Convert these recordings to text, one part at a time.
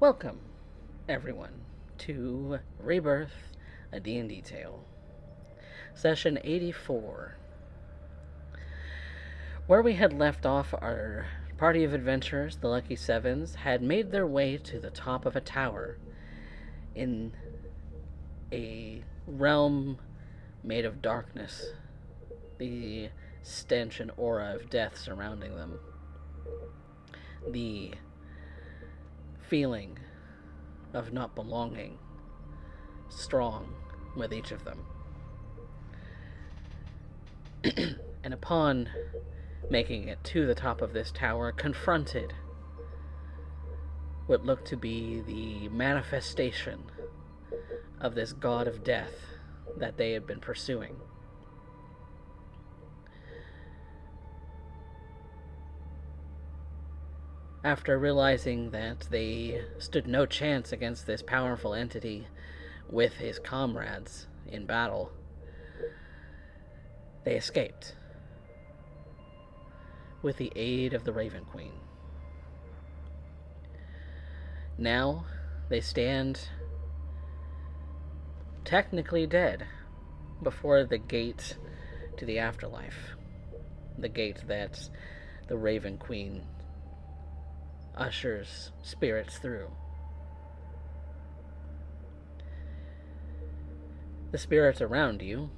Welcome, everyone, to Rebirth, a D&D Tale, Session 84. Where we had left off, our party of adventurers, the Lucky Sevens, had made their way to the top of a tower in a realm made of darkness, the stench and aura of death surrounding them. The feeling of not belonging strong with each of them. And upon making it to the top of this tower, confronted what looked to be the manifestation of this god of death that they had been pursuing. After realizing that they stood no chance against this powerful entity with his comrades in battle, they escaped with the aid of the Raven Queen. Now they stand technically dead before the gate to the afterlife, the gate that the Raven Queen ushers spirits through. The spirits around you,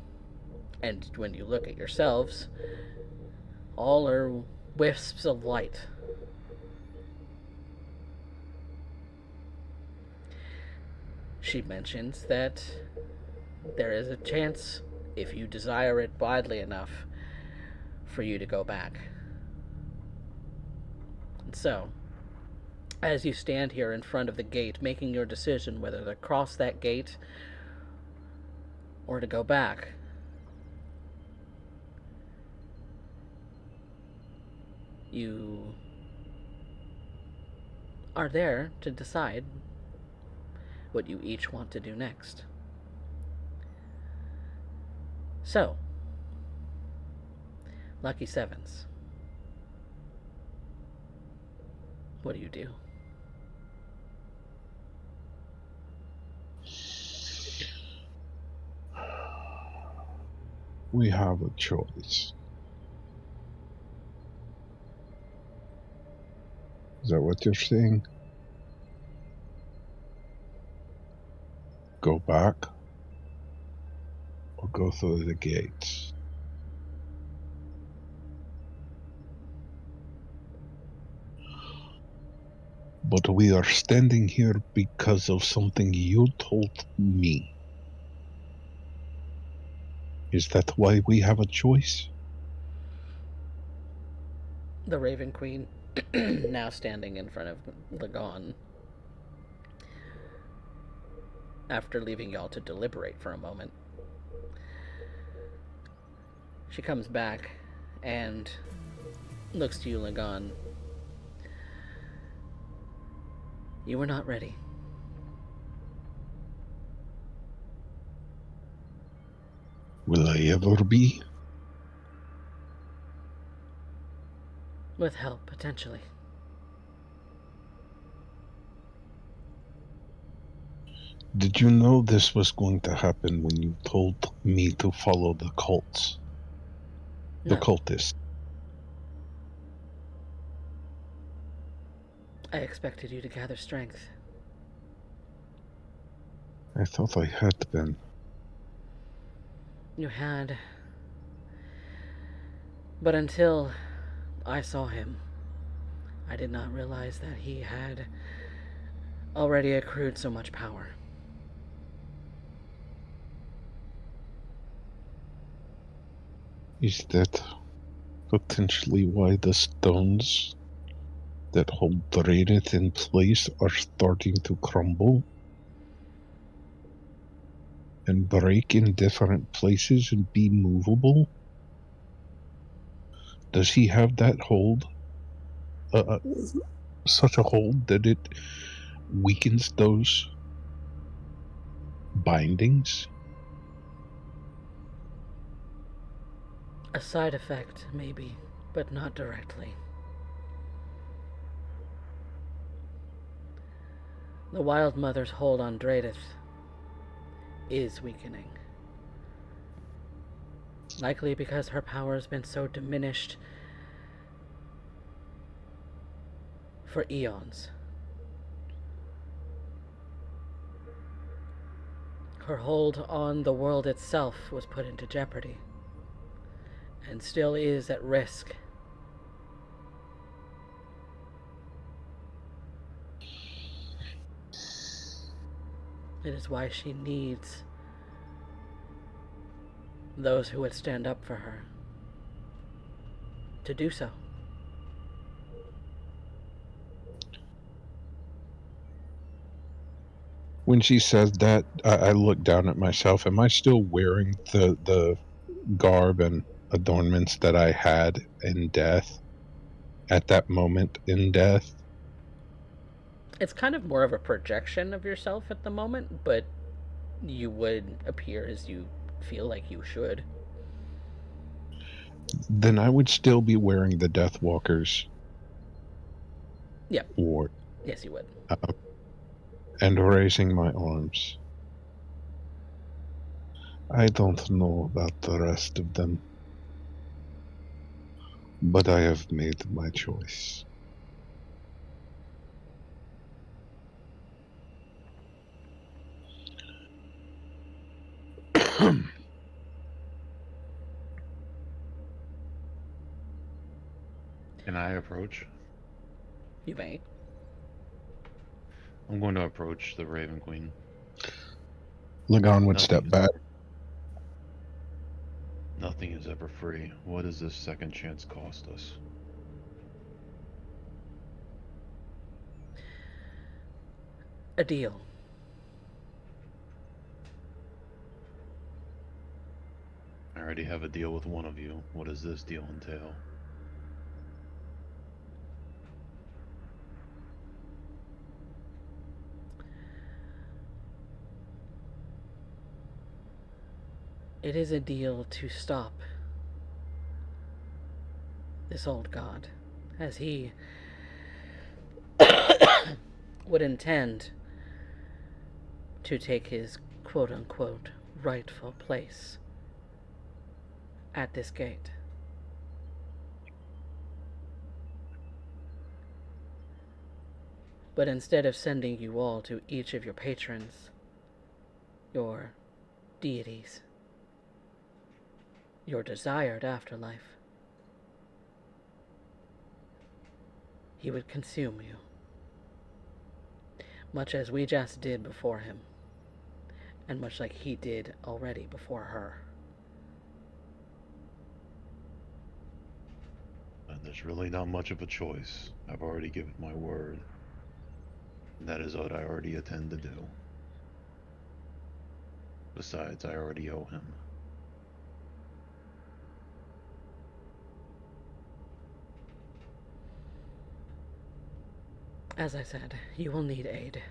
and when you look at yourselves, all are wisps of light. She mentions that there is a chance, if you desire it badly enough, for you to go back. And so, as you stand here in front of the gate, making your decision whether to cross that gate or to go back, you are there to decide what you each want to do next. So, Lucky Sevens, what do you do? We have a choice. Is that what you're saying? Go back or go through the gates? But we are standing here because of something you told me. Is that why we have a choice? The Raven Queen, now standing in front of Lagon, after leaving y'all to deliberate for a moment, she comes back and looks to you, Lagon. You were not ready. Will I ever be? With help, potentially. Did you know this was going to happen when you told me to follow the cults? The No, cultists. I expected you to gather strength. I thought I had been. You had. But until I saw him, I did not realize that he had already accrued so much power. Is that potentially why the stones that hold Draenith in place are starting to crumble and break in different places and be movable? Does he have that hold? Such a hold that it weakens those bindings? A side effect, maybe, but not directly. The Wild Mother's hold on Draedith is weakening. Likely because her power has been so diminished for eons. Her hold on the world itself was put into jeopardy, and still is at risk. It is why she needs those who would stand up for her to do so. When she says that, I look down at myself. Am I still wearing the garb and adornments that I had in death at that moment in death? It's kind of more of a projection of yourself at the moment, but you would appear as you feel like you should. Then I would still be wearing the Deathwalker's Yep. ward Yes, you would. and raising my arms. I don't know about the rest of them, but I have made my choice. Can I approach? You may. I'm going to approach the Raven Queen. Lagan would step back. Nothing is ever free. What does this second chance cost us? A deal. I already have a deal with one of you. What does this deal entail? It is a deal to stop this old god, as he would intend to take his quote-unquote rightful place at this gate. But instead of sending you all to each of your patrons, your deities, your desired afterlife, he would consume you, much as we just did before him, and much like he did already before her. And there's really not much of a choice. I've already given my word. And that is what I already intend to do. Besides, I already owe him. As I said, you will need aid.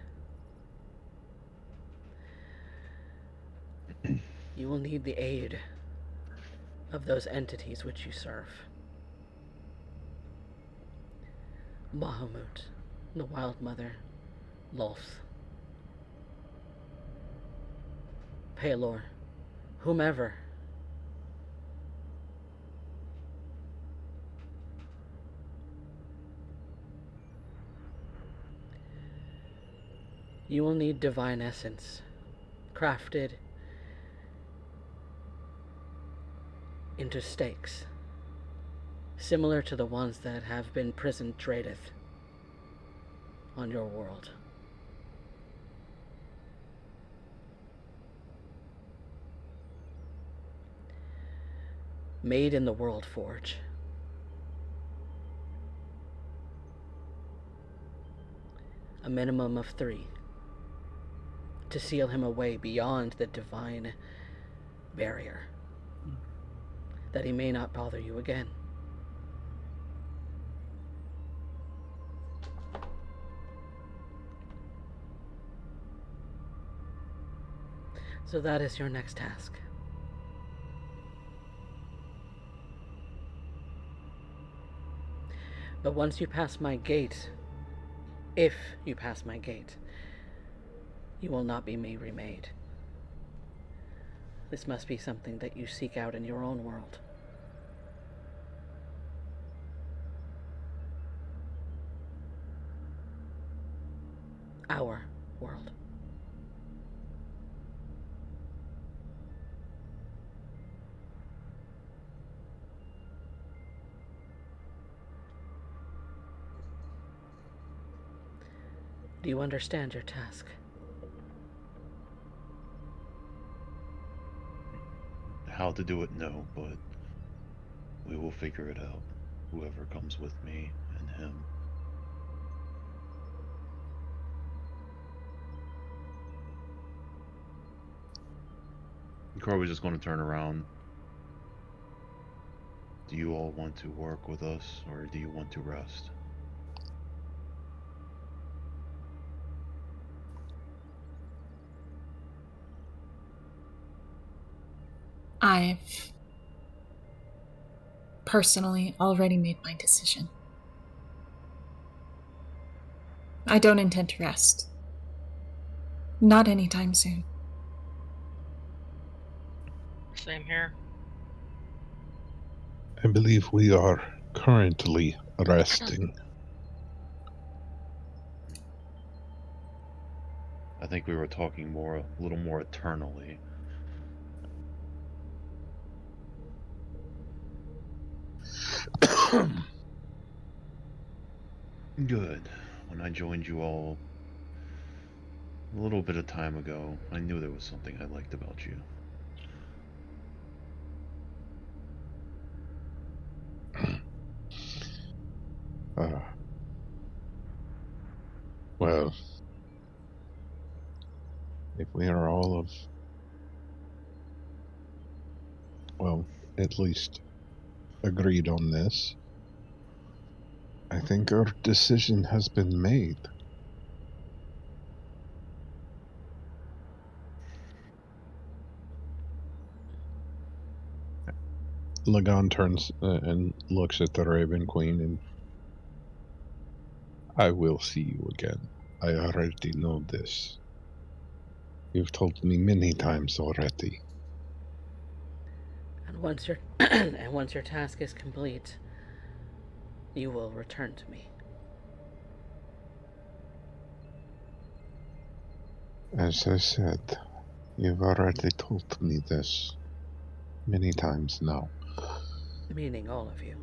You will need the aid of those entities which you serve. Bahamut, the Wild Mother, Lolth, Paelor, whomever. You will need divine essence, crafted into stakes, similar to the ones that have been prisoned Draedith on your world. Made in the World Forge. A minimum of 3 to seal him away beyond the divine barrier, that he may not bother you again. So that is your next task. But once you pass my gate, if you pass my gate, You will not be remade. This must be something that you seek out in your own world. Our world. Do you understand your task? How to do it, no, but we will figure it out. Whoever comes with me and him. Corby's just going to turn around. Do you all want to work with us, or do you want to rest? I've personally already made my decision. I don't intend to rest. Not anytime soon. Same here. I believe we are currently resting. I think we were talking a little more eternally. Good. When I joined you all a little bit of time ago, I knew there was something I liked about you. Well, if we are all of, well, at least agreed on this, I think our decision has been made. Lagan turns and looks at the Raven Queen, and I will see you again. I already know this. You've told me many times already. And once your and once your task is complete, you will return to me. As I said, you've already told me this many times now. Meaning all of you.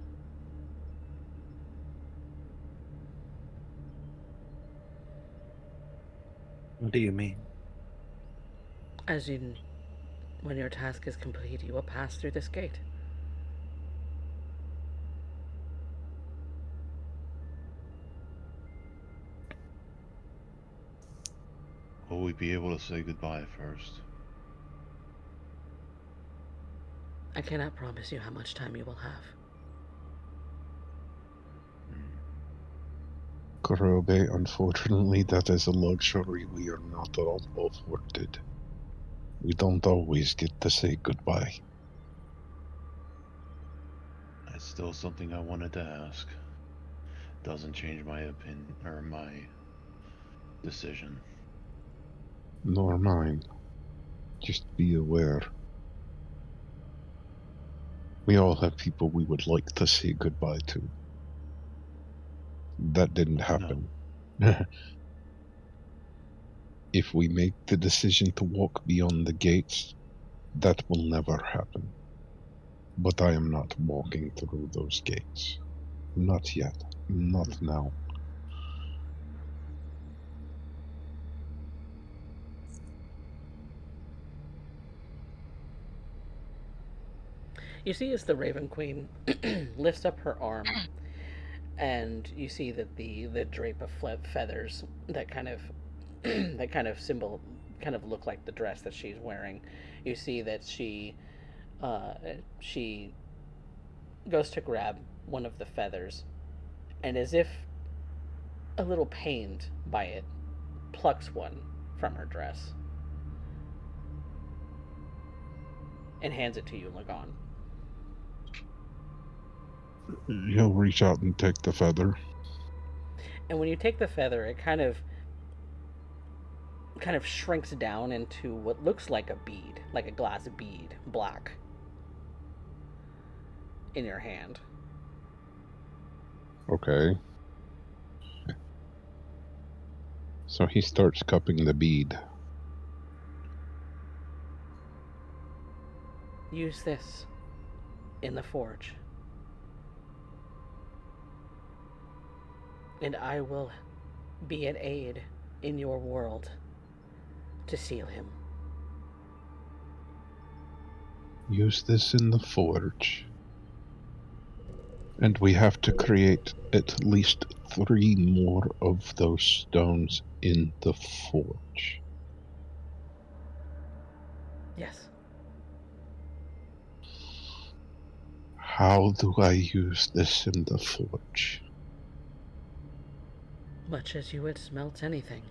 What do you mean? As in, when your task is complete, you will pass through this gate. Will we be able to say goodbye first? I cannot promise you how much time you will have. Kurobe, unfortunately, that is a luxury we are not all afforded. We don't always get to say goodbye. That's still something I wanted to ask. Doesn't change my opinion or my decision. Nor mine. Just be aware. We all have people we would like to say goodbye to. That didn't happen. No. If we make the decision to walk beyond the gates, that will never happen. But I am not walking through those gates. Not yet. Not now. You see as the Raven Queen lifts up her arm, and you see that the drape of feathers that kind of kind of look like the dress that she's wearing. You see that she goes to grab one of the feathers, and as if a little pained by it, plucks one from her dress and hands it to you, Lagan. He'll reach out and take the feather. And when you take the feather, it kind of kind of shrinks down into what looks like a bead, like a glass bead, black, in your hand. Okay. So he starts cupping the bead. Use this in the forge, and I will be an aid in your world to seal him. Use this in the forge. And we have to create at least 3 more of those stones in the forge. Yes. How do I use this in the forge? Much as you would smelt anything.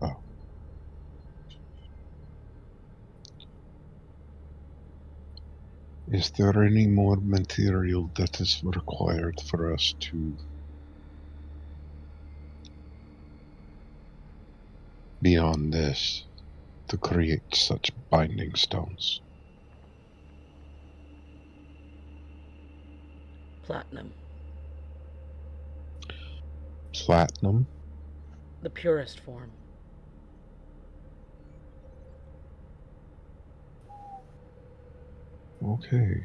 Wow. Is there any more material that is required for us to beyond this to create such binding stones? Platinum. Platinum? The purest form. Okay.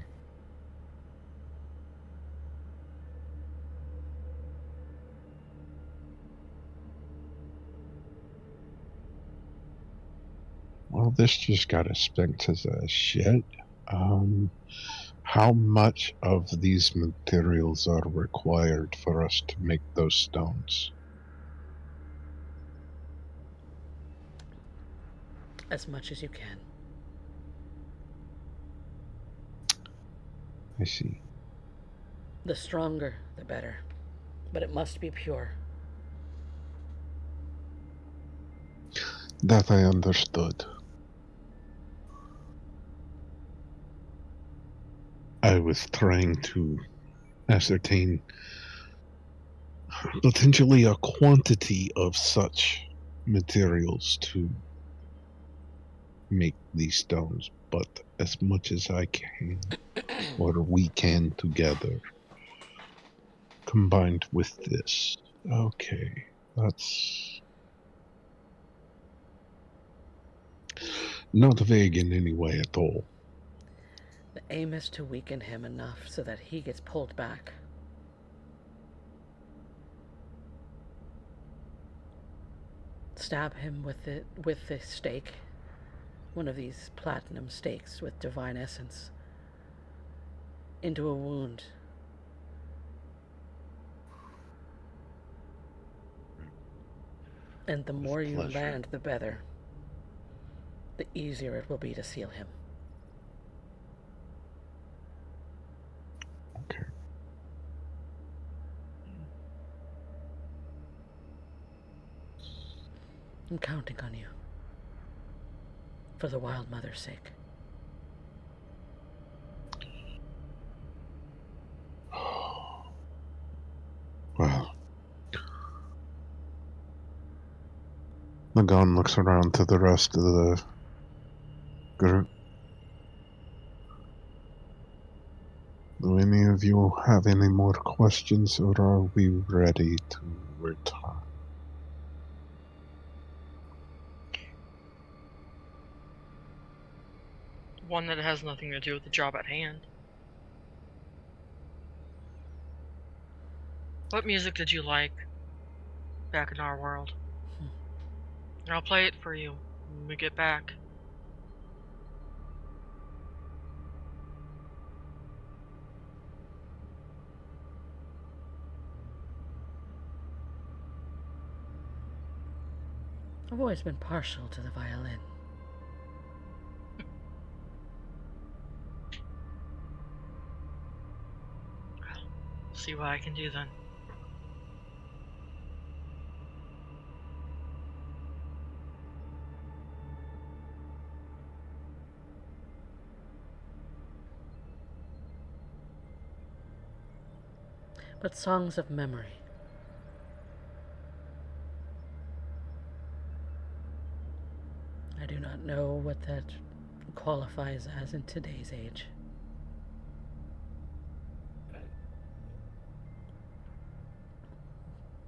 Well, this just got expensive as shit. How much of these materials are required for us to make those stones? As much as you can. I see. The stronger, the better. But it must be pure. That I understood. I was trying to ascertain potentially a quantity of such materials to make these stones, but as much as I can, or we can together, combined with this. Okay, that's not vague in any way at all. The aim is to weaken him enough so that he gets pulled back. Stab him with the stake, one of these platinum stakes with divine essence, into a wound. And the more you pleasure. land, the better. The easier it will be to seal him. Okay. I'm counting on you. For the Wild Mother's sake. Well, Nagon looks around to the rest of the group. Do any of you have any more questions, or are we ready to return? One that has nothing to do with the job at hand. What music did you like back in our world? And I'll play it for you when we get back. I've always been partial to the violin. See what I can do then. but songs of memory. I do not know what that qualifies as in today's age.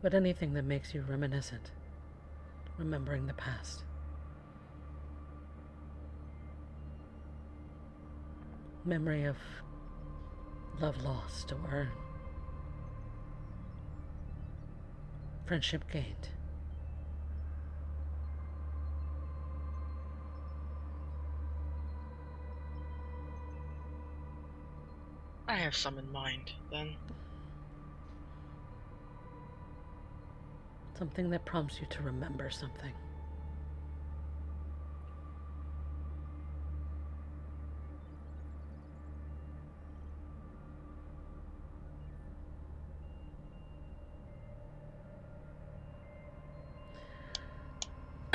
But anything that makes you reminiscent, remembering the past. Memory of love lost or friendship gained. I have some in mind, then. Something that prompts you to remember something.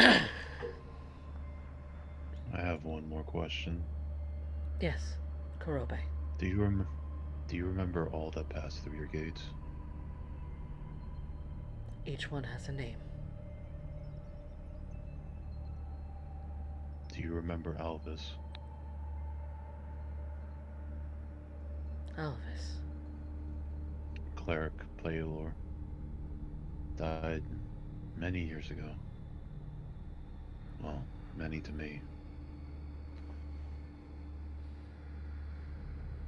I have one more question. Yes, Kurobe. Do you remember all that passed through your gates? Each one has a name. Do you remember Alvis? Alvis. Cleric Playlor died many years ago. Well, many to me.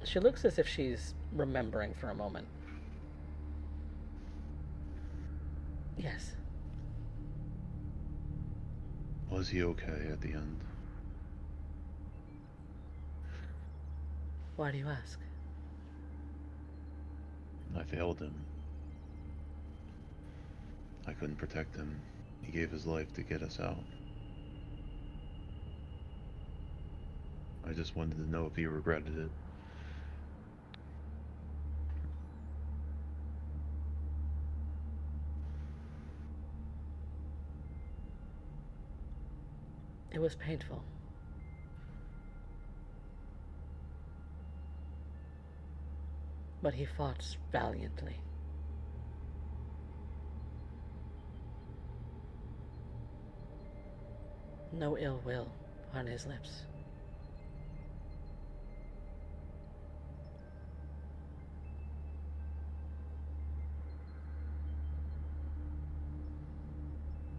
She looks as if she's remembering for a moment. Yes. Was he okay at the end? Why do you ask? I failed him. I couldn't protect him. He gave his life to get us out. I just wanted to know if he regretted it. It was painful. But he fought valiantly. No ill will on his lips.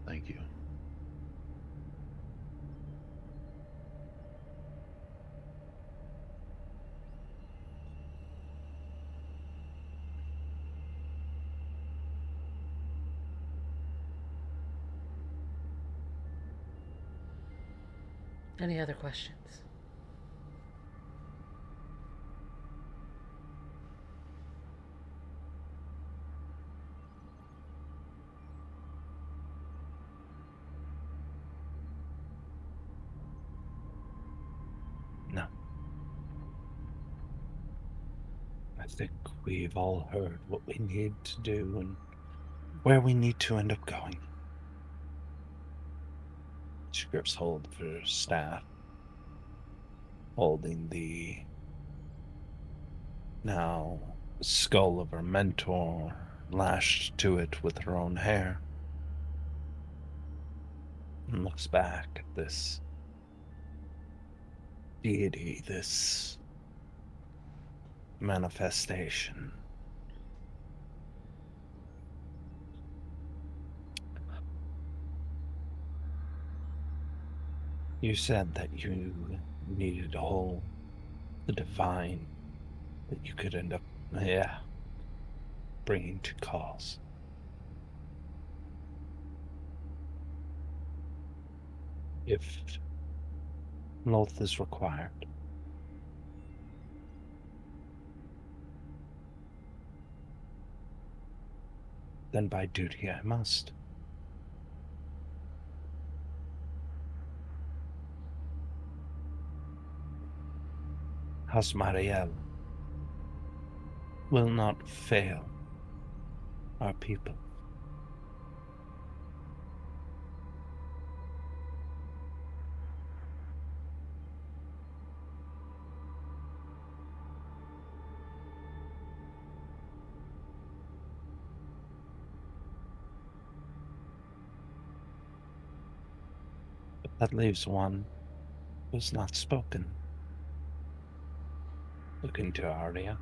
Thank you. Any other questions? No. I think we've all heard what we need to do and where we need to end up going. She grips hold of her staff, holding the now skull of her mentor lashed to it with her own hair, and looks back at this deity, this manifestation. You said that you needed all the divine that you could end up, bringing to cause. If Loth is required, then by duty I must. House Mariel will not fail our people. That leaves one who's not spoken. Looking to Arya.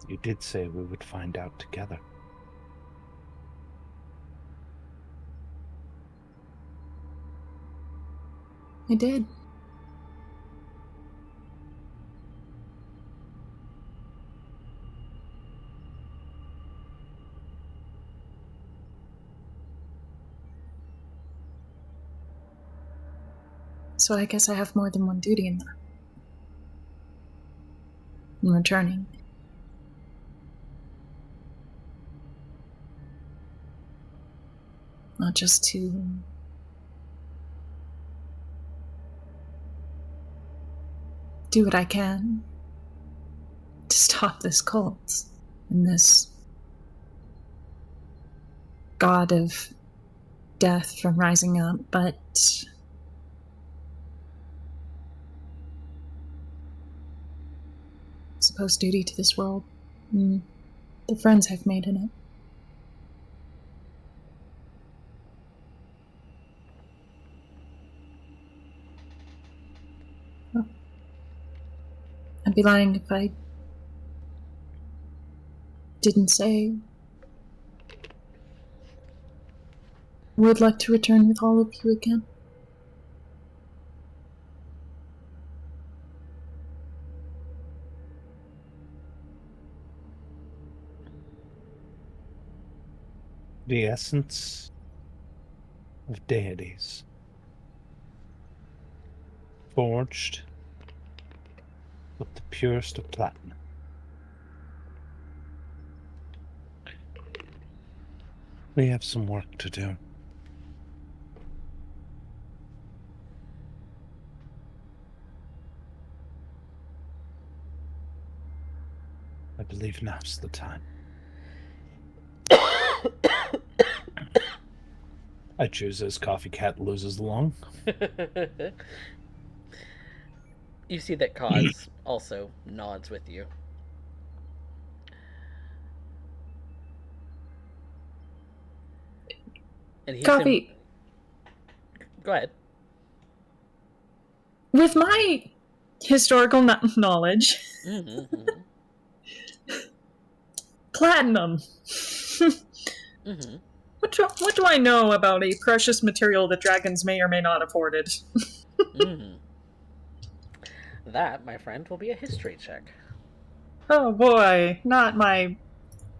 You did say we would find out together. I did. So I guess I have more than one duty in that. In returning. Not just to do what I can to stop this cult and this god of death from rising up, but supposed duty to this world and the friends I've made in it. Well, I'd be lying if I didn't say would like to return with all of you again. The essence of deities. Forged with the purest of platinum. We have some work to do. I believe now's the time. I choose as CoffeeCat loses the lung. You see that Kaz also nods with you. And he's Coffee, Go ahead. with my historical knowledge, Mm-hmm. platinum. Mm-hmm. What do I know about a precious material that dragons may or may not have hoarded? Mm-hmm. That, my friend, will be a history check. Oh boy, not my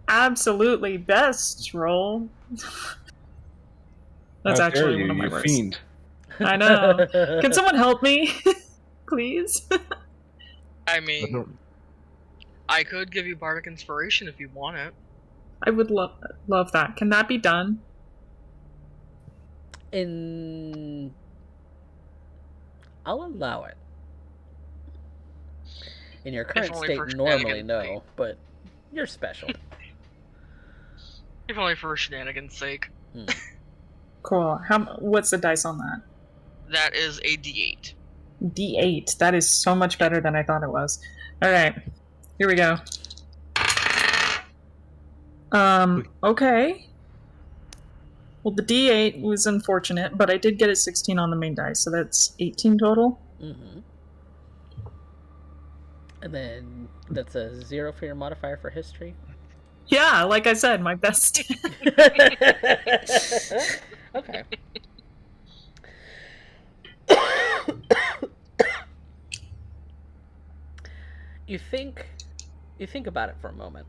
absolutely best roll. That's How actually dare one of my you worst. fiend. I know. Can someone help me? Please? I mean, I could give you bardic inspiration if you want it. I would love that. Can that be done? I'll allow it. In your current only state, for normally shenanigans' no, sake. but you're special. If only for shenanigans' sake. Cool. What's the dice on that? That is a D8. D8. That is so much better than I thought it was. Alright. Here we go. Okay. Well, the D8 was unfortunate, but I did get a 16 on the main dice, so that's 18 total. Mm-hmm. And then that's a 0 for your modifier for history. Yeah, like I said, my best. Okay. You think about it for a moment.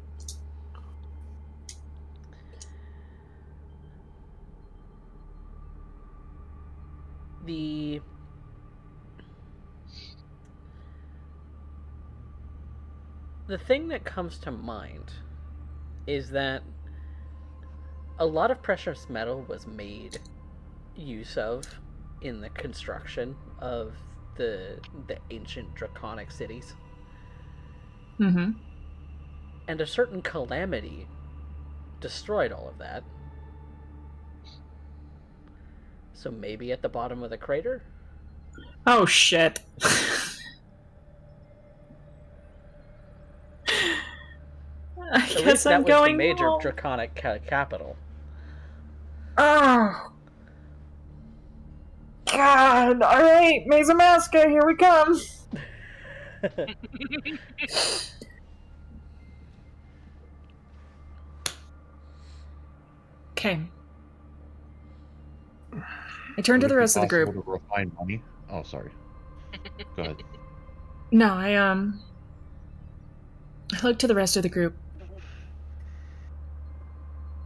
The thing that comes to mind is that a lot of precious metal was made use of in the construction of the ancient draconic cities. Mm-hmm. And a certain calamity destroyed all of that. So maybe at the bottom of the crater? Oh, shit. I At guess least that I'm was the going major home. draconic capital. Oh, God. All right, Mesa Masca, here we come. Okay. I turn to Would the it be rest of the possible group. to refine money? Oh, sorry. Go ahead. No, I look to the rest of the group.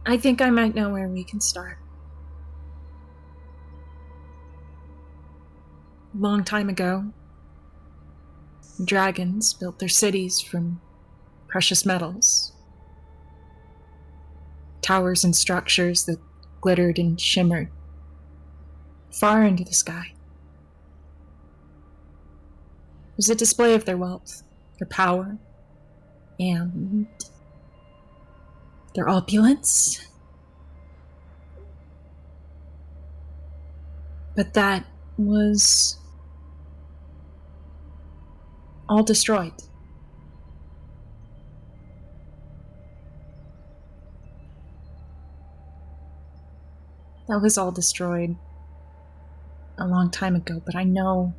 I think I might know where we can start. A long time ago, dragons built their cities from precious metals. Towers and structures that glittered and shimmered far into the sky. It was a display of their wealth, their power, and their opulence. But that was all destroyed. That was all destroyed a long time ago, but I know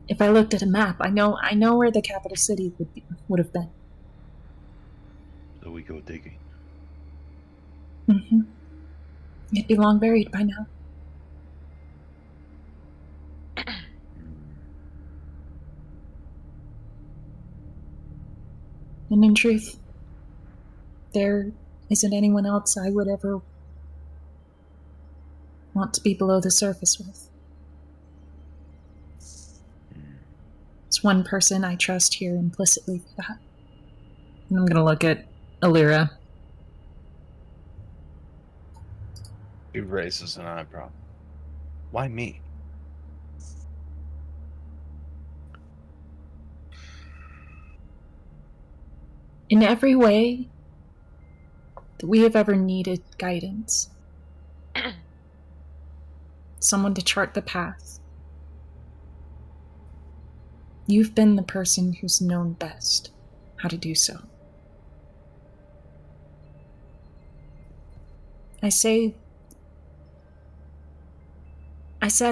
if I looked at a map, I know where the capital city would have been. So we go digging. Mm-hmm. It'd be long buried by now. And in truth, there isn't anyone else I would ever want to be below the surface with. It's one person I trust here implicitly for that. And I'm going to look at Alira. He raises an eyebrow. Why me? In every way that we have ever needed guidance, someone to chart the path, you've been the person who's known best how to do so. I said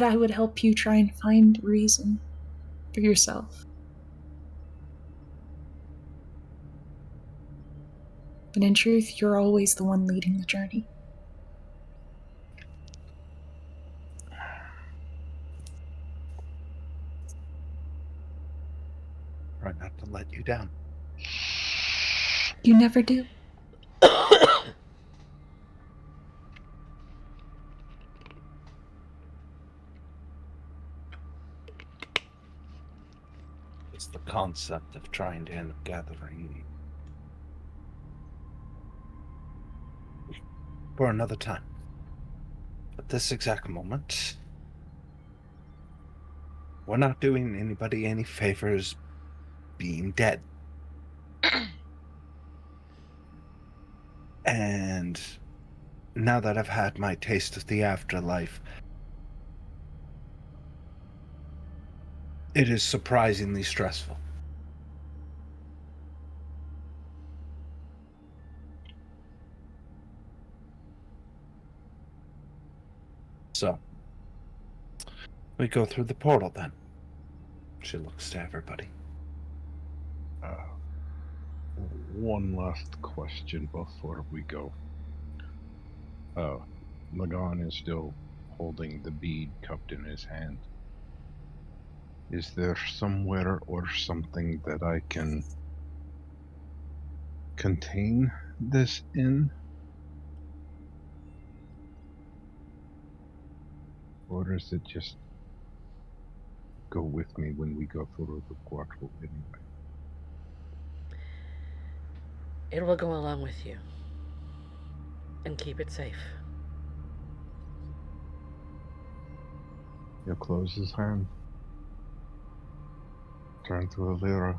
I would help you try and find reason for yourself. But in truth, you're always the one leading the journey. Try not to let you down. You never do. It's the concept of trying to end up gathering for another time. At this exact moment, we're not doing anybody any favors being dead. And now that I've had my taste of the afterlife, it is surprisingly stressful. So, we go through the portal then. She looks to everybody. One last question before we go. Lagan is still holding the bead cupped in his hand. Is there somewhere or something that I can contain this in? Or does it just go with me when we go through the portal anyway? It will go along with you. And keep it safe. He'll close his hand. Turn to Alira.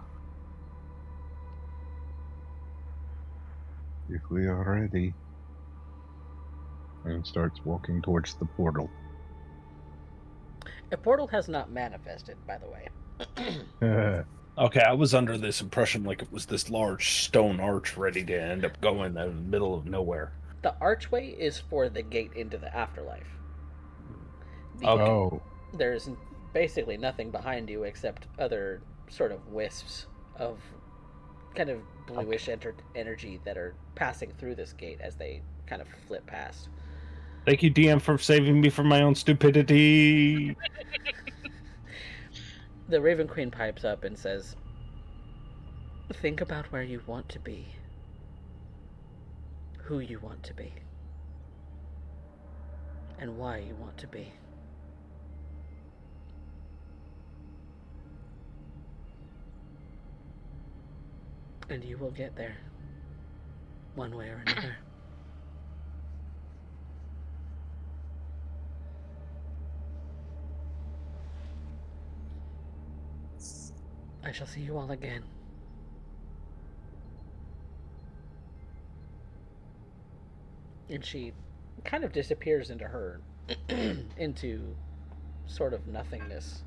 If we are ready. And starts walking towards the portal. A portal has not manifested, by the way. Okay, I was under this impression like it was this large stone arch ready to end up going in the middle of nowhere. The archway is for the gate into the afterlife. Okay. Oh, There's basically nothing behind you except other sort of wisps of kind of bluish energy that are passing through this gate as they kind of flip past. Thank you, DM, for saving me from my own stupidity. The Raven Queen pipes up and says, think about where you want to be, who you want to be, and why you want to be. And you will get there, one way or another. I shall see you all again. And she kind of disappears into her, into sort of nothingness.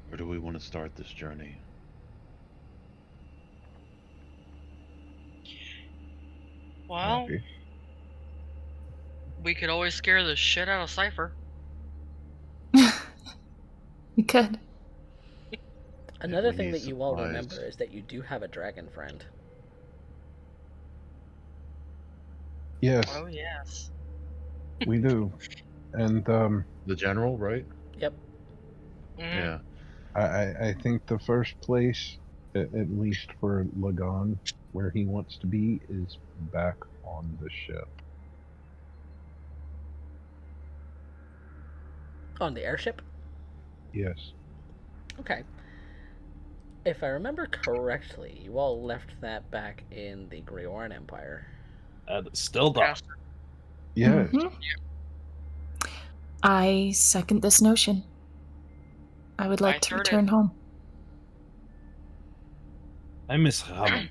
Where do we want to start this journey? Well, happy. we could always scare the shit out of Cypher. We could. Another we thing need that you all supplies. remember is that you do have a dragon friend. Yes, Oh, yes. we do. And The general, right? Yep. Mhm. Yeah. I think the first place, at least for Lagan, where he wants to be, is back on the ship. On the airship? Yes. Okay. If I remember correctly, you all left that back in the Grioran Empire. Still done. Yes. Yes. Mhm. I second this notion. I would like I to heard it. return home. I miss Ramen.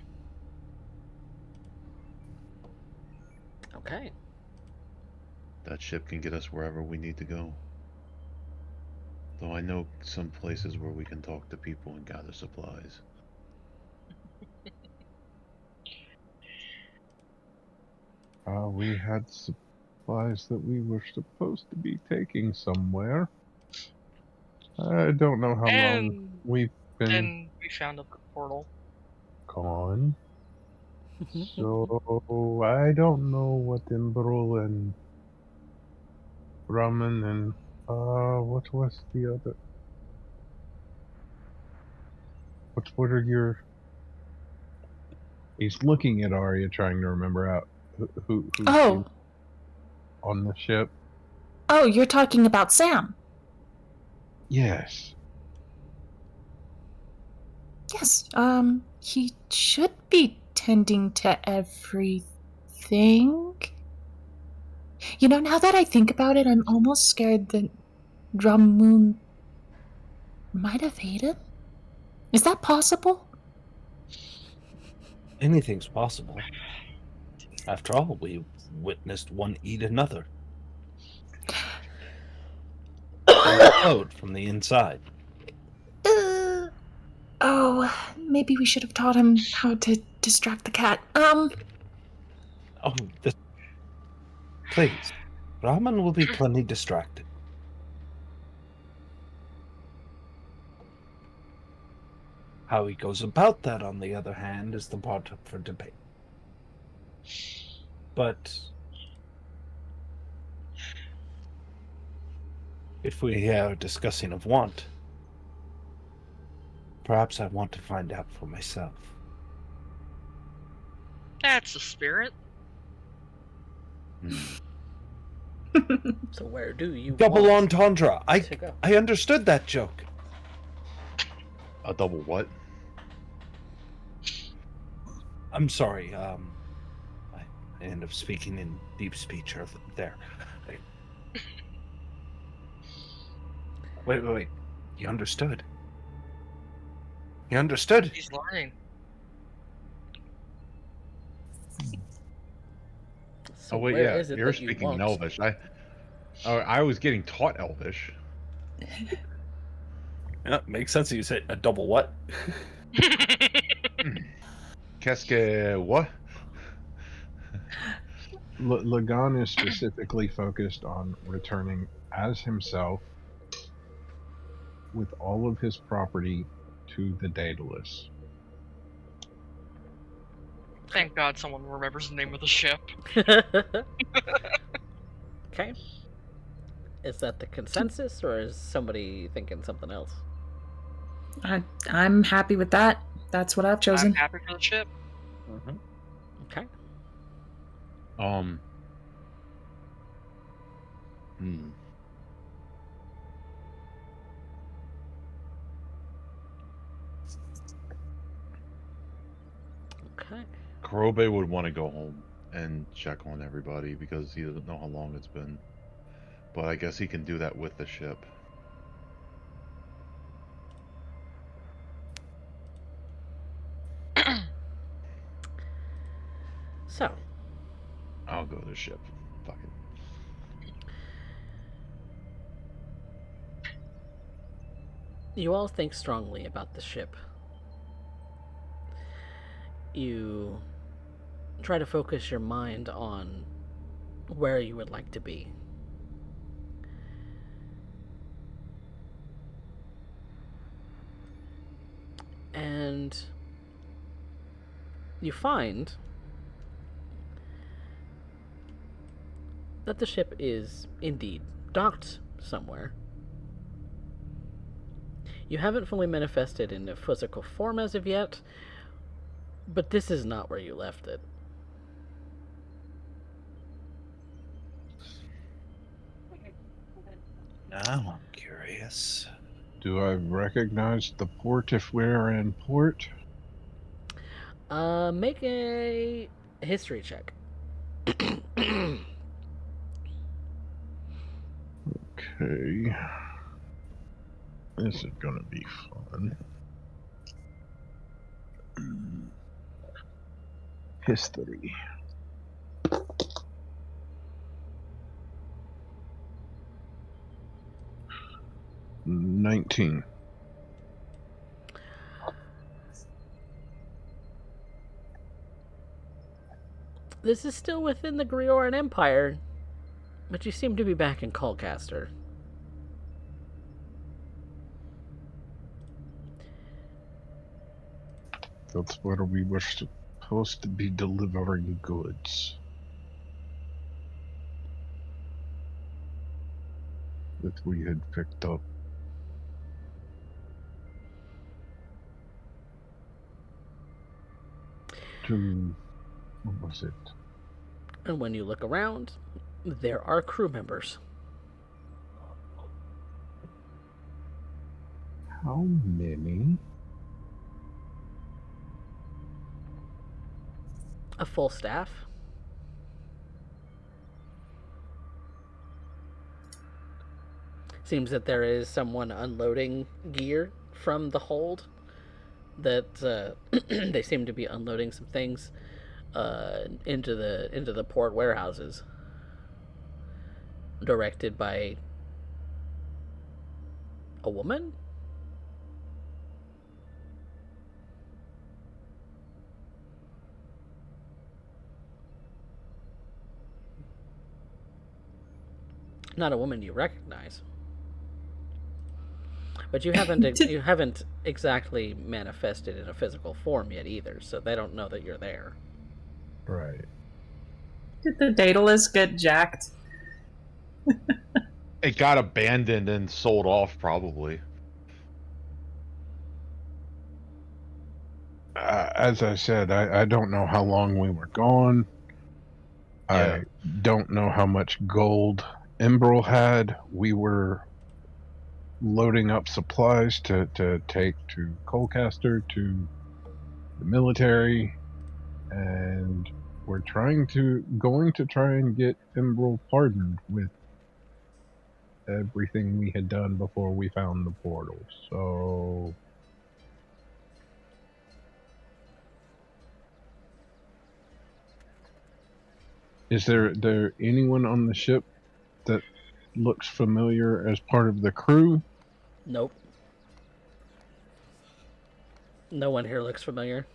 Okay. That ship can get us wherever we need to go. Though I know some places where we can talk to people and gather supplies. We had supplies that we were supposed to be taking somewhere. I don't know how long And we've been then we found a portal. gone. So I don't know what Imbrul and Ramen and what was the other? What are your? He's looking at Arya, trying to remember out who she Oh, on the ship. oh, you're talking about Sam. Yes. Yes, he should be tending to everything. You know, now that I think about it, I'm almost scared that Ramun might have ate him. Is that possible? Anything's possible. After all, we witnessed one eat another. And explode from the inside. Oh, maybe we should have taught him how to distract the cat. Oh, please. Ramen will be plenty distracted. How he goes about that, on the other hand, is the part up for debate. But if we are discussing of want, perhaps I want to find out for myself. That's the spirit. So where do you Double want entendre. to go? I understood that joke. A double what? I'm sorry. I end up speaking in deep speech there. Wait. You understood? You understood? He's learning. So Oh wait, where yeah, is it you're that you speaking in want? Elvish. Oh, I was getting taught Elvish. Yeah, makes sense. You said a double what? Qu'est-ce que what? Lagan is specifically focused on returning as himself with all of his property to the Daedalus. Thank God someone remembers the name of the ship. Okay. Is that the consensus, or is somebody thinking something else? I'm happy with that. That's what I've I'm chosen. happy for the ship. Okay. Um. Hmm. Okay. Kurobe would want to go home and check on everybody because he doesn't know how long it's been. But I guess he can do that with the ship. So, I'll go to the ship. Fuck it. you all think strongly about the ship. You try to focus your mind on where you would like to be. And you find that the ship is indeed docked somewhere. You haven't fully manifested in a physical form as of yet, but this is not where you left it. Now I'm curious. Do I recognize the port if we're in port? Make a history check. Okay. This is gonna be fun. History. $19. This is still within the Grioran Empire, but you seem to be back in Colcaster. That's where we were supposed to be delivering goods. That we had picked up. To, what was it? And when you look around, there are crew members. How many? A full staff. Seems that there is someone unloading gear from the hold. That they seem to be unloading some things into the port warehouses, directed by a woman. Not a woman you recognize. But you haven't exactly manifested in a physical form yet either, so they don't know that you're there. Right. Did the Daedalus get jacked? It got abandoned and sold off, probably. As I said, I don't know how long we were gone. Yeah. I don't know how much gold Embral had. We were loading up supplies to take to Colcaster, to the military, and we're going to try and get Embral pardoned with everything we had done before we found the portal. So is there anyone on the ship that looks familiar as part of the crew? Nope. No one here looks familiar.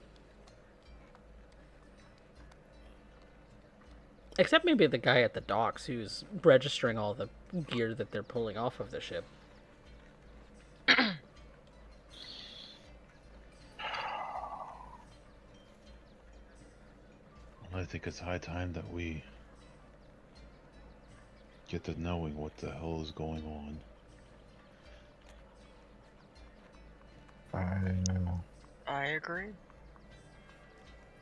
Except maybe the guy at the docks who's registering all the gear that they're pulling off of the ship. I think it's high time that we get to knowing what the hell is going on. I agree.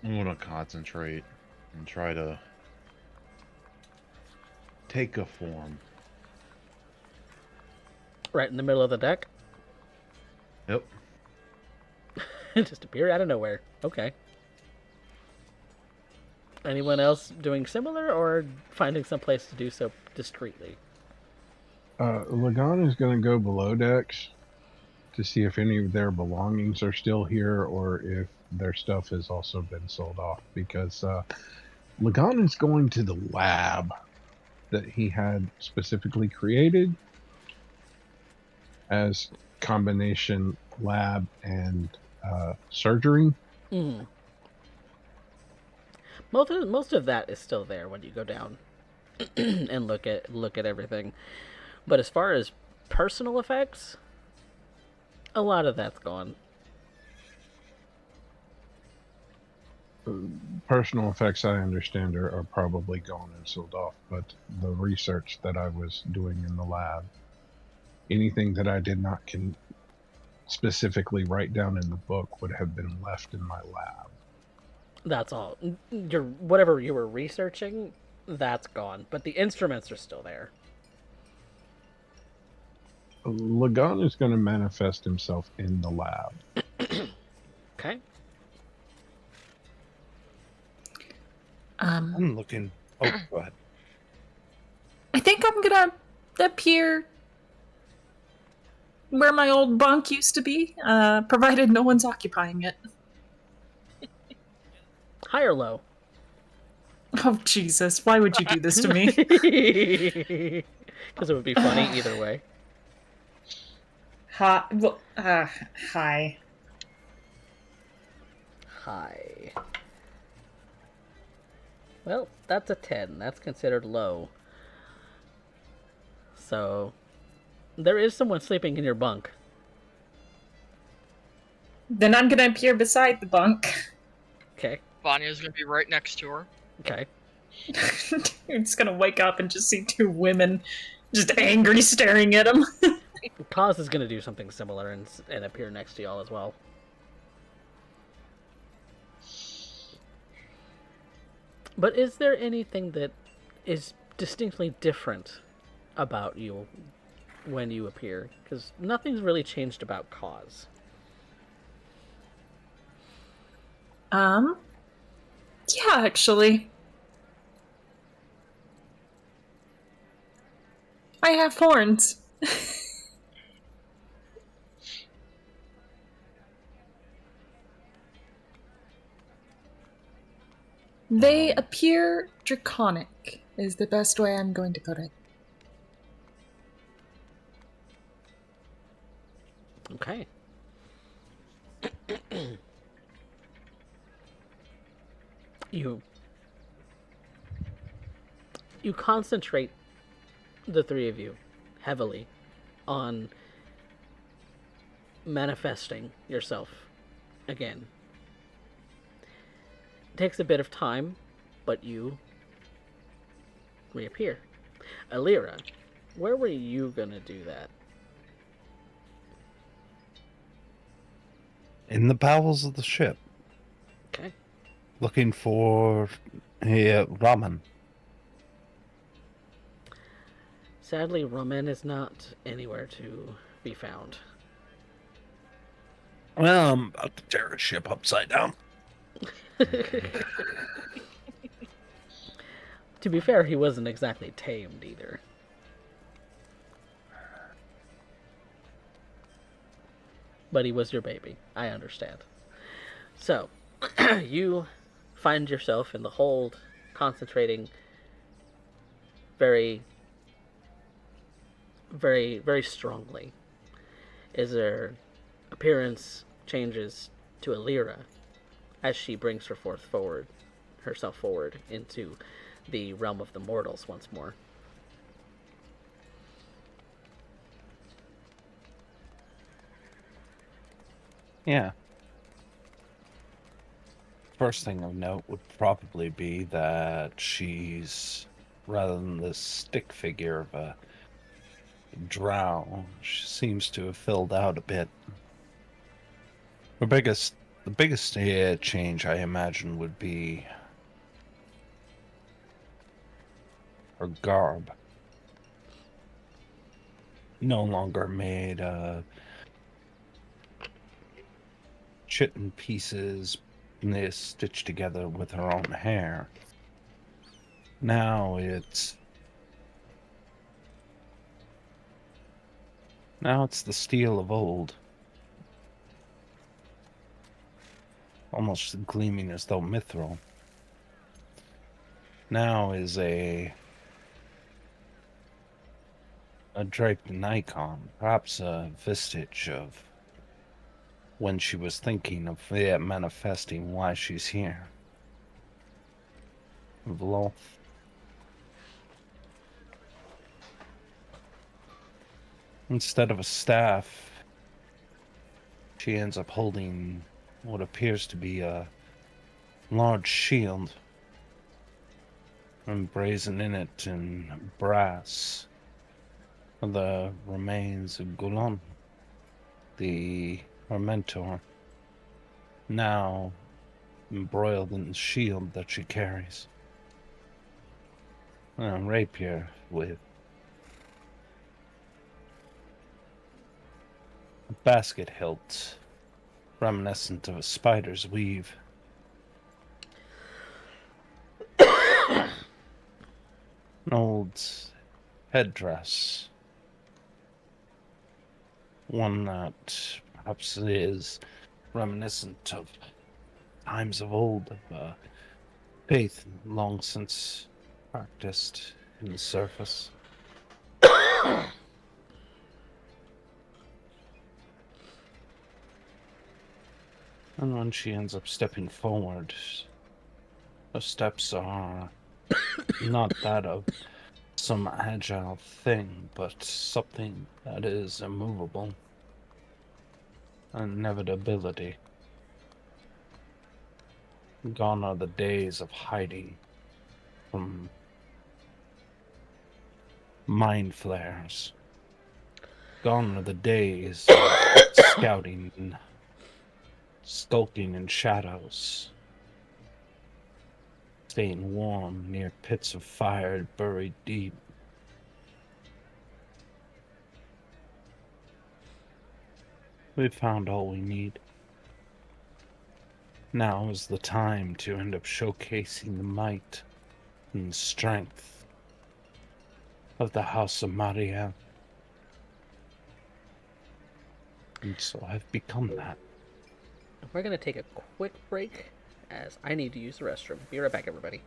I want to concentrate and try to take a form. Right in the middle of the deck? Yep. Just appear out of nowhere. Okay. Anyone else doing similar or finding some place to do so discreetly? Lagan is going to go below decks to see if any of their belongings are still here or if their stuff has also been sold off, because Lagan is going to the lab that he had specifically created as combination lab and surgery. Mm. Most of that is still there when you go down and look at everything. But as far as personal effects, a lot of that's gone. Personal effects, I understand, are probably gone and sold off, but the research that I was doing in the lab, anything that I did not specifically write down in the book would have been left in my lab. That's all. Whatever you were researching, that's gone. But the instruments are still there. Lagan is going to manifest himself in the lab. Okay. I'm looking. Oh, go ahead. I think I'm gonna appear where my old bunk used to be, provided no one's occupying it. High or low? Oh, Jesus, why would you do this to me? Because it would be funny either way. Hi. Hi. High. Well, that's a 10. That's considered low. So, there is someone sleeping in your bunk. Then I'm gonna appear beside the bunk. Okay. Vanya's gonna be right next to her. Okay. You're just gonna wake up and just see two women just angry staring at him. Kaz is going to do something similar and appear next to y'all as well. But is there anything that is distinctly different about you when you appear? Because nothing's really changed about Kaz. Yeah, actually. I have horns. They appear draconic, is the best way I'm going to put it. Okay. You concentrate, the three of you, heavily on manifesting yourself again. It takes a bit of time, but you reappear. Alira, where were you gonna do that? In the bowels of the ship, Okay. looking for ramen. Sadly, Roman is not anywhere to be found. Well, I'm about to tear a ship upside down. To be fair, he wasn't exactly tamed either. But he was your baby. I understand. So, you find yourself in the hold, concentrating very very, very strongly as her appearance changes to a Lyra as she brings herself forward into the realm of the mortals once more. Yeah. First thing of note would probably be that she's, rather than the stick figure of a drow, she seems to have filled out a bit. The biggest change I imagine would be her garb. No longer made chitin pieces stitched together with her own hair. Now it's the steel of old, almost gleaming as though mithril. Now is a draped icon, perhaps a vestige of when she was thinking of manifesting why she's here. Vlol. Instead of a staff, she ends up holding what appears to be a large shield, emblazoned in it in brass, the remains of Gulon, her mentor, now embroiled in the shield that she carries. A rapier with a basket hilt reminiscent of a spider's weave. An old headdress, one that perhaps is reminiscent of times of old, of faith long since practiced in the surface. And when she ends up stepping forward, her steps are not that of some agile thing, but something that is immovable. An inevitability. Gone are the days of hiding from mind flares. Gone are the days of scouting and skulking in shadows, staying warm near pits of fire buried deep. We've found all we need. Now is the time to end up showcasing the might and strength of the House of Maria. And so I've become that. We're going to take a quick break as I need to use the restroom. Be right back, everybody.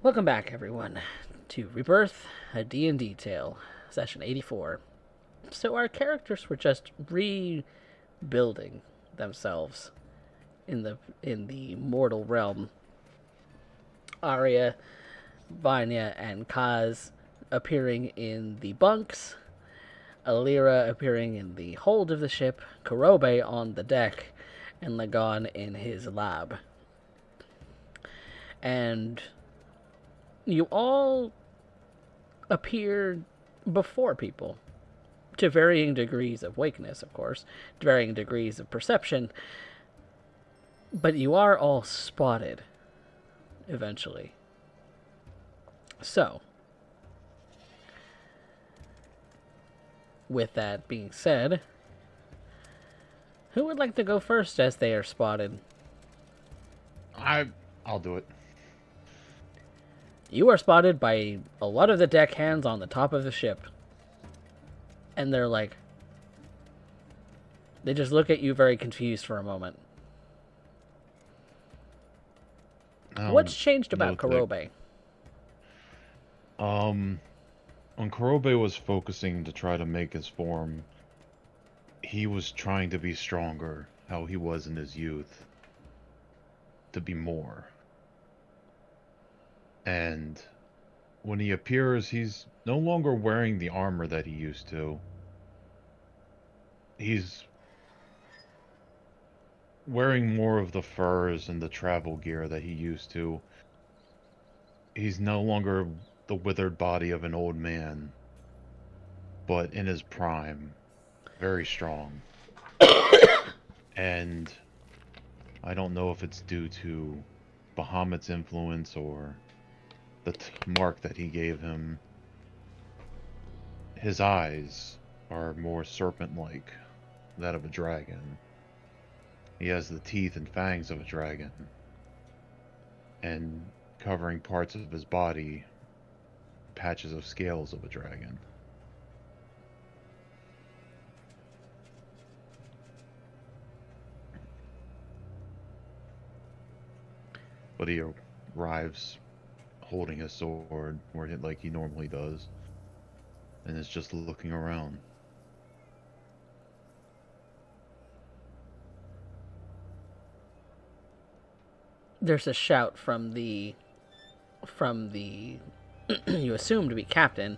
Welcome back, everyone, to Rebirth, a D&D Tale, session 84. So our characters were just rebuilding themselves in the mortal realm. Arya, Vanya, and Kaz appearing in the bunks, Alira appearing in the hold of the ship, Kurobe on the deck, and Lagon in his lab. And you all appear before people, to varying degrees of wakeness, of course, to varying degrees of perception, but you are all spotted eventually. So, with that being said, who would like to go first as they are spotted? I'll do it. You are spotted by a lot of the deckhands on the top of the ship. And they're like... They just look at you very confused for a moment. What's changed about Kurobe? When Kurobe was focusing to try to make his form, he was trying to be stronger, how he was in his youth. To be more. And when he appears, he's no longer wearing the armor that he used to. He's wearing more of the furs and the travel gear that he used to. He's no longer the withered body of an old man, but in his prime, very strong. And I don't know if it's due to Bahamut's influence or the mark that he gave him. His eyes are more serpent-like, that of a dragon. He has the teeth and fangs of a dragon. And covering parts of his body, patches of scales of a dragon. But he arrives holding his sword, like he normally does, and is just looking around. There's a shout from the you assume to be captain.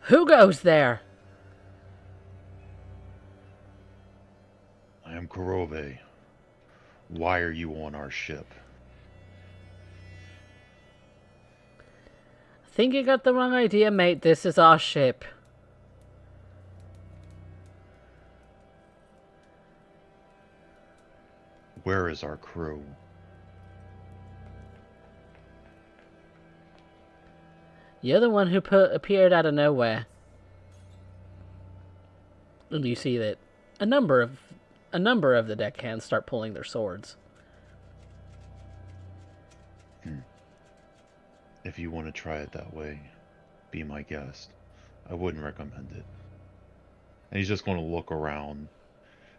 Who goes there? I am Kurobe. Why are you on our ship? Think you got the wrong idea, mate. This is our ship. Where is our crew? You're the one who appeared out of nowhere. And you see that a number of the deckhands start pulling their swords. If you want to try it that way, be my guest. I wouldn't recommend it. And he's just going to look around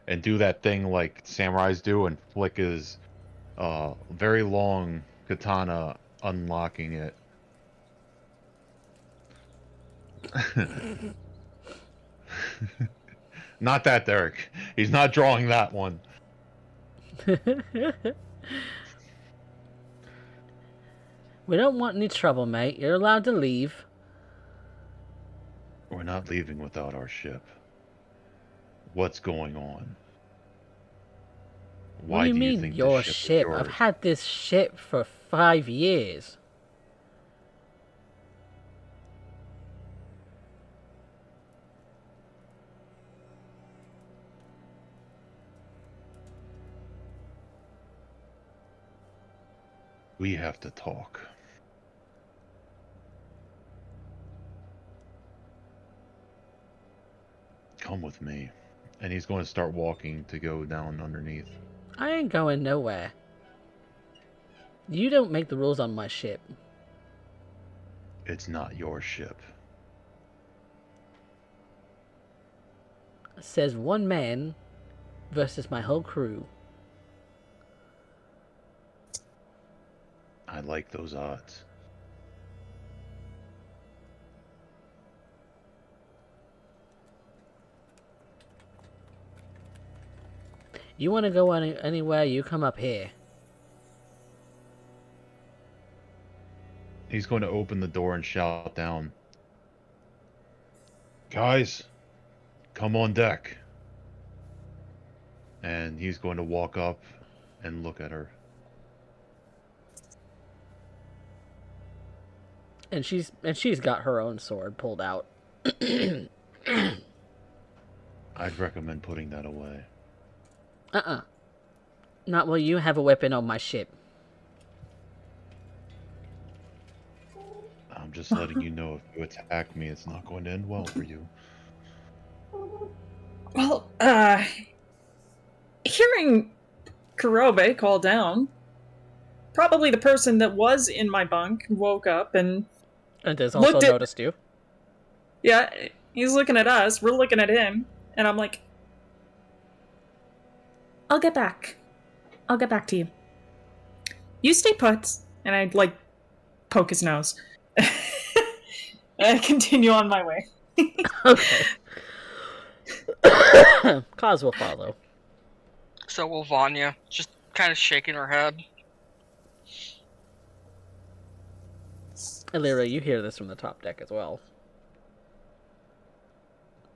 and do that thing like samurais do and flick his very long katana, unlocking it. Not that, Derek. He's not drawing that one. We don't want any trouble, mate. You're allowed to leave. We're not leaving without our ship. What's going on? Why What do you do mean, you think your this ship? is yours? I've had this ship for 5 years. We have to talk. Come with me. And he's going to start walking to go down underneath. I ain't going nowhere. You don't make the rules on my ship. It's not your ship. It says one man versus my whole crew. I like those odds. You want to go anywhere, you come up here. He's going to open the door and shout down, "Guys, come on deck." And he's going to walk up and look at her. And she's got her own sword pulled out. I'd recommend putting that away. Not while you have a weapon on my ship. I'm just letting you know, if you attack me, it's not going to end well for you. Well, hearing Kurobe call down, probably the person that was in my bunk woke up and has also noticed you. Yeah, he's looking at us, we're looking at him, and I'm like, I'll get back to you. You stay put. And I'd, like, poke his nose. And I continue on my way. Okay. Cause will follow. So will Vanya, just kind of shaking her head. Illyria, you hear this from the top deck as well.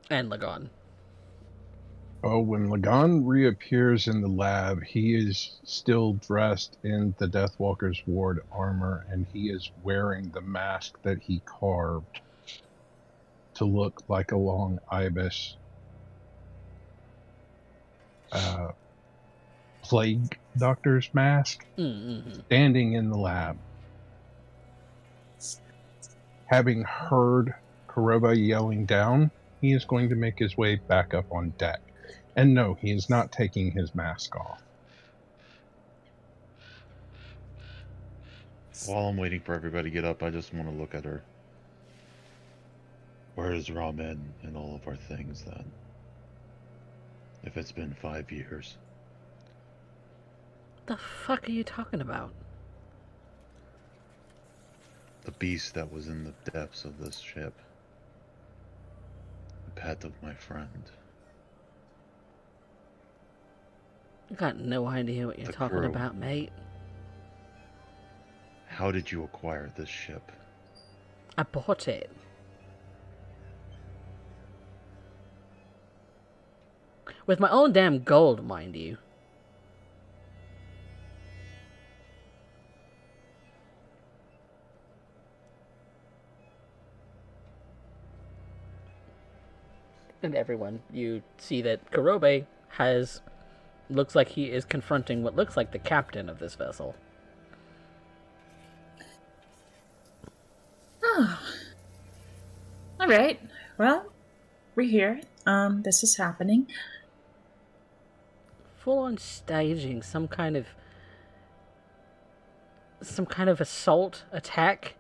And Lagon. Oh, when Lagan reappears in the lab, he is still dressed in the Deathwalker's ward armor, and he is wearing the mask that he carved to look like a long ibis. Plague doctor's mask, standing in the lab. Having heard Kurobe yelling down, he is going to make his way back up on deck. And no, he is not taking his mask off. While I'm waiting for everybody to get up, I just want to look at her. Where is Ramen and all of our things then? If it's been 5 years. The fuck are you talking about? The beast that was in the depths of this ship. The pet of my friend. I got no idea what you're talking crew. about, mate. How did you acquire this ship? I bought it. With my own damn gold, mind you. And everyone, you see that Kurobe looks like he is confronting what looks like the captain of this vessel. Oh. Alright, well, we're here. This is happening. Full on staging some kind of assault attack.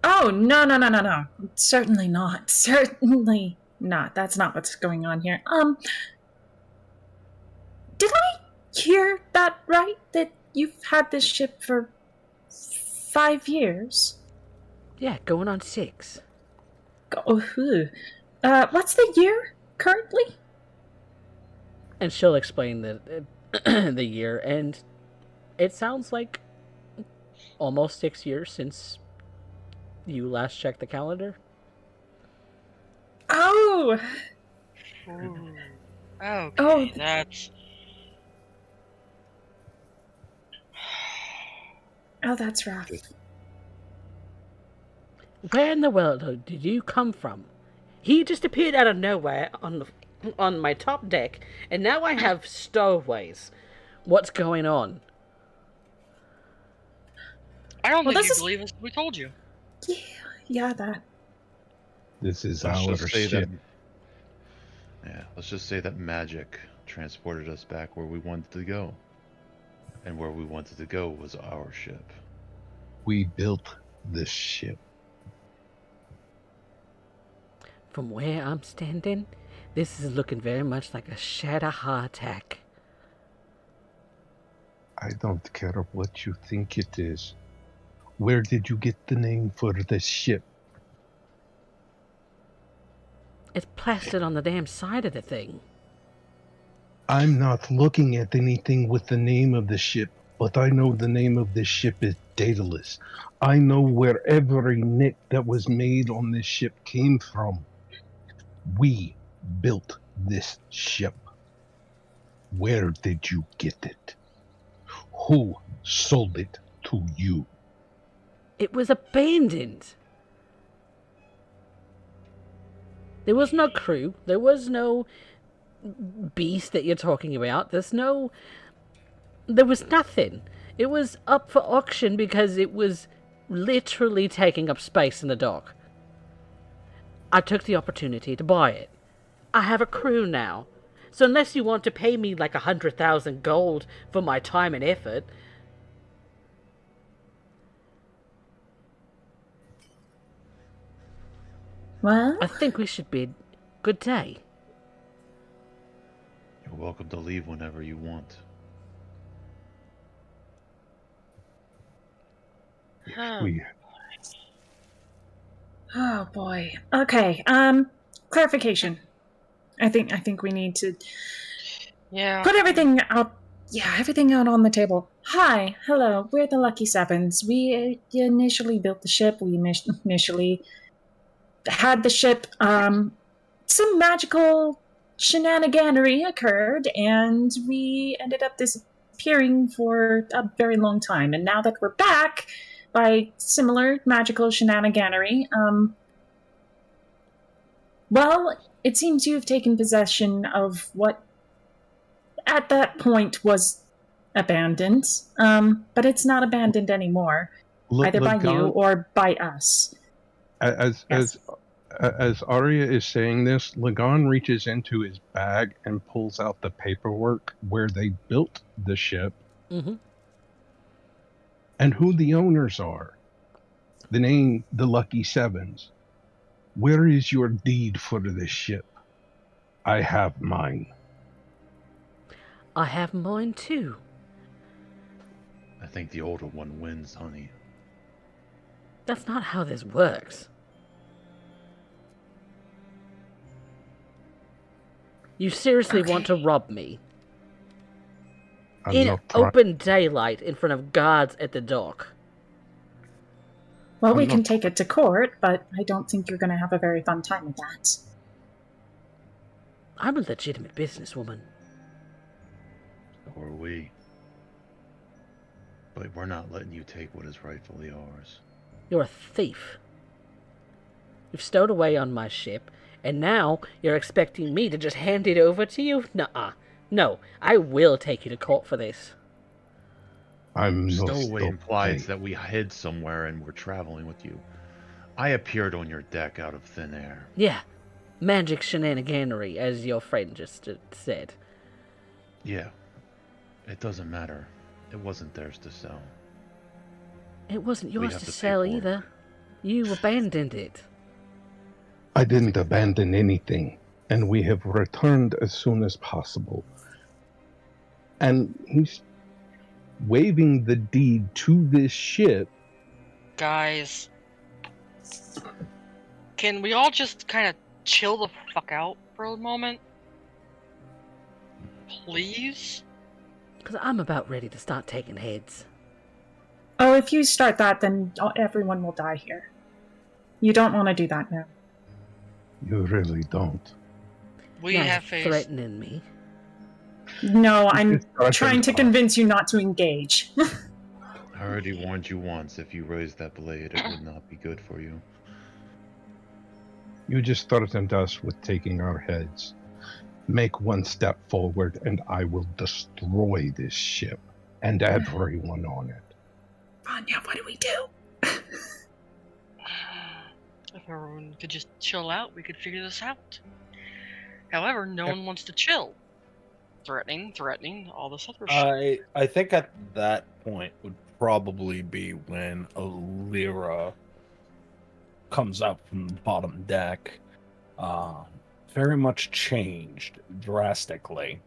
Oh, no. Certainly not. Certainly not. That's not what's going on here. Did I hear that right? That you've had this ship for 5 years? Yeah, going on 6. What's the year currently? And she'll explain the year, and it sounds like almost 6 years since you last checked the calendar. Oh! Ooh. Okay, Oh. that's... Oh, that's rough. Where in the world did you come from? He just appeared out of nowhere on my top deck, and now I have stowaways. What's going on? I don't Well, think this you is- believe us. We told you. Yeah, that. This is Let's our just say ship. let's just say that magic transported us back where we wanted to go. And where we wanted to go was our ship. We built this ship. From where I'm standing, this is looking very much like a Shadowheart attack. I don't care what you think it is. Where did you get the name for this ship? It's plastered on the damn side of the thing. I'm not looking at anything with the name of the ship, but I know the name of this ship is Daedalus. I know where every nick that was made on this ship came from. We built this ship. Where did you get it? Who sold it to you? It was abandoned. There was no crew. There was no beast that you're talking about. There was nothing. It was up for auction because it was literally taking up space in the dock. I took the opportunity to buy it. I have a crew now. So unless you want to pay me like 100,000 gold for my time and effort... Well, I think we should bid good day. You're welcome to leave whenever you want. We oh boy. Okay. Clarification. I think we need to Yeah. put everything out. Yeah, everything out on the table. Hi, hello. We're the Lucky Sevens. We initially built the ship. We initially had the ship. Some magical shenaniganery occurred, and we ended up disappearing for a very long time. And now that we're back, by similar magical shenaniganery, well, it seems you've taken possession of what at that point was abandoned, but it's not abandoned anymore, either by you or by us. As Arya is saying this, Lagan reaches into his bag and pulls out the paperwork where they built the ship and who the owners are. The name, the Lucky Sevens. Where is your deed for this ship? I have mine. I have mine too. I think the older one wins, honey. That's not how this works. You seriously want to rob me? In open daylight in front of guards at the dock? Well, we can take it to court, but I don't think you're going to have a very fun time with that. I'm a legitimate businesswoman. So are we. But we're not letting you take what is rightfully ours. You're a thief. You've stowed away on my ship, and now you're expecting me to just hand it over to you? Nuh-uh. No, I will take you to court for this. Stowaway implies that we hid somewhere and we're traveling with you. I appeared on your deck out of thin air. Yeah, magic shenaniganery, as your friend just said. Yeah, it doesn't matter. It wasn't theirs to sell. It wasn't yours to sell either. You abandoned it. I didn't abandon anything, and we have returned as soon as possible. And he's waving the deed to this ship. Guys, can we all just kind of chill the fuck out for a moment? Please? Because I'm about ready to start taking heads. Oh, if you start that, then everyone will die here. You don't want to do that now. You really don't. We have faith. Threatening me. No, I'm trying to convince you not to engage. I already warned you once. If you raise that blade, it would not be good for you. You just threatened us with taking our heads. Make one step forward, and I will destroy this ship and everyone on it. Vanya, what do we do? If everyone could just chill out, we could figure this out. However, no one wants to chill. Threatening, all this other shit. I think at that point would probably be when Alira comes up from the bottom deck. Very much changed drastically.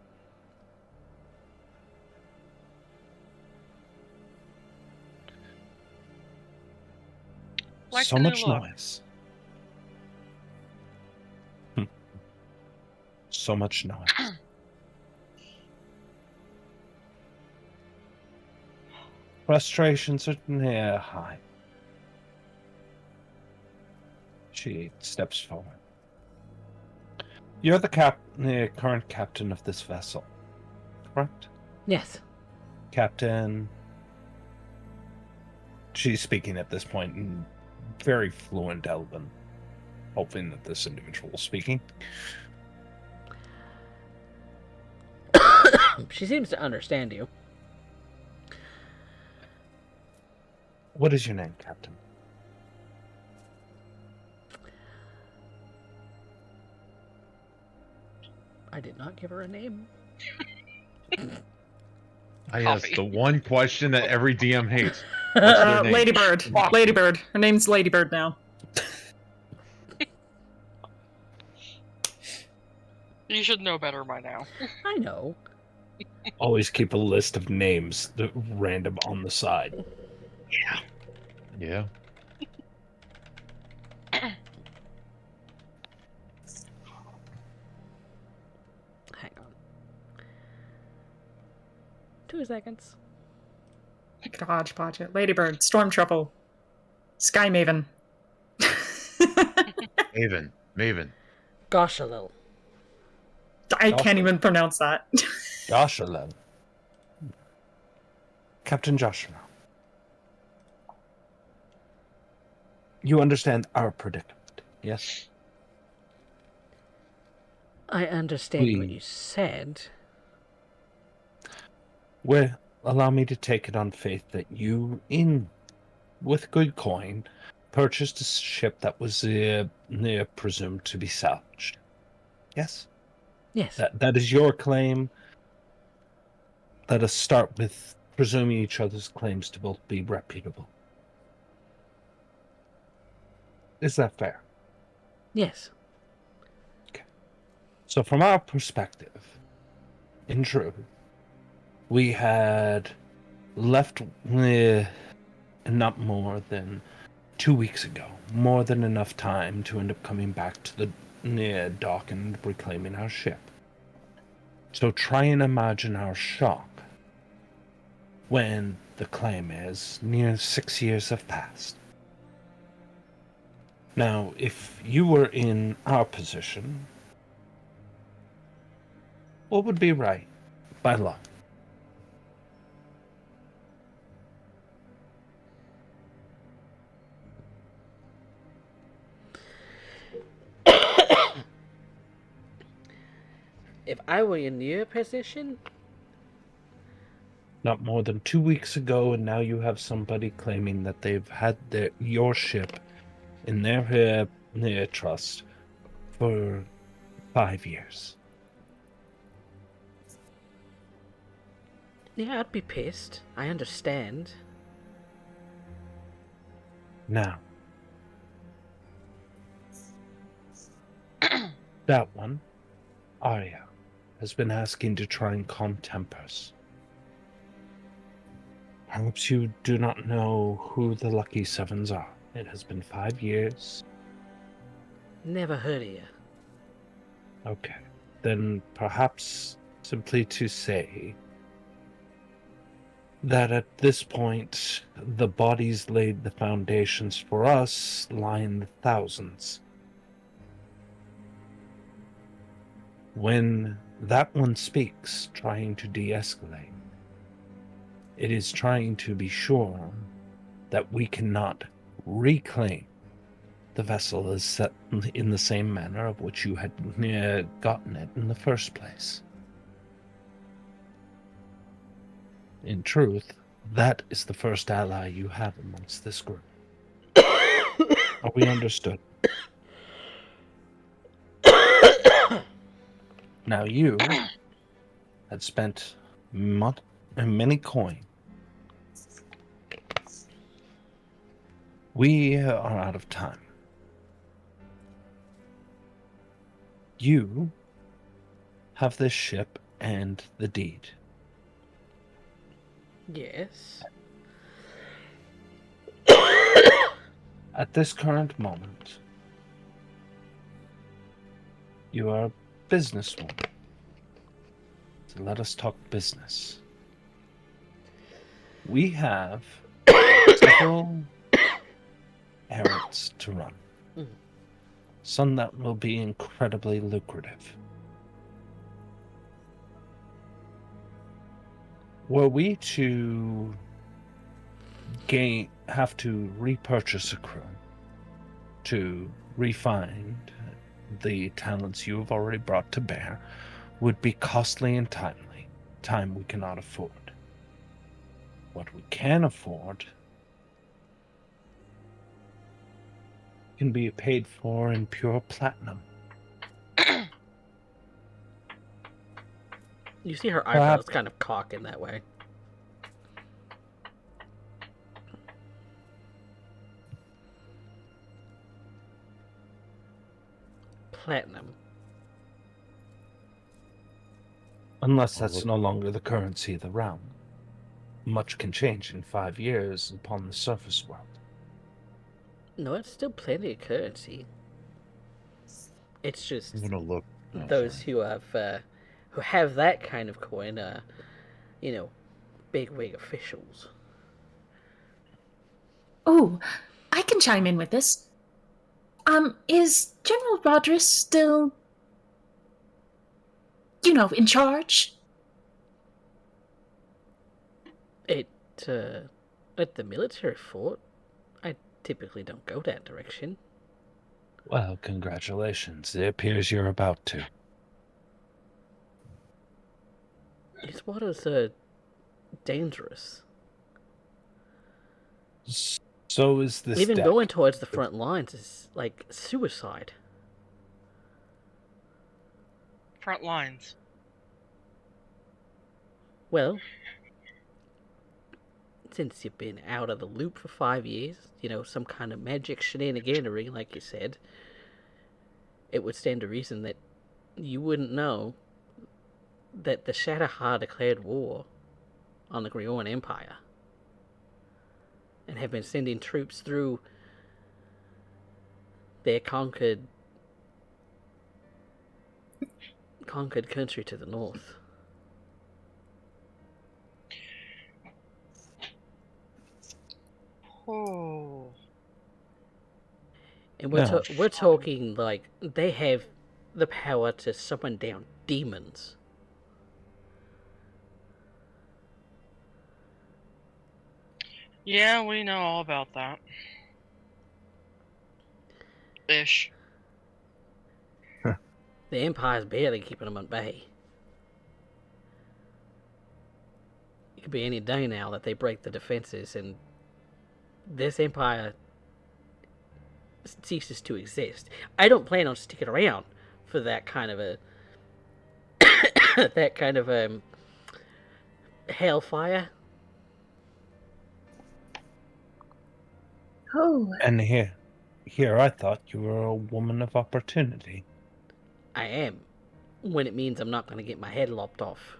Like so the new much look. noise. So much noise. Frustrations are near high. She steps forward. You're the current captain of this vessel, correct? Yes. Captain. She's speaking at this point in very fluent Elven, hoping that this individual is speaking. She seems to understand you. What is your name, Captain? I did not give her a name. I Coffee. asked the one question that every DM hates. What's their name? Ladybird. Fuck. Ladybird. Her name's Ladybird now. You should know better by now. I know. Always keep a list of names random on the side. Yeah. Hang on. 2 seconds. I could hodgepodge it. Ladybird. Storm Trouble. Sky Maven. Maven. Goshalil. I can't even pronounce that. Joshua. Captain Joshua. You understand our predicament, yes? I understand what you said. Well, allow me to take it on faith that you, with good coin, purchased a ship that was presumed to be salvaged. Yes? Yes. That is your claim. Let us start with presuming each other's claims to both be reputable. Is that fair? Yes. Okay. So from our perspective, in truth, we had left not more than 2 weeks ago, more than enough time to end up coming back to the dock and reclaiming our ship. So try and imagine our shock when the claim is near 6 years have passed. Now, if you were in our position, what would be right by law? If I were in your position, Not more than 2 weeks ago, and now you have somebody claiming that they've had your ship in their trust for 5 years. yeah, I'd be pissed. I understand. Now, that one, Arya, has been asking to try and calm tempers. Perhaps you do not know who the Lucky Sevens are. It has been 5 years. Never heard of you. Okay. Then perhaps simply to say that at this point, the bodies laid the foundations for us lie in the thousands. When that one speaks, trying to de-escalate, it is trying to be sure that we cannot reclaim the vessel as set in the same manner of which you had gotten it in the first place. In truth, that is the first ally you have amongst this group. Are we understood? Now you had spent many coin. We are out of time. You have this ship and the deed. Yes. At this current moment, you are a businesswoman. So let us talk business. We have several errands to run. Mhm. Some that will be incredibly lucrative. Were we to have to repurchase a crew to refine the talents you have already brought to bear, would be costly and timely. Time we cannot afford. What we can afford can be paid for in pure platinum. You see her eyebrows kind of cock in that way. Platinum. Unless that's no longer the currency of the realm. Much can change in 5 years upon the surface world. No, it's still plenty of currency. It's just I'm gonna look. those who have that kind of coin are, bigwig officials. Oh, I can chime in with this. Is General Rodriguez still, in charge? At the military fort, I typically don't go that direction. Well, congratulations. It appears you're about to. It's what is dangerous. So is this Even deck. going towards the front lines is like suicide. Front lines. Well, since you've been out of the loop for 5 years, some kind of magic shenaniganery, like you said, it would stand to reason that you wouldn't know that the Shadowheart declared war on the Grioran Empire and have been sending troops through their conquered country to the north. Oh. And we're talking like they have the power to summon down demons. Yeah, we know all about that. Ish. The Empire's barely keeping them at bay. It could be any day now that they break the defenses and this Empire ceases to exist. I don't plan on sticking around for that kind of a hellfire. Oh, And here I thought you were a woman of opportunity. I am, when it means I'm not going to get my head lopped off.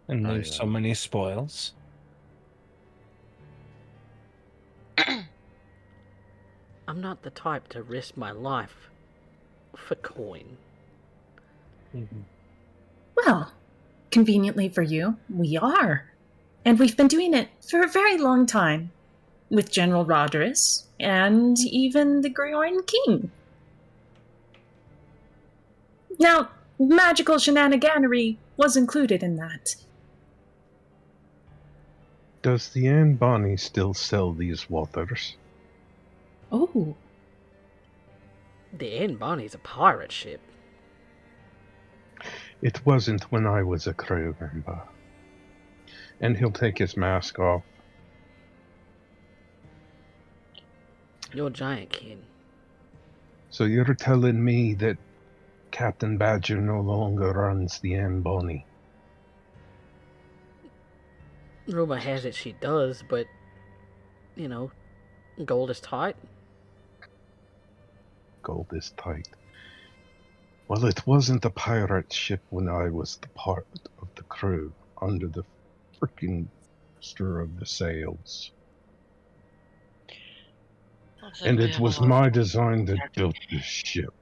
And leave so many spoils. I'm not the type to risk my life for coin. Mm-hmm. Well, conveniently for you, we are. And we've been doing it for a very long time. With General Rodriguez and even the Grioran King. Now, magical shenaniganery was included in that. Does the Anne Bonny still sell these waters? Oh. The Anne Bonny's a pirate ship. It wasn't when I was a crew member. And he'll take his mask off. You're giant, kid. So you're telling me that Captain Badger no longer runs the Anne Bonny? Rumor has it she does, but, gold is tight. Gold is tight. Well, it wasn't a pirate ship when I was the part of the crew under the freaking stir of the sails. And we it have a was lot my of design that active- built this ship.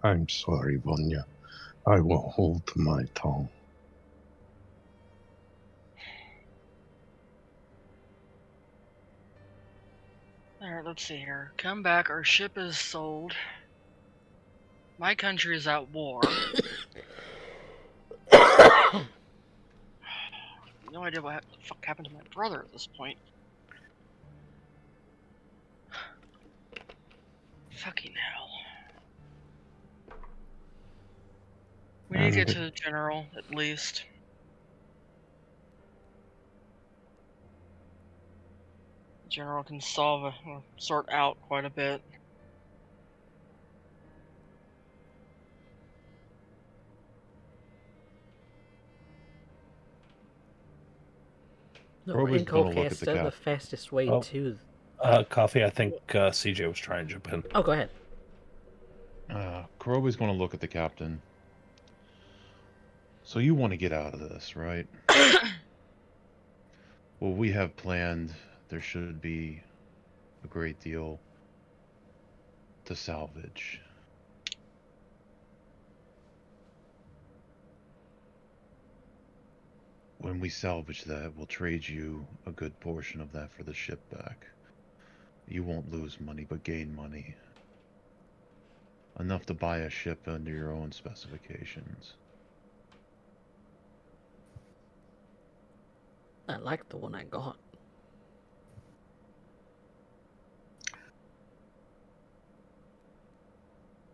I'm sorry, Vanya. I will hold my tongue. Alright, let's see here. Come back, our ship is sold. My country is at war. No idea what the fuck happened to my brother at this point. Fucking hell. We need to get to the general, at least. General can solve or sort out quite a bit. No, Roby's in gonna look at the Colchester, the cap. fastest way Oh. to... Coffee, I think CJ was trying to jump in. Oh, go ahead. Kurobi's gonna look at the captain. So you want to get out of this, right? Well, we have planned. There should be a great deal to salvage. When we salvage that, we'll trade you a good portion of that for the ship back. You won't lose money, but gain money. Enough to buy a ship under your own specifications. I like the one I got.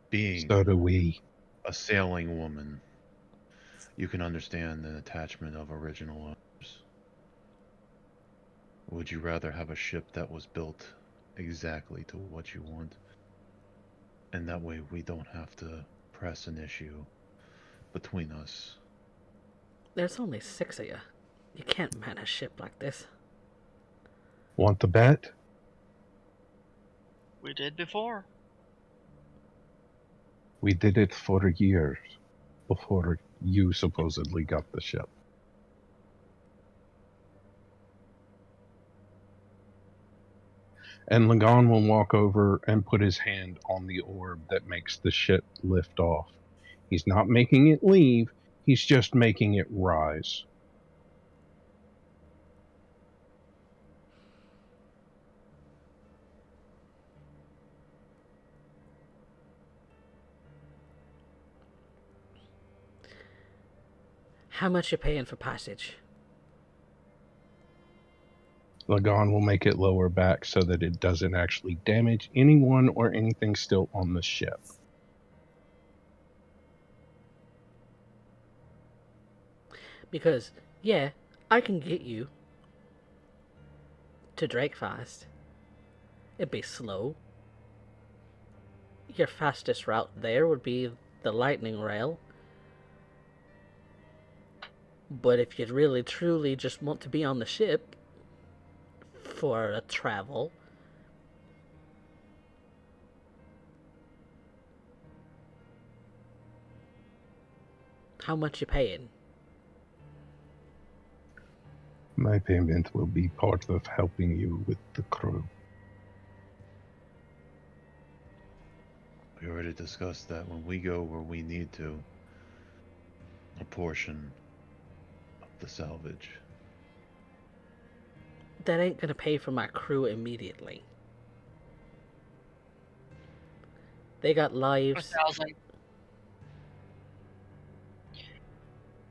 Being So do we. a sailing woman, you can understand the attachment of original owners. Would you rather have a ship that was built exactly to what you want? And that way we don't have to press an issue between us. There's only 6 of you. You can't man a ship like this. Want the bet? We did before. We did it for years before you supposedly got the ship. And Lagan will walk over and put his hand on the orb that makes the ship lift off. He's not making it leave, he's just making it rise. How much you paying for passage? Lagan will make it lower back so that it doesn't actually damage anyone or anything still on the ship. Because, yeah, I can get you to Drakefast. It'd be slow. Your fastest route there would be the lightning rail. But if you really truly just want to be on the ship for a travel, how much you paying? My payment will be part of helping you with the crew. We already discussed that when we go where we need to, a portion of the salvage. That ain't gonna pay for my crew immediately. They got lives. 1,000.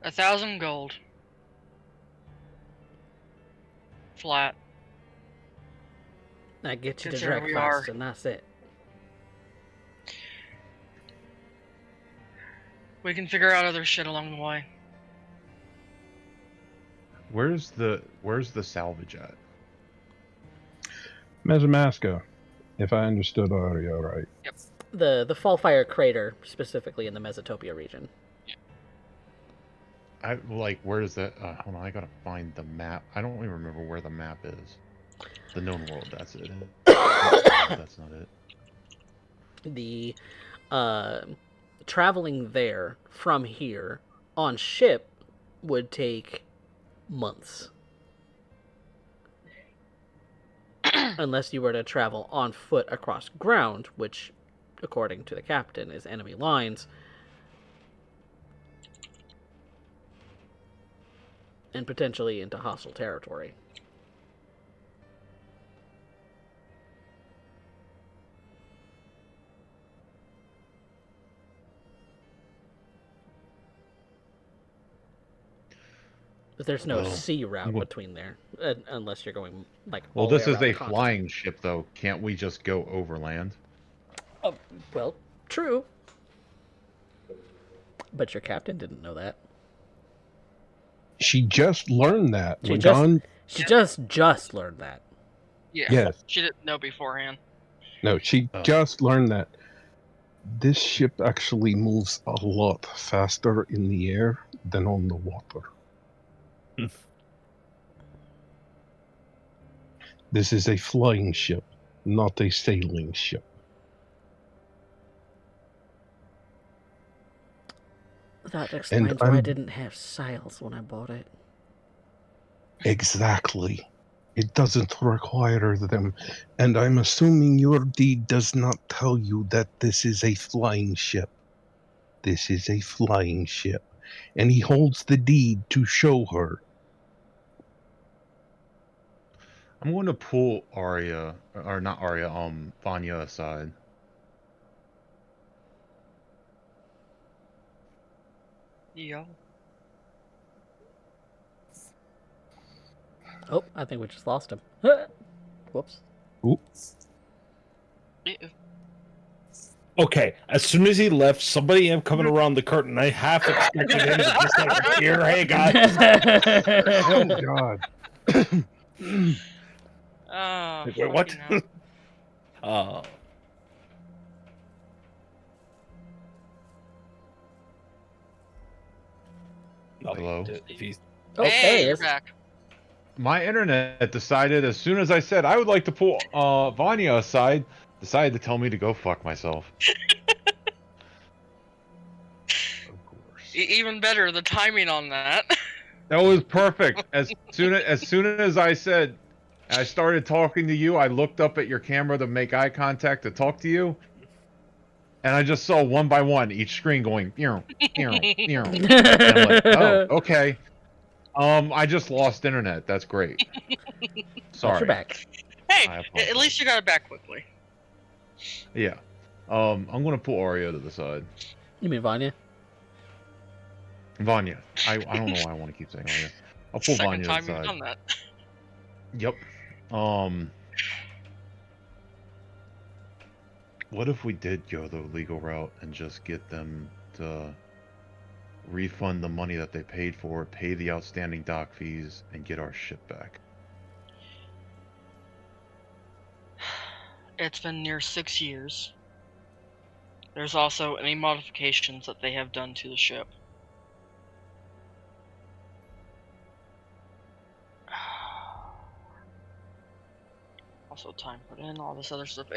1,000 gold. Flat. That gets you to Considering we are- Drakefast, and that's it. We can figure out other shit along the way. Where's the salvage at? Mesomasco, if I understood audio right. The Fallfire Crater, specifically in the Mesotopia region. I like, where's that? Hold on, I gotta find the map. I don't even remember where the map is. The known world, that's it. That's not it. The traveling there from here on ship would take months. unless you were to travel on foot across ground, which, according to the captain, is enemy lines, and potentially into hostile territory. But there's no sea route between there, unless you're going like. Well, all the this way is around a the continent. flying ship, though. Can't we just go overland? Oh, well, true. But your captain didn't know that. She just learned that. She just learned that. Yeah. Yes. She didn't know beforehand. No, she just learned that. This ship actually moves a lot faster in the air than on the water. This is a flying ship, not a sailing ship. That explains why I didn't have sails when I bought it. Exactly. It doesn't require them. And I'm assuming your deed does not tell you that this is a flying ship. This is a flying ship. And he holds the deed to show her. I'm going to pull Arya, or not Arya, Vanya aside. Yo. Oh, I think we just lost him. Whoops. Oops. Okay, as soon as he left, somebody am coming around the curtain. I half expected him to just like appear. Hey guys. Oh God. Oh, Wait, what? fucking hell. Hello? If he's... Oh, there Hey, he you're is. back. My internet decided, as soon as I said I would like to pull Vanya aside, decided to tell me to go fuck myself. Of course. Even better, the timing on that. That was perfect. As soon as I said, I started talking to you, I looked up at your camera to make eye contact to talk to you, and I just saw one by one each screen going, and I'm like, oh, okay. I just lost internet. That's great. Sorry. But you're back. Hey, I at apologize. least you got it back quickly. Yeah. I'm gonna pull Arya to the side. You mean Vanya? Vanya. I don't know why I want to keep saying Arya. I'll pull Second Vanya time to the you've side. done that. Yep. What if we did go the legal route and just get them to refund the money that they paid for, pay the outstanding dock fees, and get our ship back? It's been near 6 years. There's also any modifications that they have done to the ship. Also time put in, all this other stuff.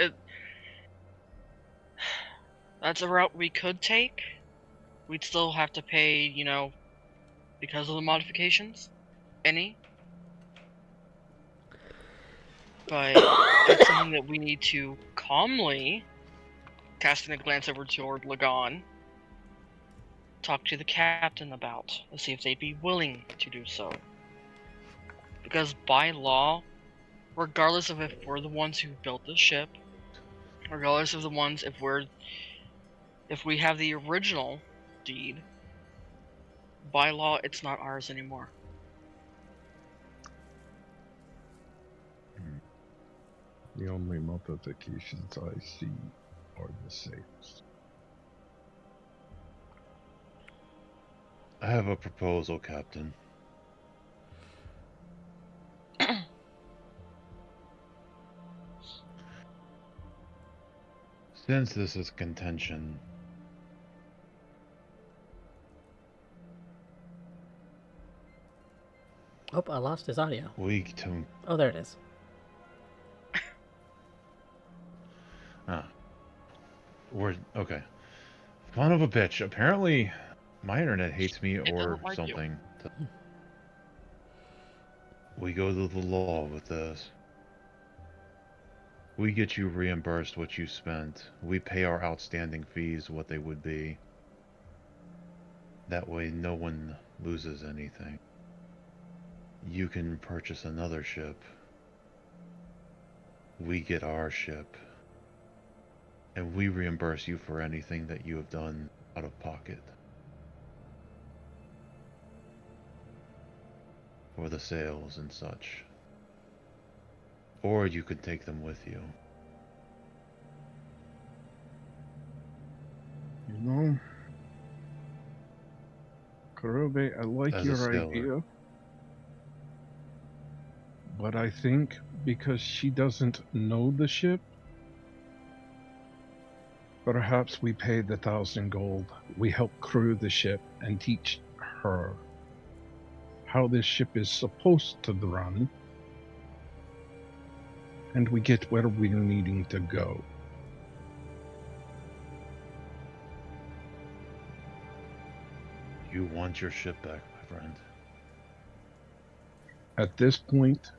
That's a route we could take. We'd still have to pay, you know, because of the modifications. Any. But that's something that we need to calmly, casting a glance over toward Lagan, talk to the captain about, and see if they'd be willing to do so. Because by law, regardless of if we're the ones who built the ship, regardless of the ones if we have the original deed, by law it's not ours anymore. The only modifications I see are the sales. I have a proposal, Captain. Since this is contention, Oh, I lost his audio. Oh, there it is. We're okay. Son of a bitch. Apparently, my internet hates me or doesn't like you. something. We go to the law with this. We get you reimbursed what you spent. We pay our outstanding fees what they would be. That way no one loses anything. You can purchase another ship. We get our ship. And we reimburse you for anything that you have done out of pocket. For the sales and such. Or you could take them with you. You know, Karobe, I like As a your sailor. idea. But I think because she doesn't know the ship, perhaps we pay the 1,000 gold. We help crew the ship and teach her how this ship is supposed to run. And we get where we're needing to go. You want your ship back, my friend. At this point,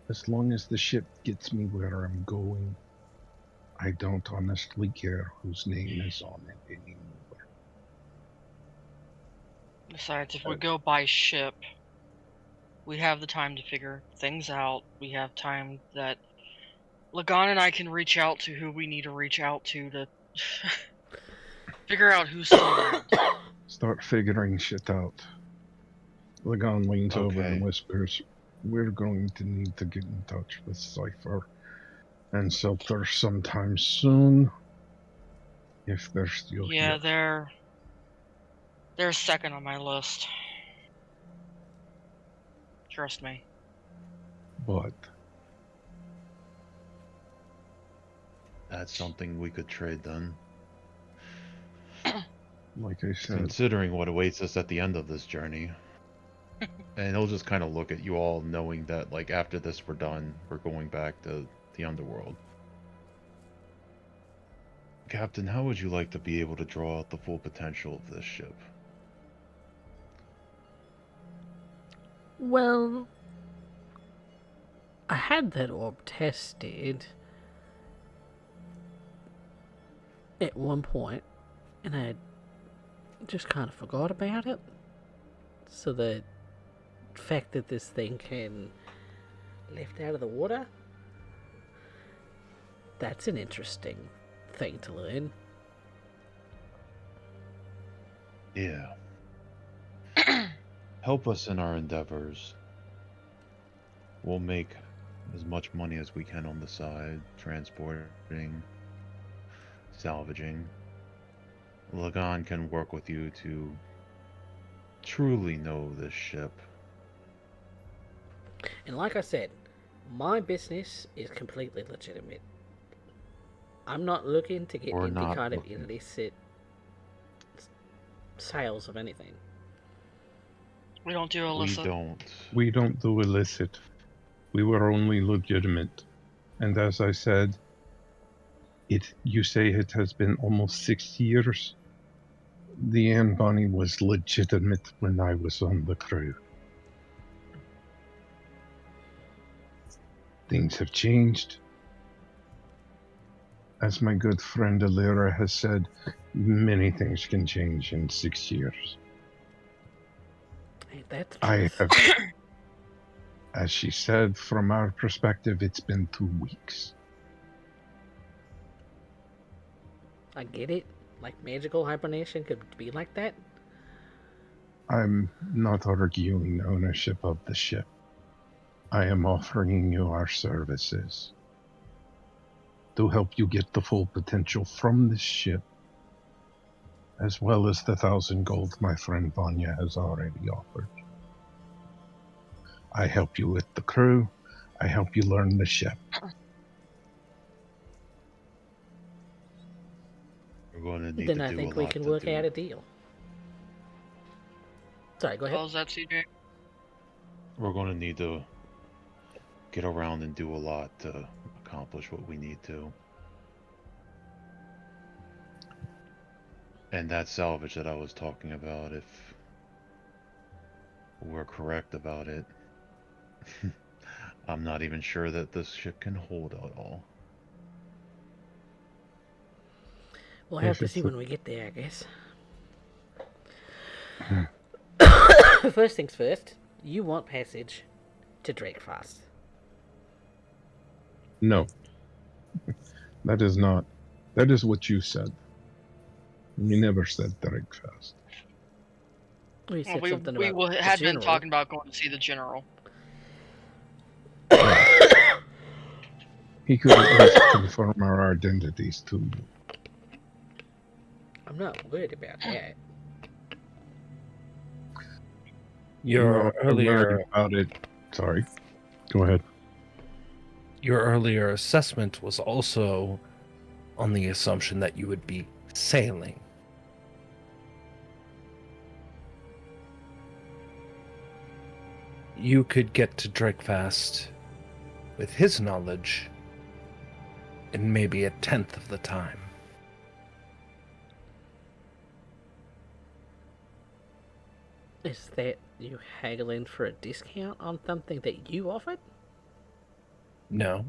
as long as the ship gets me where I'm going, I don't honestly care whose name is on it anymore. Besides, if we go by ship, we have the time to figure things out. We have time that Lagan and I can reach out to who we need to reach out to figure out who's still around. Start figuring shit out. Lagan leans over and Okay. whispers, "We're going to need to get in touch with Cypher and Selter sometime soon, if they're still Yeah, here." they're second on my list. Trust me. But That's something we could trade then. like I said, Considering what awaits us at the end of this journey. And he'll just kind of look at you all, knowing that, like, after this we're done, we're going back to the underworld. Captain, how would you like to be able to draw out the full potential of this ship? Well, I had that orb tested at one point, and I just kind of forgot about it. So the fact that this thing can lift out of the water, that's an interesting thing to learn. Yeah. Help us in our endeavors. We'll make as much money as we can on the side, transporting, salvaging. Lagan can work with you to truly know this ship. And like I said, my business is completely legitimate. I'm not looking to get We're any not kind of looking. illicit sales of anything. We don't do We illicit. don't. we don't do illicit. We were only legitimate. And as I said, you say it has been almost 6 years. The Anne Bonny was legitimate when I was on the crew. Things have changed. As my good friend Alira has said, many things can change in 6 years. Ain't that the I truth? have, as she said, from our perspective, it's been 2 weeks. I get it. Like magical hibernation could be like that. I'm not arguing ownership of the ship. I am offering you our services to help you get the full potential from this ship, as well as the 1,000 gold my friend Vanya has already offered. I help you with the crew. I help you learn the ship. We're going to need Then to I do think a we lot can to work do. out a deal. Sorry, go ahead. How's that, CJ? We're going to need to get around and do a lot to accomplish what we need to. And that salvage that I was talking about, if we're correct about it, I'm not even sure that this ship can hold it all. We'll have If to it's see a- when we get there, I guess. First things first, you want passage to Drakefast. No, that is not. That is what you said. You never said Dragfest. We Well, said something we about the had been general. talking about going to see the general. Well, he could at least confirm our identities to you. I'm not worried about that. Your I'm worried earlier about it. Sorry. Go ahead. your earlier assessment was also on the assumption that you would be sailing. You could get to Drakefast with his knowledge in maybe 1/10 of the time. Is that you haggling for a discount on something that you offered? No.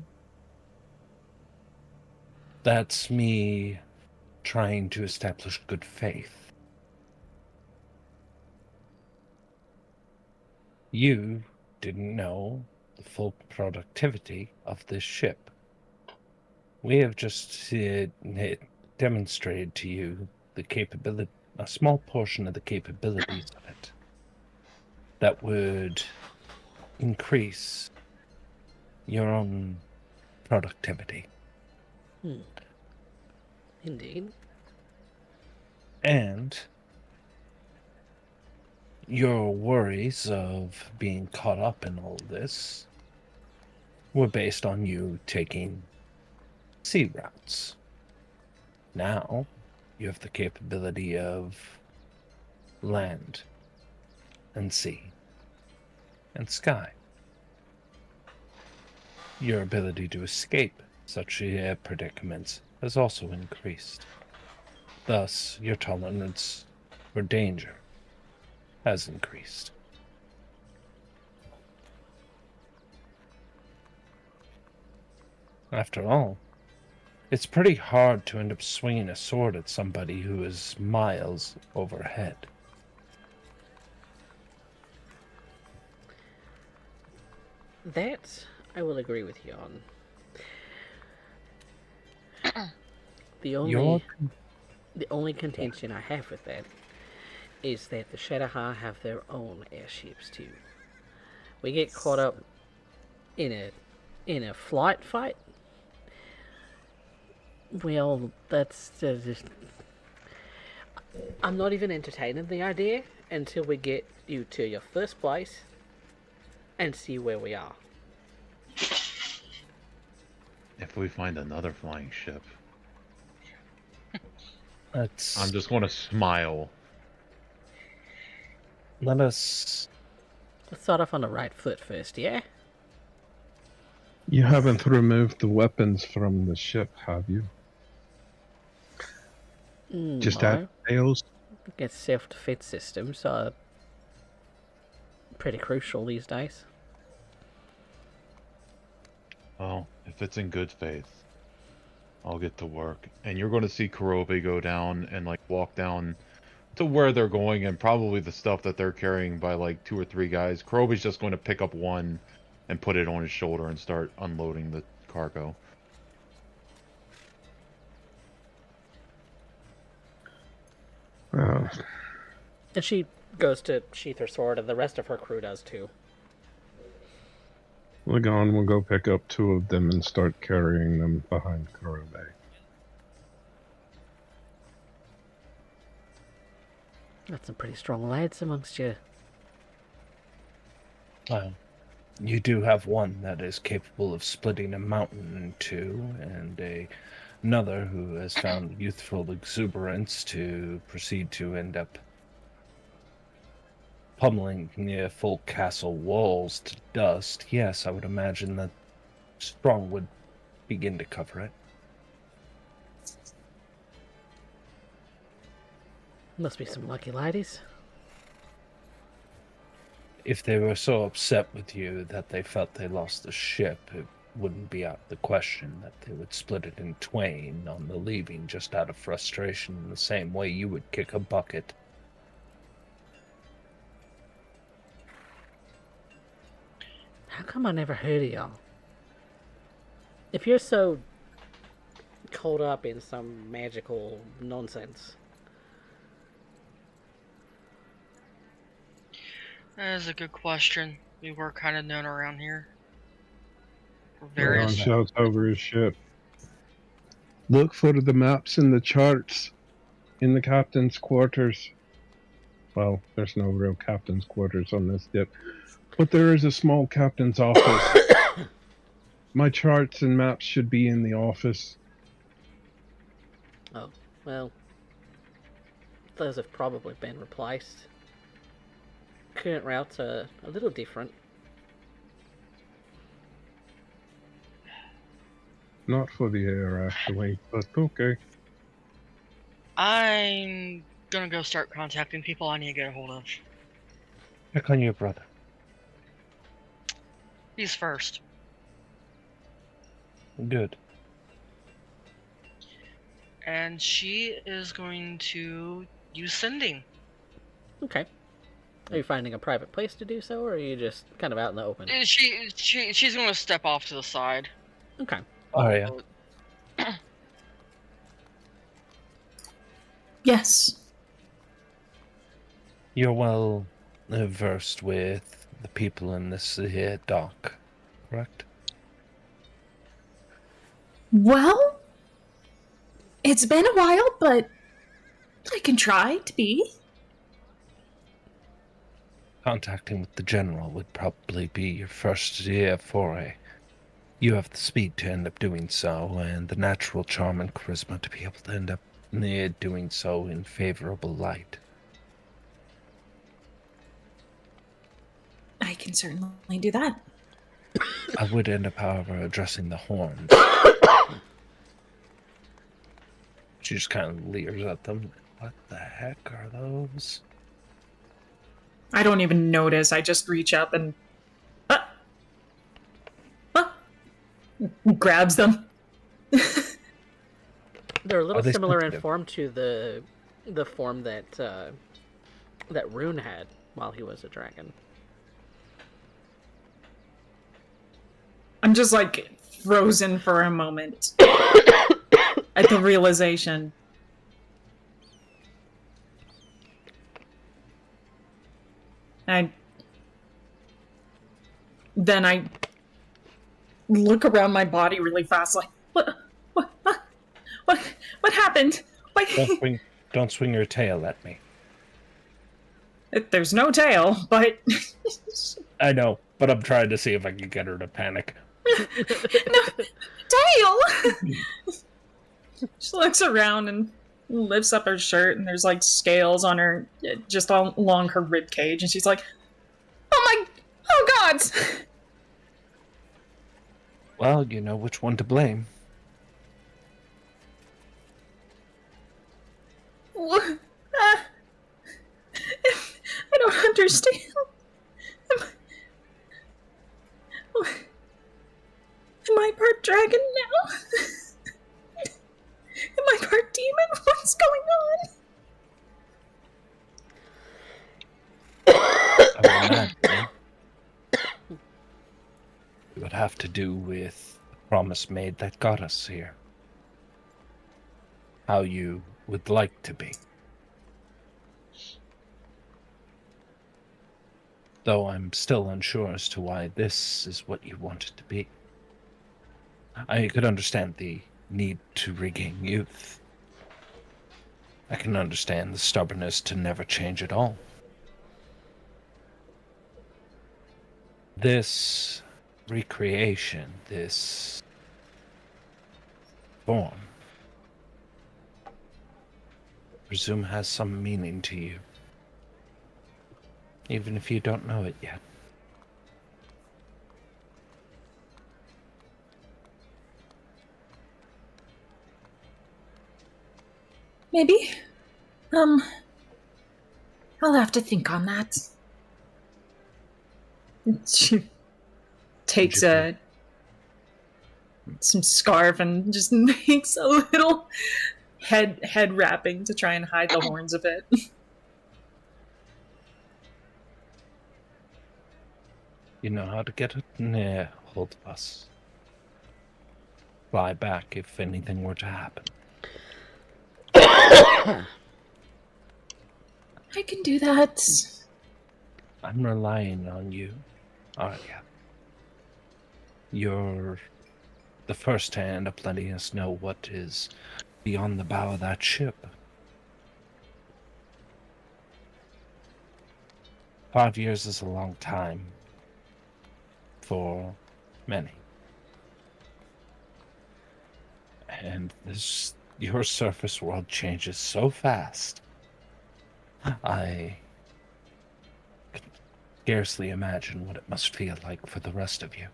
That's me trying to establish good faith. You didn't know the full productivity of this ship. We have just demonstrated to you the capability, a small portion of the capabilities of it that would increase your own productivity. Indeed. And your worries of being caught up in all this were based on you taking sea routes. Now you have the capability of land and sea and sky. Your ability to escape such predicaments has also increased. Thus, your tolerance for danger has increased. After all, it's pretty hard to end up swinging a sword at somebody who is miles overhead. That I will agree with you on. The only contention I have with that is that the Shadowha have their own airships too. We get caught up in a flight fight. Well, that's just. I'm not even entertaining the idea until we get you to your first place and see where we are. If we find another flying ship, Let's I'm just going to smile. let us. Let's start off on the right foot first, yeah? You haven't removed the weapons from the ship, have you? Just No. add tails. I guess self-defense systems are pretty crucial these days. Well, if it's in good faith, I'll get to work. And you're going to see Kurobe go down and like walk down to where they're going, and probably the stuff that they're carrying by like 2 or 3 guys. Kurobe's just going to pick up one and put it on his shoulder and start unloading the cargo. Oh, And she goes to sheath her sword, and the rest of her crew does too. Lagon will go pick up 2 of them and start carrying them behind Kurobe. Got some pretty strong lads amongst you. Well, you do have one that is capable of splitting a mountain in two, and another who has found youthful exuberance to proceed to end up pummeling near full castle walls to dust. Yes, I would imagine that Strong would begin to cover it. Must be some lucky ladies. if they were so upset with you that they felt they lost the ship, it wouldn't be out of the question that they would split it in twain on the leaving just out of frustration in the same way you would kick a bucket. How come I never heard of y'all? If you're so caught up in some magical nonsense. That is a good question. We were kind of known around here for Leon various. shouts over his ship. Look for the maps and the charts in the captain's quarters. Well, there's no real captain's quarters on this ship, but there is a small captain's office. My charts and maps should be in the office. Oh, well, those have probably been replaced. Current routes are a little different. Not for the air, actually, but okay. I'm gonna go start contacting people I need to get a hold of. Check on your brother. He's first. Good. And she is going to use sending. Okay. Are you finding a private place to do so, or are you just kind of out in the open? She's going to step off to the side. Okay. Oh, yeah. Yes. You're well versed with the people in this here dock, correct? Well, it's been a while, but I can try to be. Contacting with the general would probably be your first foray. You have the speed to end up doing so, and the natural charm and charisma to be able to end up doing so in favorable light. I can certainly do that. I would end up, however, addressing the horns. She just kind of leers at them. What the heck are those? I don't even notice. I just reach up and grabs them. They're a little they similar in sensitive? form to the form that that Rune had while he was a dragon. I'm just like frozen for a moment at the realization. Then I look around my body really fast, like, what happened? Don't swing your tail at me. There's no tail, but I know, but I'm trying to see if I can get her to panic. no tail. She looks around and lifts up her shirt, and there's like scales on her, just along her rib cage, and she's like, oh gods! Well, you know which one to blame. What? I don't understand. Am I part dragon now? Am I part demon? What's going on? I would imagine it would have to do with the promise made that got us here. How you would like to be. Though I'm still unsure as to why this is what you want it to be. I could understand the need to regain youth. I can understand the stubbornness to never change at all. This recreation, this form, I presume has some meaning to you, even if you don't know it yet. Maybe. I'll have to think on that. She takes Gingerly. some scarf and just makes a little head wrapping to try and hide the horns a bit. You know how to get near hold of us. Fly back if anything were to happen. I can do that. I'm relying on you, Arya. You're the first hand of letting us know what is beyond the bow of that ship. 5 years is a long time for many. And your surface world changes so fast. I can scarcely imagine what it must feel like for the rest of you.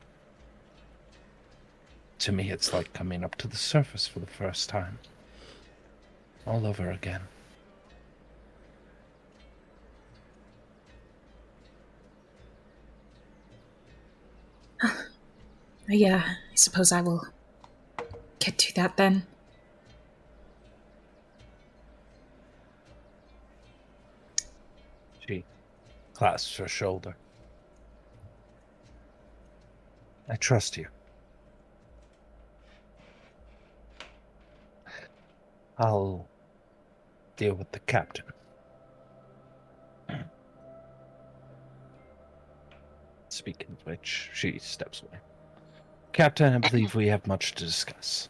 To me, it's like coming up to the surface for the first time. All over again. Yeah, I suppose I will get to that then. She clasps her shoulder. I trust you. I'll deal with the captain. Speaking of which, she steps away. Captain, I believe we have much to discuss.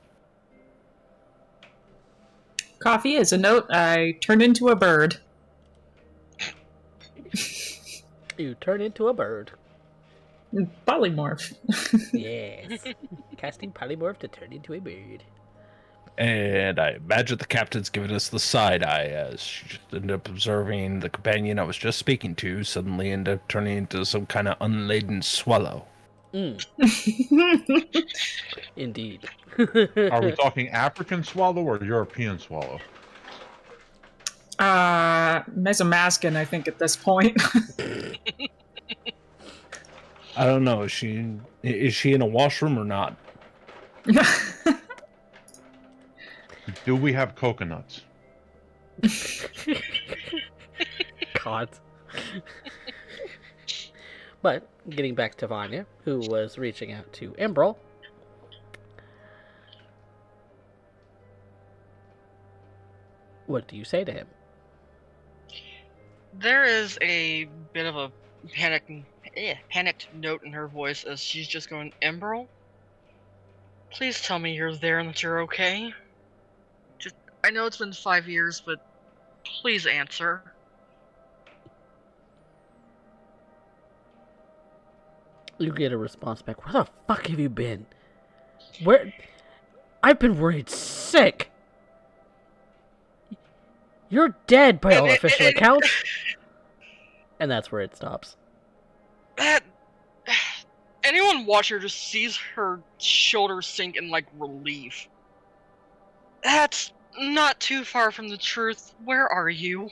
Coffee is a note. I turn into a bird. You turn into a bird. Polymorph. Yes. Casting polymorph to turn into a bird. And I imagine the captain's giving us the side eye as she just ended up observing the companion I was just speaking to suddenly end up turning into some kind of unladen swallow. Indeed. Are we talking African swallow or European swallow? Mesomaskin, I think, at this point. I don't know. Is she in a washroom or not? Do we have coconuts? God. But getting back to Vanya, who was reaching out to Embrel. What do you say to him? There is a bit of a panicked note in her voice as she's just going, Emerald, please tell me you're there and that you're okay. I know it's been 5 years, but please answer. You get a response back. Where the fuck have you been? Where? I've been worried sick. You're dead by all official accounts. And that's where it stops. Anyone watch her just sees her shoulders sink in, like, relief. That's not too far from the truth. Where are you?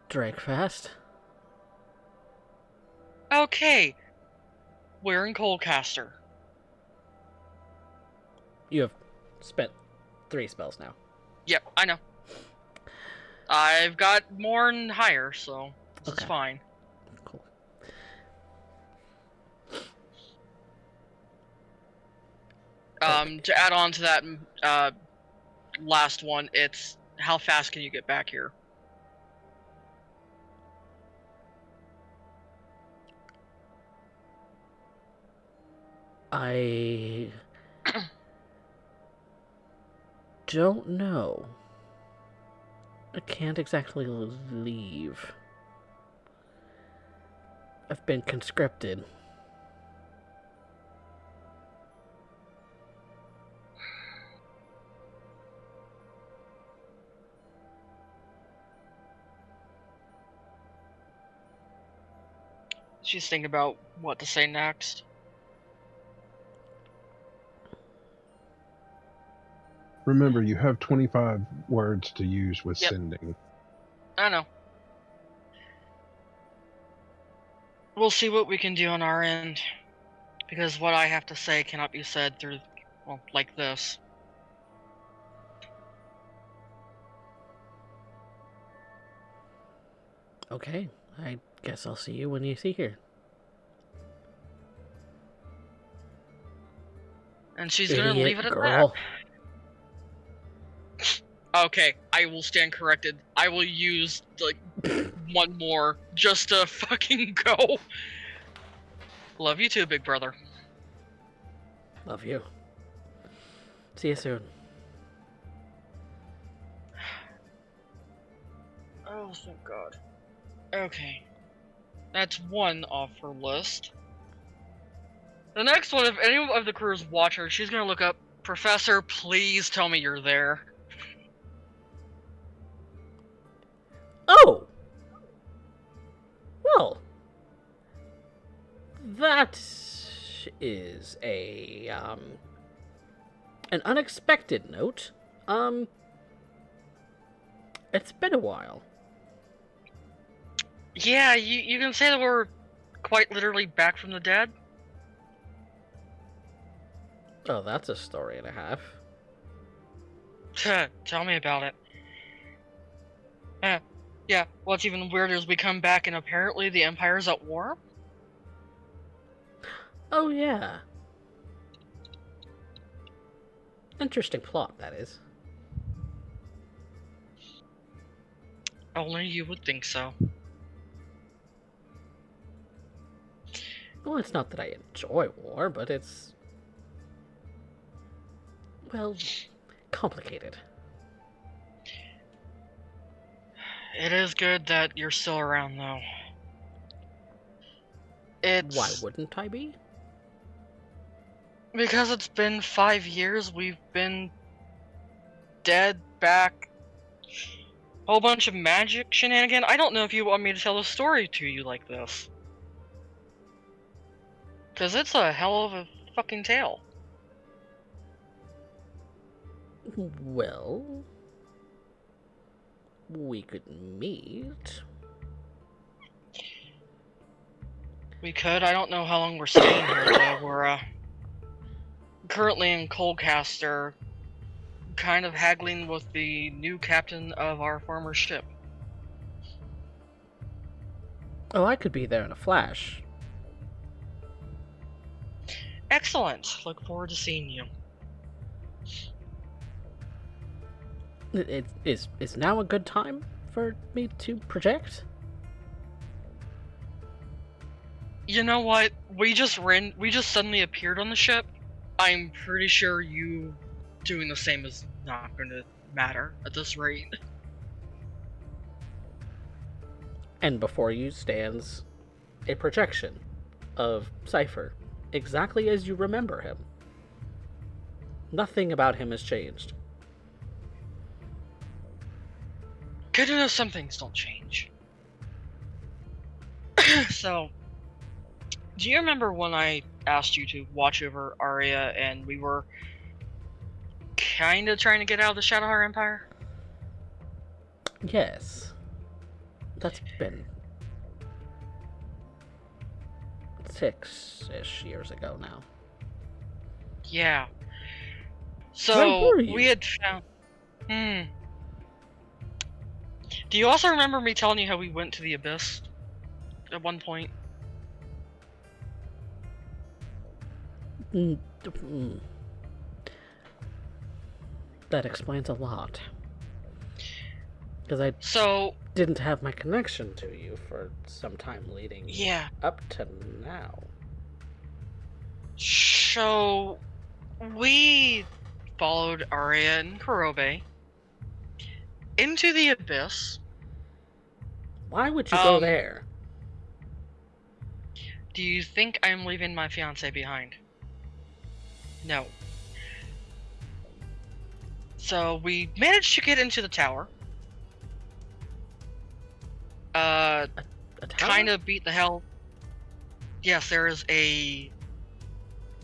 Drakefast. Okay. We're in Coldcaster. You have spent 3 spells now. Yep, I know. I've got more and higher, so this is fine. Cool. To add on to that last one, it's how fast can you get back here? I don't know. I can't exactly leave. I've been conscripted. She's thinking about what to say next. Remember, you have 25 words to use with Yep. sending. I know. We'll see what we can do on our end. Because what I have to say cannot be said through, well, like this. Okay, I guess I'll see you when you see here. And she's gonna leave it at girl. that. Okay, I will stand corrected. I will use, like, one more just to fucking go. Love you too, big brother. Love you. See you soon. Oh, thank God. Okay. That's one off her list. The next one, if any of the crews watch her, she's gonna look up, Professor, please tell me you're there. Oh! Well, that is an unexpected note. It's been a while. Yeah, you can say that we're quite literally back from the dead. Oh, that's a story and a half. Tell me about it. Yeah, what's even weirder is we come back and apparently the Empire's at war? Oh, yeah. Interesting plot, that is. Only you would think so. Well, it's not that I enjoy war, but it's... well, complicated. It is good that you're still around, though. Why wouldn't I be? Because it's been 5 years, we've been dead, back, whole bunch of magic shenanigan. I don't know if you want me to tell a story to you like this. Because it's a hell of a fucking tale. Well... we could meet. We could. I don't know how long we're staying here, though. We're, currently in Coldcaster, kind of haggling with the new captain of our former ship. Oh, I could be there in a flash. Excellent. Look forward to seeing you. Is now a good time for me to project? You know what? We just suddenly appeared on the ship. I'm pretty sure you doing the same is not going to matter at this rate. And before you stands a projection of Cypher, exactly as you remember him. Nothing about him has changed. Good to know some things don't change. So, do you remember when I asked you to watch over Arya and we were kinda trying to get out of the Shadowheart Empire? Yes. That's been 6-ish years ago now. Yeah. Where So, were you? we had found... Do you also remember me telling you how we went to the Abyss at one point? That explains a lot. Because I So, didn't have my connection to you for some time leading yeah. up to now. So, we followed Arya and Kurobe into the Abyss. Why would you go there? Do you think I'm leaving my fiancé behind? No. So, we managed to get into the tower. A tower? Kind of beat the hell. Yes, there is a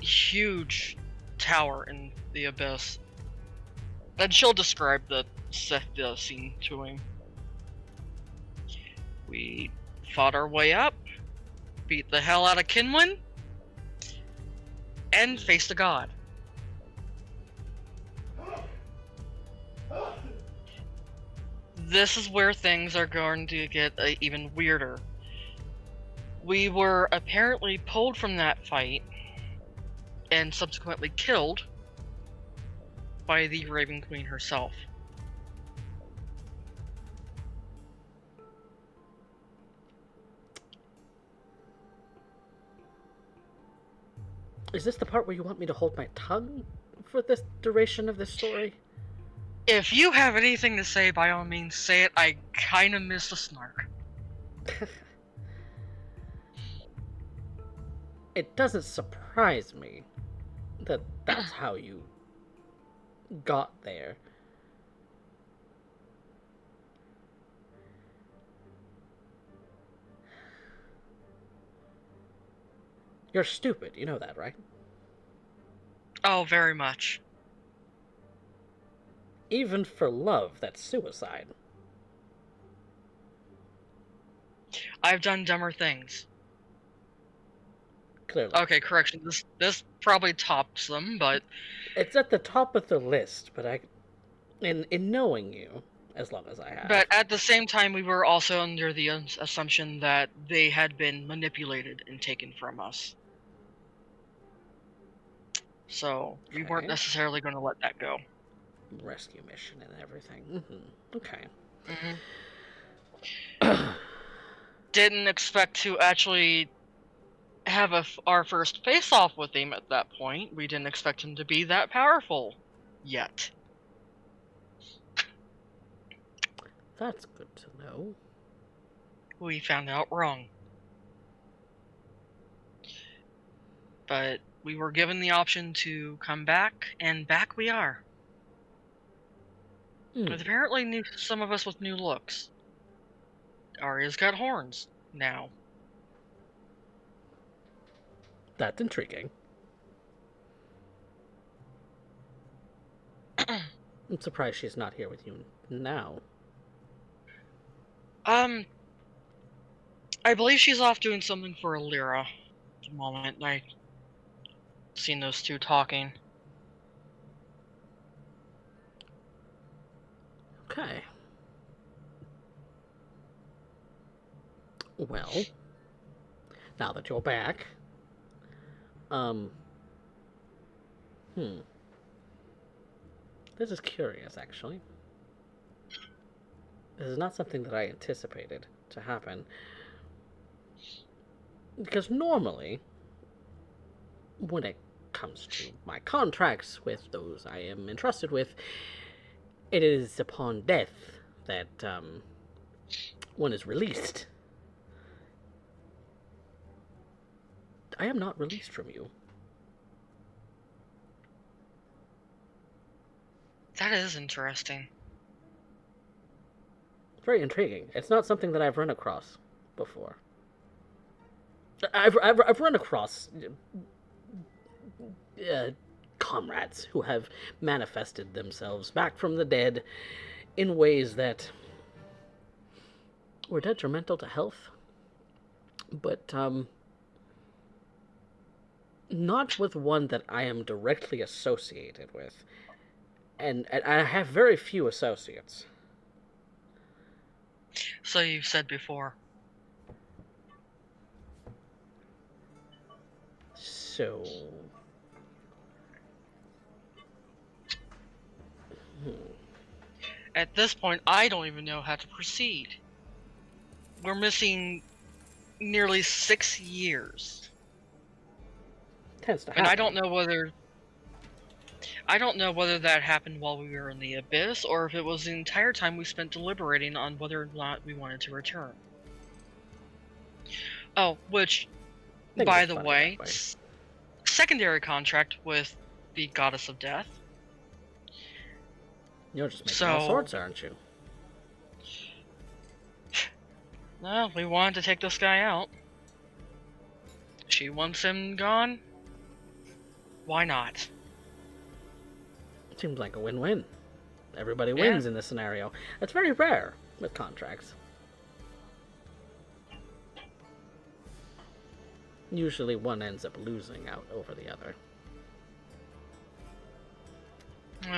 huge tower in the Abyss. And she'll describe the scene to him. We fought our way up, beat the hell out of Kinwin, and faced a god. This is where things are going to get even weirder. We were apparently pulled from that fight and subsequently killed by the Raven Queen herself. Is this the part where you want me to hold my tongue for this duration of this story? If you have anything to say, by all means, say it. I kind of miss the snark. It doesn't surprise me that that's how you got there. You're stupid, you know that, right? Oh, very much. Even for love, that's suicide. I've done dumber things. Clearly. Okay, correction. This probably tops them, but It's at the top of the list, but in knowing you, as long as I have. but at the same time, we were also under the assumption that they had been manipulated and taken from us. So we weren't Okay. necessarily going to let that go. Rescue mission and everything. Okay. Didn't expect to actually have our first face-off with him at that point. We didn't expect him to be that powerful yet. That's good to know. We found out wrong. But we were given the option to come back, and back we are. With apparently some of us with new looks. Arya's got horns now. That's intriguing. I'm surprised she's not here with you now. I believe she's off doing something for Lyra at the moment. I've seen those two talking. Okay. Well, now that you're back, this is curious, actually. This is not something that I anticipated to happen. Because normally, when it comes to my contracts with those I am entrusted with, it is upon death that one is released. I am not released from you. That is interesting. Very intriguing. It's not something that I've run across before. I've run across comrades who have manifested themselves back from the dead in ways that were detrimental to health, but not with one that I am directly associated with, and I have very few associates. So you've said before. So... At this point, I don't even know how to proceed. We're missing nearly 6 years. Tends to happen. And I don't know whether that happened while we were in the Abyss, or if it was the entire time we spent deliberating on whether or not we wanted to return. Oh, which, by the way, secondary contract with the Goddess of Death. You're just making all sorts, aren't you? Well, we wanted to take this guy out. She wants him gone. Why not? Seems like a win-win. Everybody Yeah. wins in this scenario. That's very rare with contracts. Usually one ends up losing out over the other.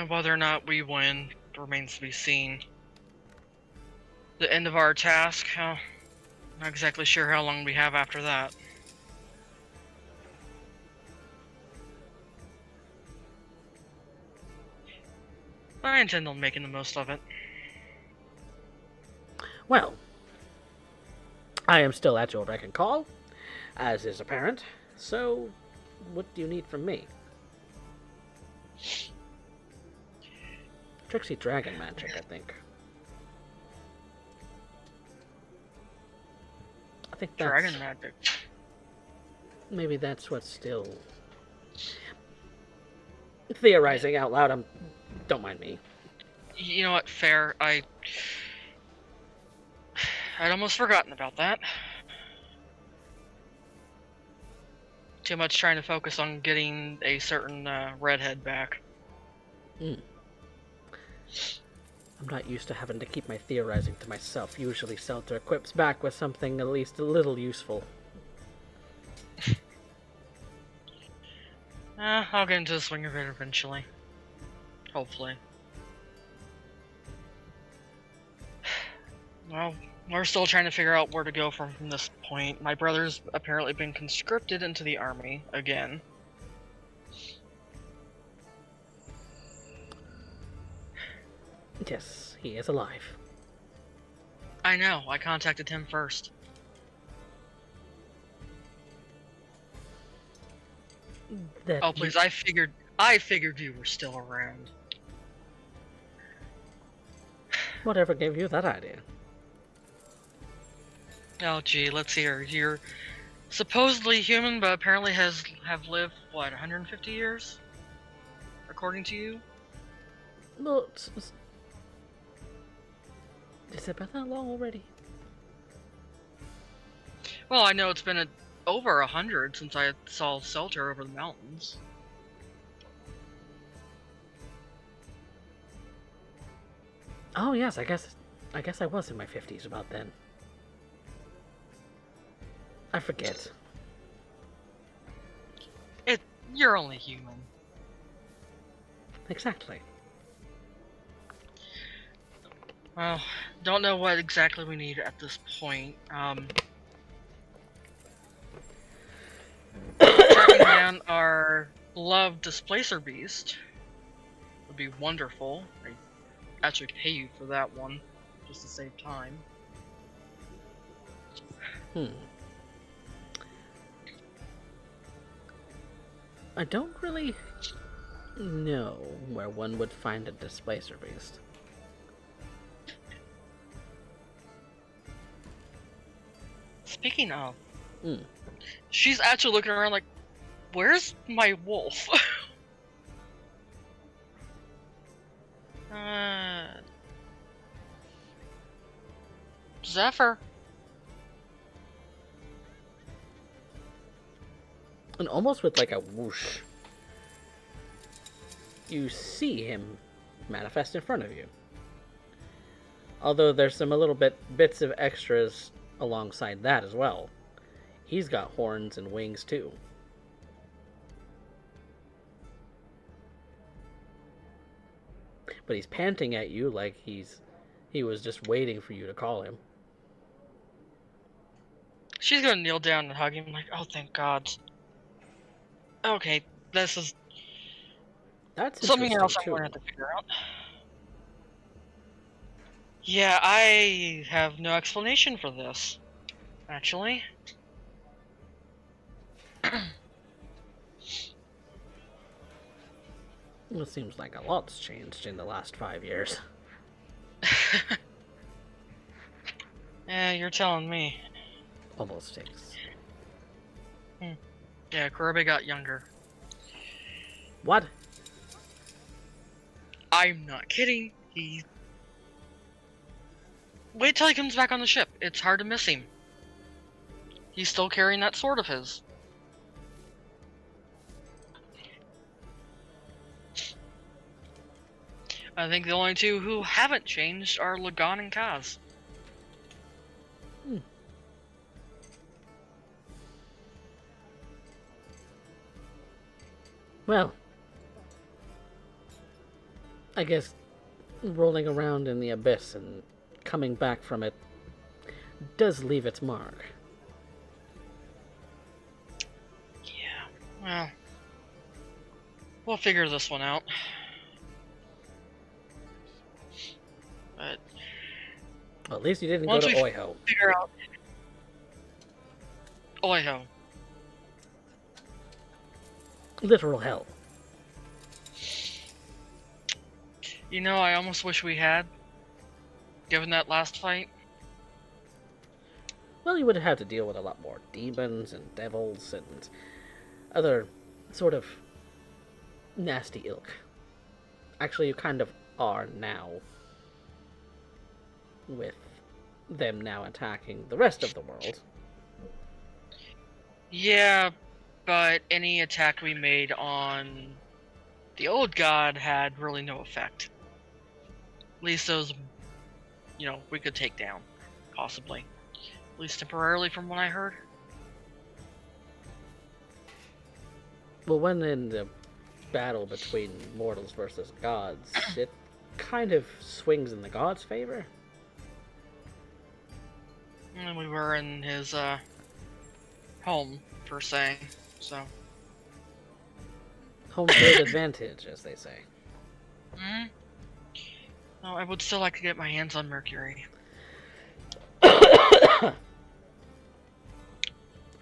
Whether or not we win remains to be seen. The end of our task, not exactly sure how long we have after that. I intend on making the most of it. Well, I am still at your beck and call, as is apparent. So, what do you need from me? Tricksy dragon magic, I think. I think that's... Dragon magic. Maybe that's what's still... Theorizing out loud, don't mind me. You know what? Fair. I'd almost forgotten about that. Too much trying to focus on getting a certain redhead back. I'm not used to having to keep my theorizing to myself. Usually Selter equips back with something at least a little useful. I'll get into the swing of it eventually. Hopefully. Well, we're still trying to figure out where to go from this point. My brother's apparently been conscripted into the army again. Yes, he is alive. I know, I contacted him first. Oh please, I figured you were still around. Whatever gave you that idea? Oh gee, let's see here. You're supposedly human, but apparently have lived, what, 150 years? According to you? Well, has it been that long already? Well, I know it's been over 100 since I saw Selter over the mountains. Oh yes, I guess I was in my 50s about then. I forget. You're only human. Exactly. Well, don't know what exactly we need at this point. Tracking down our beloved Displacer Beast would be wonderful. I'd actually pay you for that one, just to save time. I don't really know where one would find a Displacer Beast. Speaking of, she's actually looking around like, where's my wolf? Zephyr. And almost with like a whoosh, you see him manifest in front of you. Although there's some bits of extras alongside that as well. He's got horns and wings too. But he's panting at you like he was just waiting for you to call him. She's gonna kneel down and hug him like, oh thank God. Okay, that's something else I'm gonna have to figure out. Yeah, I have no explanation for this, actually. It seems like a lot's changed in the last 5 years. Yeah, you're telling me. Almost 6. Yeah, Kurobe got younger. What? I'm not kidding. Wait till he comes back on the ship. It's hard to miss him. He's still carrying that sword of his. I think the only two who haven't changed are Lagan and Kaz. Well, I guess rolling around in the abyss and coming back from it does leave its mark. Yeah, well, we'll figure this one out. But Well, at least you didn't once go to we Oiho. figure out Oiho. Literal hell. You know, I almost wish we had, given that last fight. Well, you would have had to deal with a lot more demons and devils and other sort of nasty ilk. Actually, you kind of are now, with them now attacking the rest of the world. Yeah, but any attack we made on the old god had really no effect. At least those, we could take down, possibly. At least temporarily from what I heard. Well, when in the battle between mortals versus gods, it kind of swings in the gods' favor. And we were in his, home, per se, so. Home field advantage, as they say. Hmm. No, I would still like to get my hands on Mercury.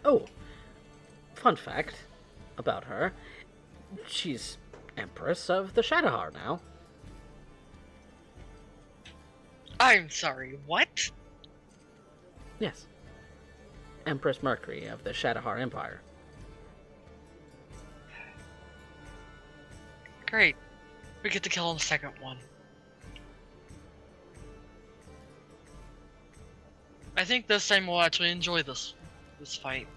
Oh, fun fact about her. She's Empress of the Shadowheart now. I'm sorry, what? Yes. Empress Mercury of the Shadowheart Empire. Great. We get to kill the second one. I think this time we'll actually enjoy this fight.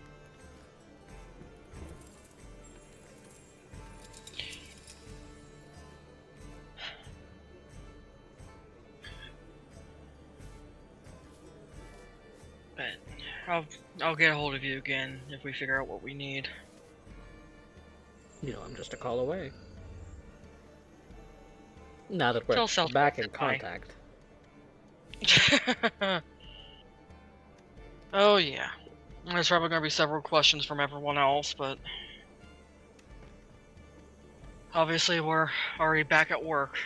But I'll get a hold of you again if we figure out what we need. You know, I'm just a call away. Now that we're Tell Celtic back in goodbye. contact. Oh yeah. There's probably gonna be several questions from everyone else, but obviously we're already back at work.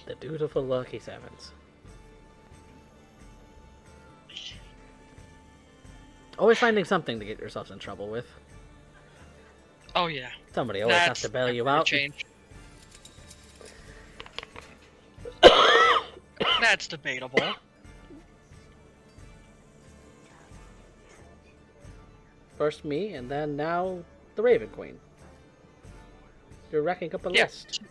The dutiful Lucky Sevens. Always finding something to get yourselves in trouble with. Oh yeah. Somebody always has to bail you never out. Change. That's debatable. First me, and then now the Raven Queen. You're racking up a Yes. list.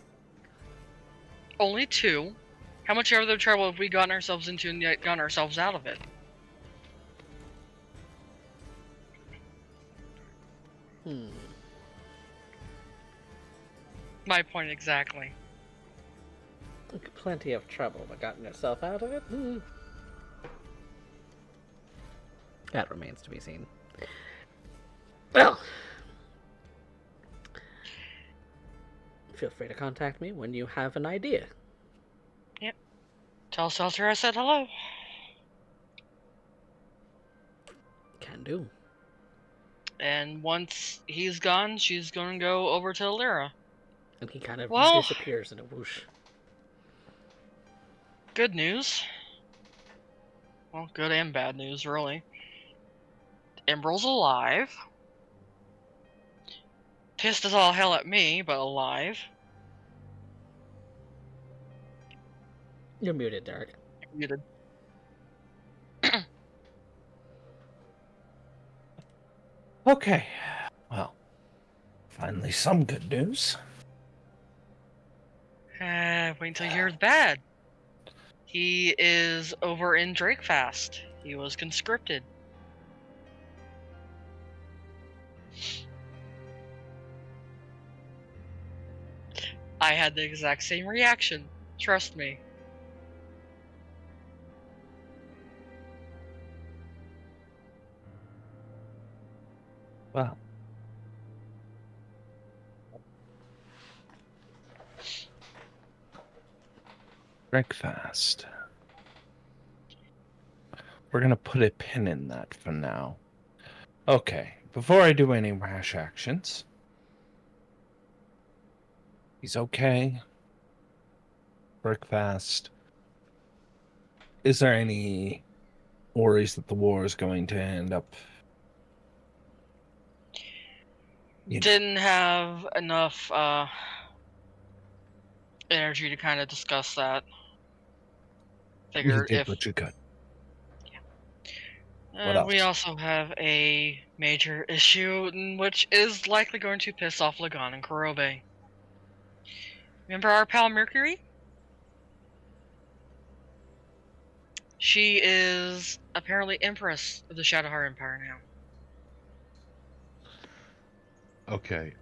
Only two. How much other trouble have we gotten ourselves into and yet gotten ourselves out of it? My point exactly. Plenty of trouble, but gotten yourself out of it? That remains to be seen. Well, feel free to contact me when you have an idea. Yep. Tell Seltzer I said hello. Can do. And once he's gone, she's gonna go over to Lyra. And he kind of Well- disappears in a whoosh. Good news. Well, good and bad news, really. Emerald's alive. Pissed as all hell at me, but alive. You're muted, Derek. Muted. Okay. Well, finally some good news. Wait until you hear the bad. He is over in Drakefast. He was conscripted. I had the exact same reaction. Trust me. Well. Breakfast. We're gonna put a pin in that for now. Okay, before I do any rash actions. He's okay. Breakfast. Is there any worries that the war is going to end up? Didn't have enough energy to kind of discuss that. You Figured did if what you could. we else? also have a major issue, which is likely going to piss off Lagan and Kurobe. Remember our pal Mercury? She is apparently Empress of the Shadowheart Empire now. Okay.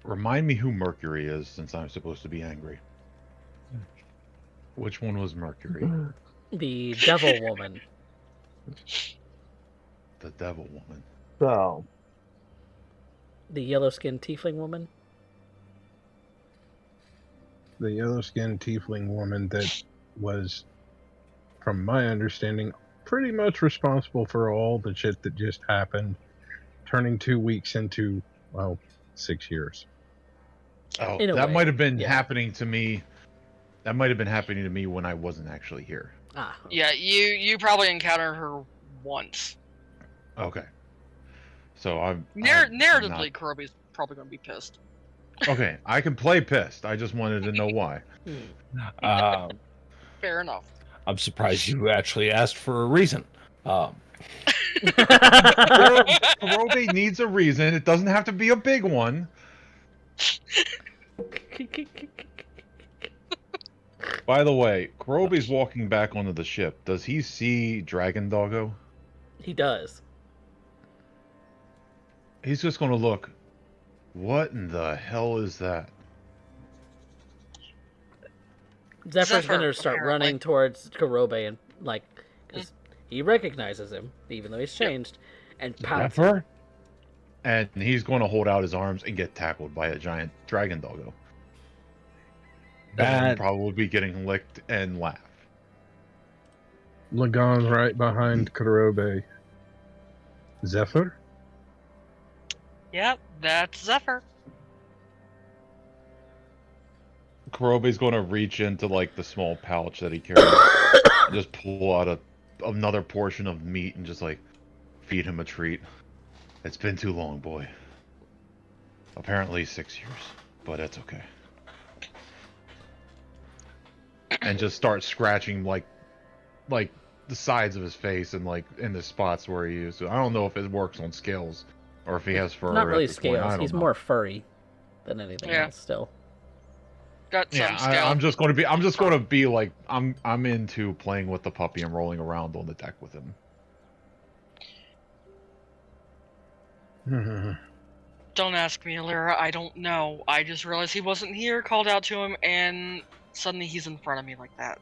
Remind me who Mercury is, since I'm supposed to be angry. Which one was Mercury? The devil woman. The devil woman. So, The yellow-skinned tiefling woman. The yellow-skinned tiefling woman that was, from my understanding, pretty much responsible for all the shit that just happened, turning 2 weeks into, well, 6 years. Oh, In a that way, might have been yeah. happening to me. That might have been happening to me when I wasn't actually here. Ah. Yeah, you probably encountered her once. Okay. So I'm narratively, Kurobe's probably going to be pissed. Okay, I can play pissed. I just wanted to know why. Fair enough. I'm surprised you actually asked for a reason. Kurobe needs a reason. It doesn't have to be a big one. By the way, Kurobe's walking back onto the ship. Does he see Dragon Doggo? He does. He's just going to look. What in the hell is that? Zephyr's going to start apparently. running towards Kurobe and, like, because he recognizes him, even though he's changed, and pounce. Zephyr? And he's going to hold out his arms and get tackled by a giant Dragon Doggo. And probably be getting licked and laugh. Lagan's right behind Kurobe. Zephyr? Yep, that's Zephyr. Kurobe's going to reach into, like, the small pouch that he carries. And just pull out another portion of meat and just, like, feed him a treat. It's been too long, boy. Apparently 6 years, but it's okay. And just start scratching, like the sides of his face and, like, in the spots where he used to. I don't know if it works on scales or if he has fur. Not really at this point. scales. He's more furry than anything else. Still. Got some scale. I'm just going to be like I'm into playing with the puppy and rolling around on the deck with him. Don't ask me, Alira. I don't know. I just realized he wasn't here, called out to him, and suddenly he's in front of me like that.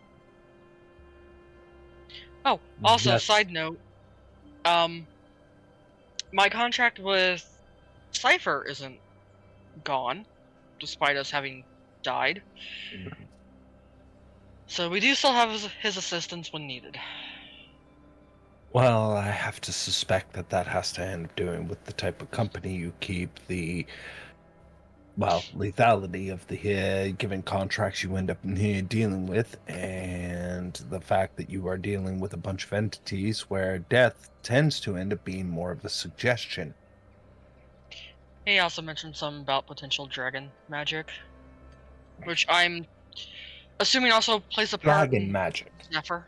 Oh, also, side note. My contract with Cypher isn't gone, despite us having died. So we do still have his assistance when needed. Well, I have to suspect that has to end up doing with the type of company you keep, the, well, lethality of the given contracts you end up dealing with, and the fact that you are dealing with a bunch of entities where death tends to end up being more of a suggestion. He also mentioned something about potential dragon magic, which I'm assuming also plays a part Dragon in magic. Zephyr.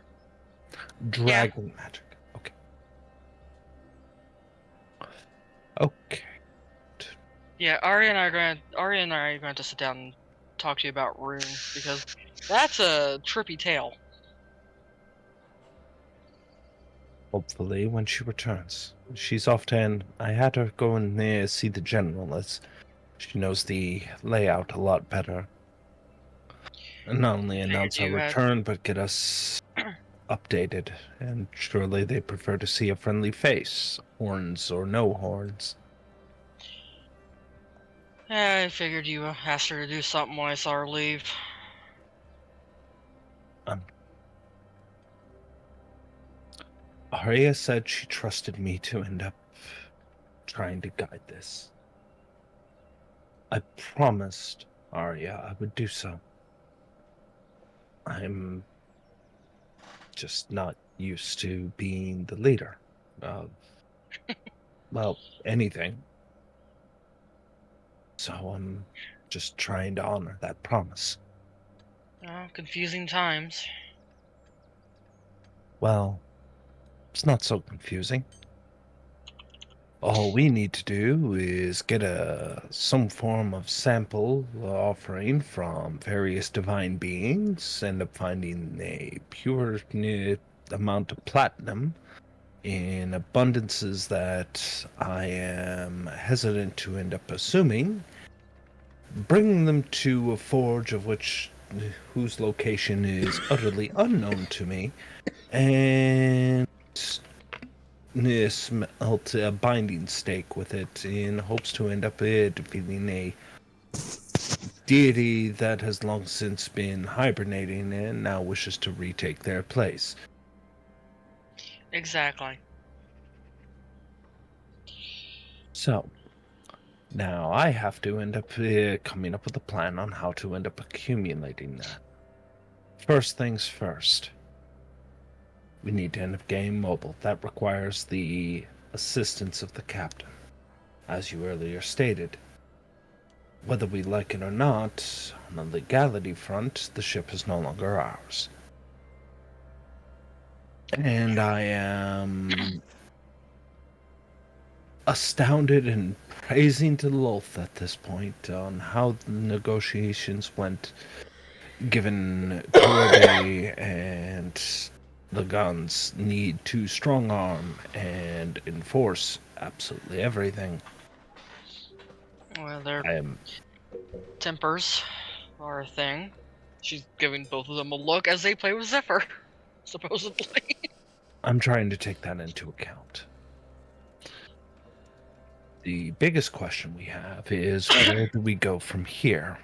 Dragon magic. Okay. Yeah, Ari and I are going to sit down and talk to you about Rune, because that's a trippy tale. Hopefully, when she returns. She's often. I had her go and see the general, as she knows the layout a lot better. And not only Figured announce our you had- return, but get us updated. And surely they prefer to see a friendly face, horns or no horns. I figured you asked her to do something when I saw her leave. Arya said she trusted me to end up trying to guide this. I promised Arya I would do so. I'm just not used to being the leader of, well, anything. So I'm just trying to honor that promise. Oh, confusing times. Well, it's not so confusing. All we need to do is get some form of sample offering from various divine beings, end up finding a pure amount of platinum in abundances that I am hesitant to end up assuming, bring them to a forge whose location is utterly unknown to me, and smelt a binding stake with it in hopes to end up defeating a deity that has long since been hibernating and now wishes to retake their place. Exactly. So, now I have to end up coming up with a plan on how to end up accumulating that. First things first. We need to end up getting mobile. That requires the assistance of the captain. As you earlier stated, whether we like it or not, on the legality front, the ship is no longer ours. And I am astounded and praising to Lolth at this point on how the negotiations went, given Corday and the guns need to strong arm and enforce absolutely everything. Well, their I am tempers are a thing. She's giving both of them a look as they play with Zephyr, supposedly. I'm trying to take that into account. The biggest question we have is where do we go from here?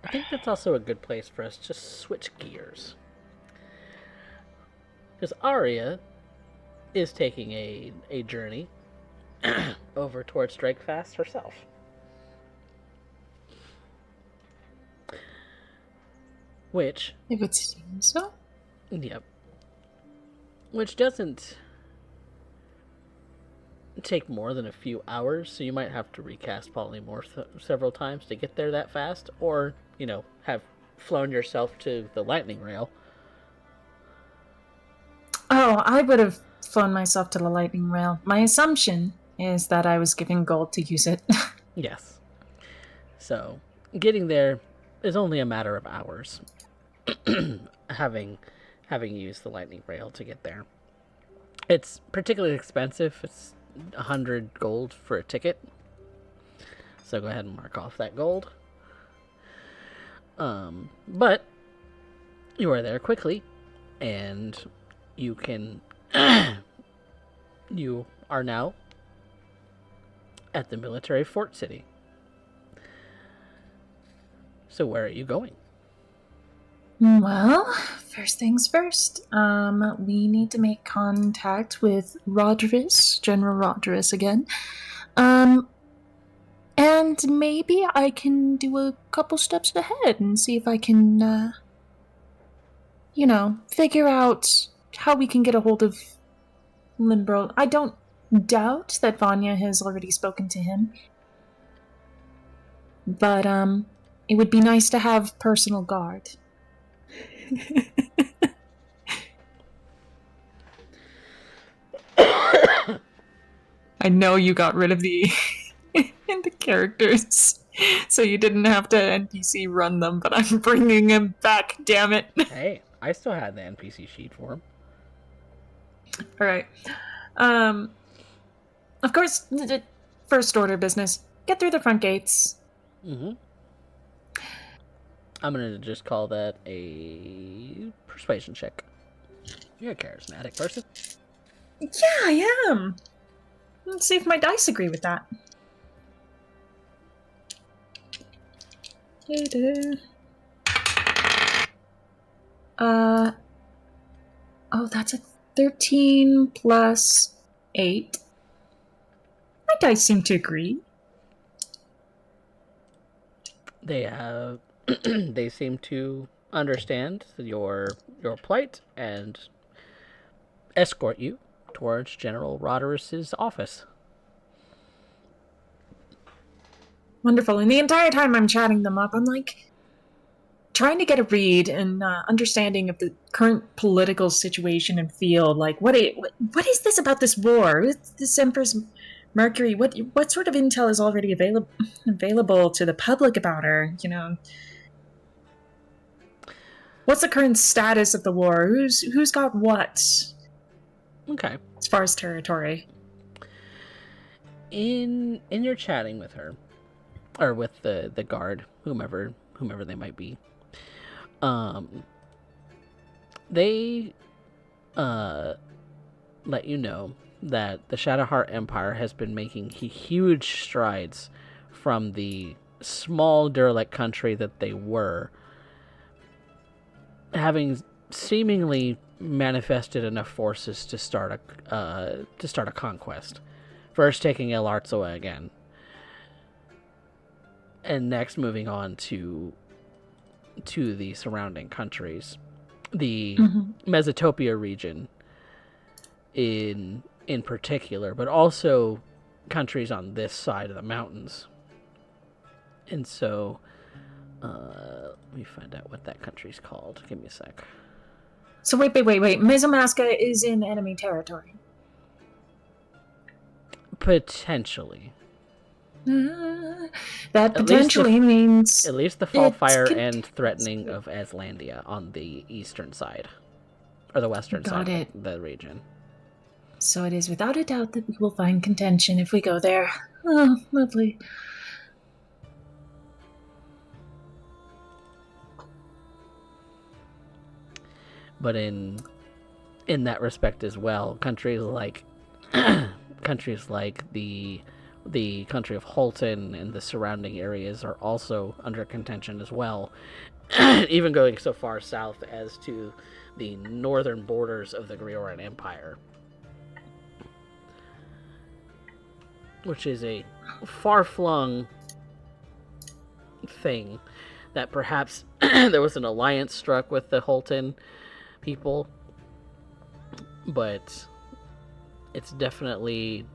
I think that's also a good place for us to switch gears. Because Arya is taking a journey over towards Strikefast herself. Which, It would seem so. yep. Which doesn't take more than a few hours, so you might have to recast polymorph several times to get there that fast, or, have flown yourself to the lightning rail. Oh, I would have flown myself to the lightning rail. My assumption is that I was given gold to use it. Yes. So, getting there is only a matter of hours. having used the lightning rail to get there. It's particularly expensive. It's 100 gold for a ticket. So go ahead and mark off that gold. But you are there quickly, and you can you are now at the military fort city. So where are you going? Well, first things first. We need to make contact with Rodris, General Rodris again. And maybe I can do a couple steps ahead and see if I can, figure out how we can get a hold of Limbro. I don't doubt that Vanya has already spoken to him. But, it would be nice to have personal guard. I know you got rid of the characters, so you didn't have to NPC run them, but I'm bringing him back, damn it. Hey, I still had the NPC sheet for him. Alright. Of course, first order business. Get through the front gates. Mm-hmm. I'm gonna just call that a persuasion check. You're a charismatic person. Yeah, I am. Let's see if my dice agree with that. Oh, that's a 13 plus 8. My dice seem to agree. They they seem to understand your plight and escort you towards General Roderick's office. Wonderful. And the entire time I'm chatting them up, I'm like trying to get a read and understanding of the current political situation and field. Like, what is this about this war? It's this Empress Mercury. What sort of intel is already available to the public about her? You know, what's the current status of the war? Who's got what? Okay. As far as territory. In your chatting with her, or with the guard, whomever they might be, they let you know that the Shadowheart Empire has been making huge strides from the small derelict country that they were, having seemingly manifested enough forces to start a conquest. First taking El Arzoa again, and next moving on to the surrounding countries, the Mesotopia region in particular, but also countries on this side of the mountains. And so, let me find out what that country's called. Give me a sec. So wait. Mesomasca is in enemy territory. Potentially. That potentially means at least the Fallfire and threatening of Aslandia on the eastern side, or the western side of the region. So it is without a doubt that we will find contention if we go there. Oh, lovely. But in that respect as well, countries like the country of Holton and the surrounding areas are also under contention as well, even going so far south as to the northern borders of the Grioran Empire, which is a far-flung thing that perhaps there was an alliance struck with the Holton people, but it's definitely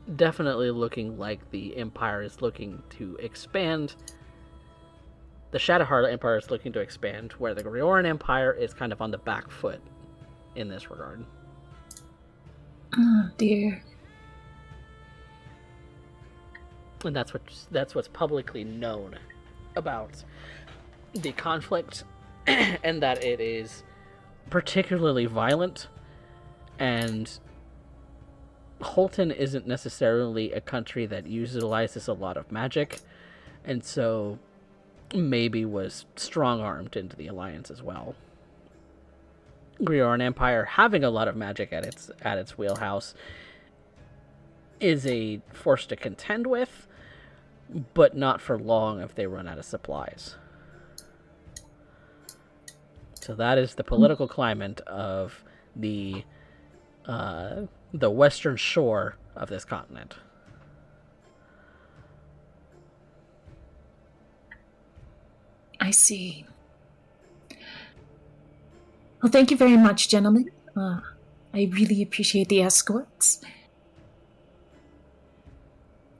looking like the Empire is looking to expand. The Shadowheart Empire is looking to expand, where the Grioran Empire is kind of on the back foot in this regard. Oh dear. And that's what's publicly known about the conflict, and that it is particularly violent, and Holton isn't necessarily a country that utilizes a lot of magic, and so maybe was strong-armed into the alliance as well. Grioran Empire, having a lot of magic at its wheelhouse, is a force to contend with, but not for long if they run out of supplies. So that is the political climate of the western shore of this continent. I see. Well, thank you very much, gentlemen. I really appreciate the escorts.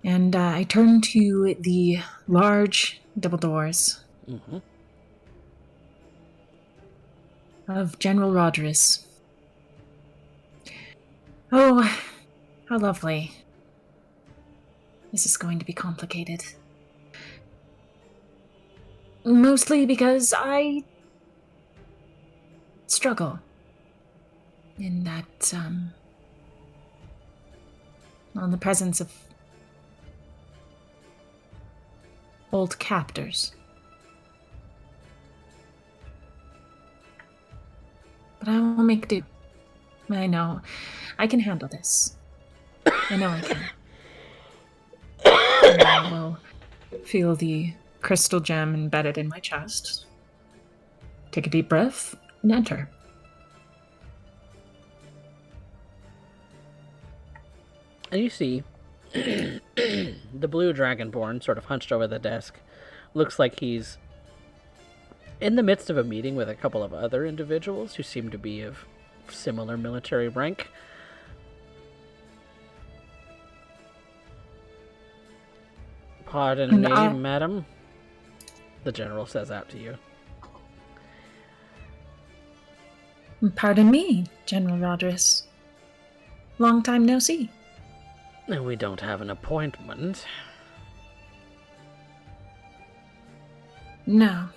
And I turn to the large double doors of General Roderick. Oh, how lovely. This is going to be complicated. Mostly because I struggle in that, on the presence of old captors. but I will make do. I know. I can handle this. I know I can. And I will feel the crystal gem embedded in my chest. Take a deep breath and enter. And you see the blue dragonborn sort of hunched over the desk. Looks like he's in the midst of a meeting with a couple of other individuals who seem to be of similar military rank. Pardon me, madam, the general says out to you. Pardon me, General Rodris. Long time no see. We don't have an appointment. No.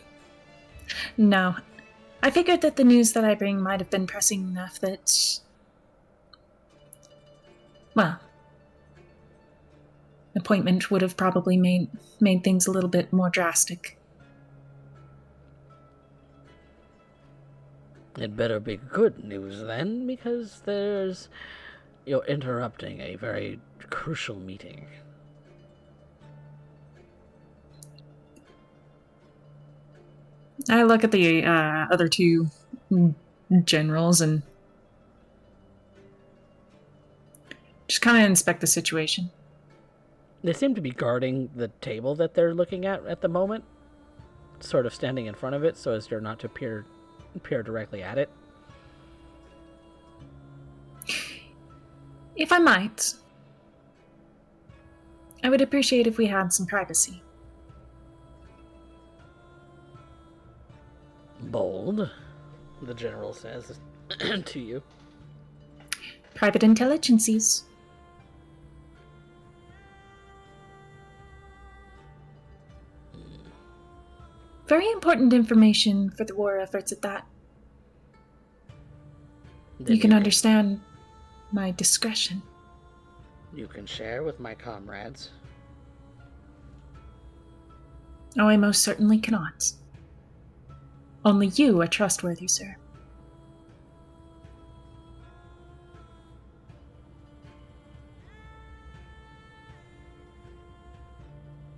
I figured that the news that I bring might have been pressing enough that... Well, an appointment would have probably made things a little bit more drastic. It better be good news then, because you're interrupting a very crucial meeting. I look at the other two generals and just kind of inspect the situation. They seem to be guarding the table that they're looking at the moment, sort of standing in front of it so as you're not to peer directly at it. If I might, I would appreciate if we had some privacy. Bold, the general says to you. Private intelligences. Very important information for the war efforts at that. Then you can understand my discretion. You can share with my comrades. Oh, I most certainly cannot. Only you are trustworthy, sir.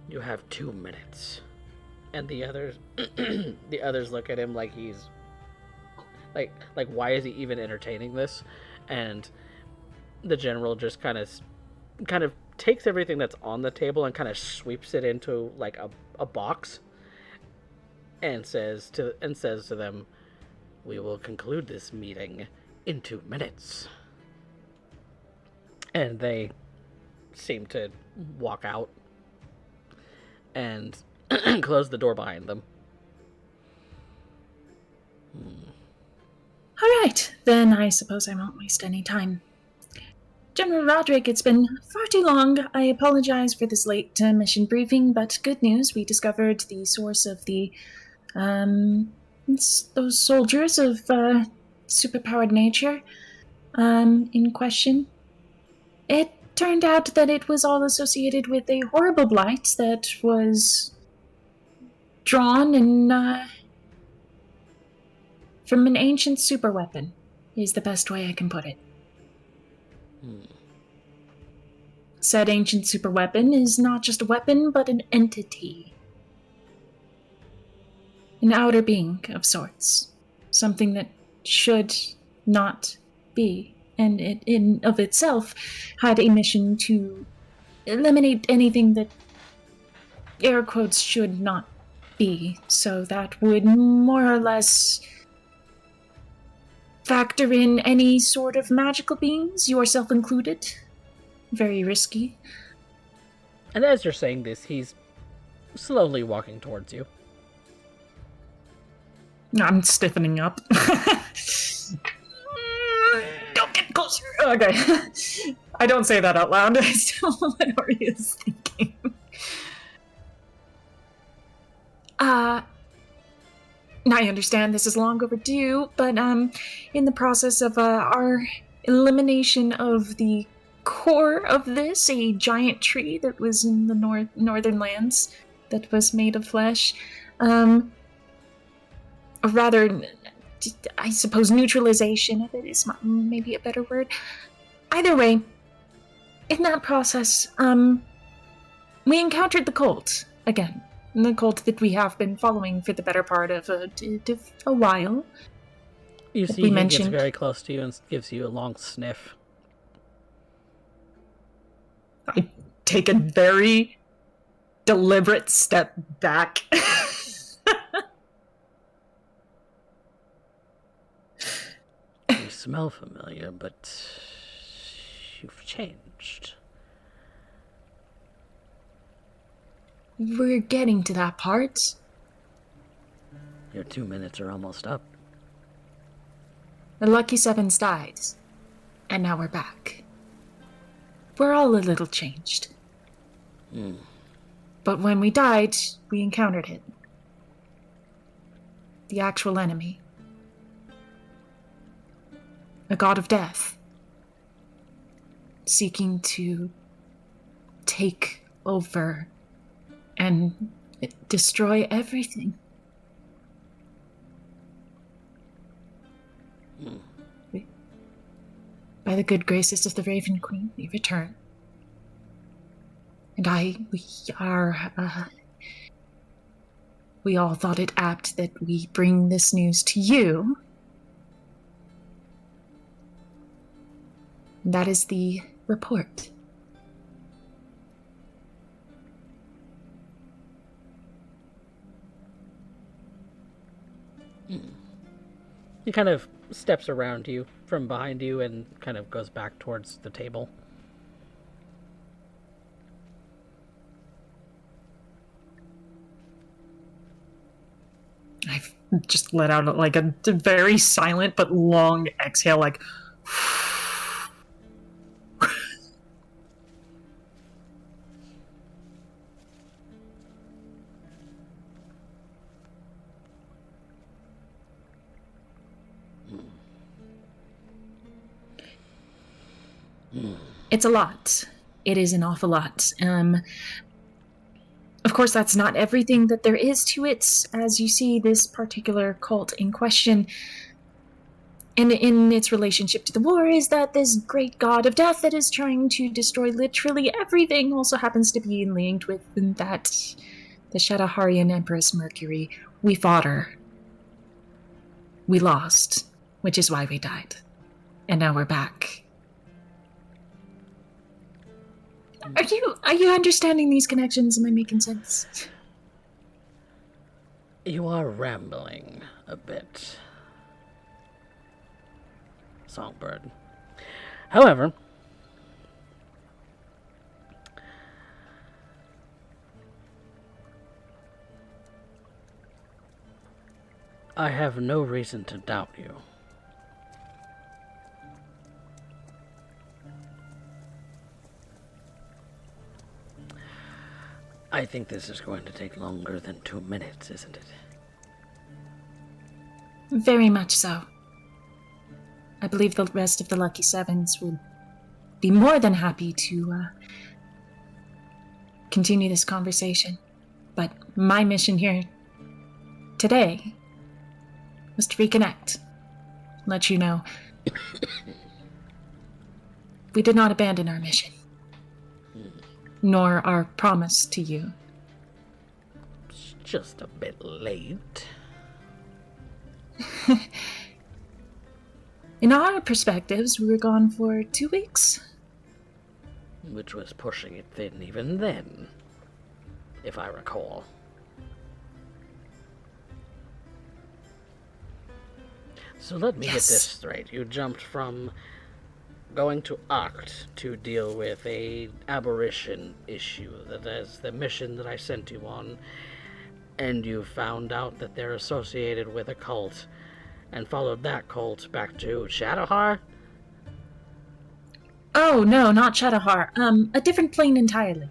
You have 2 minutes. And the others look at him like he's like why is he even entertaining this? And the general just kind of takes everything that's on the table and kind of sweeps it into like a box and says to them, "We will conclude this meeting in 2 minutes." And they seem to walk out and close the door behind them. All right, then I suppose I won't waste any time. General Roderick, it's been far too long. I apologize for this late mission briefing, but good news, we discovered the source of the, those soldiers of, superpowered nature, in question. It turned out that it was all associated with a horrible blight that was drawn and, from an ancient superweapon, is the best way I can put it. Said ancient superweapon is not just a weapon, but an entity. An outer being of sorts. Something that should not be, and it in of itself had a mission to eliminate anything that, air quotes, should not be. So that would more or less factor in any sort of magical beings, yourself included. Very risky. And as you're saying this, he's slowly walking towards you. I'm stiffening up. Don't get closer. Okay. I don't say that out loud. I still know what Ori is thinking. I understand this is long overdue, but in the process of our elimination of the core of this, a giant tree that was in the northern lands that was made of flesh, or rather, I suppose neutralization of it is maybe a better word. Either way, in that process, we encountered the cult again. The cult that we have been following for the better part of a while. You that see, we he mentioned. gets very close to you and gives you a long sniff. I take a very deliberate step back. You smell familiar, but you've changed. We're getting to that part. Your 2 minutes are almost up. The Lucky Sevens died, and now we're back. We're all a little changed. But when we died, we encountered it. The actual enemy. A god of death. Seeking to take over and destroy everything. By the good graces of the Raven Queen, we return. And we all thought it apt that we bring this news to you. And that is the report. He kind of steps around you from behind you and kind of goes back towards the table. I've just let out like a very silent but long exhale, like. It's a lot. It is an awful lot. Of course, that's not everything that there is to it. As you see, this particular cult in question, and in its relationship to the war, is that this great god of death that is trying to destroy literally everything also happens to be linked with that, the Shadowharian Empress Mercury. We fought her. We lost, which is why we died. And now we're back. Are you understanding these connections? Am I making sense? You are rambling a bit, Songbird. However, I have no reason to doubt you. I think this is going to take longer than 2 minutes, isn't it? Very much so. I believe the rest of the Lucky Sevens will be more than happy to continue this conversation. But my mission here today was to reconnect. Let you know we did not abandon our mission. Nor our promise to you. It's just a bit late. In our perspectives, we were gone for 2 weeks. Which was pushing it thin even then, if I recall. So let me get this straight. You jumped from going to Oct to deal with a aberration issue. That is the mission that I sent you on. And you found out that they're associated with a cult. And followed that cult back to Shadowhar? Oh, no, not Shadowhar. A different plane entirely.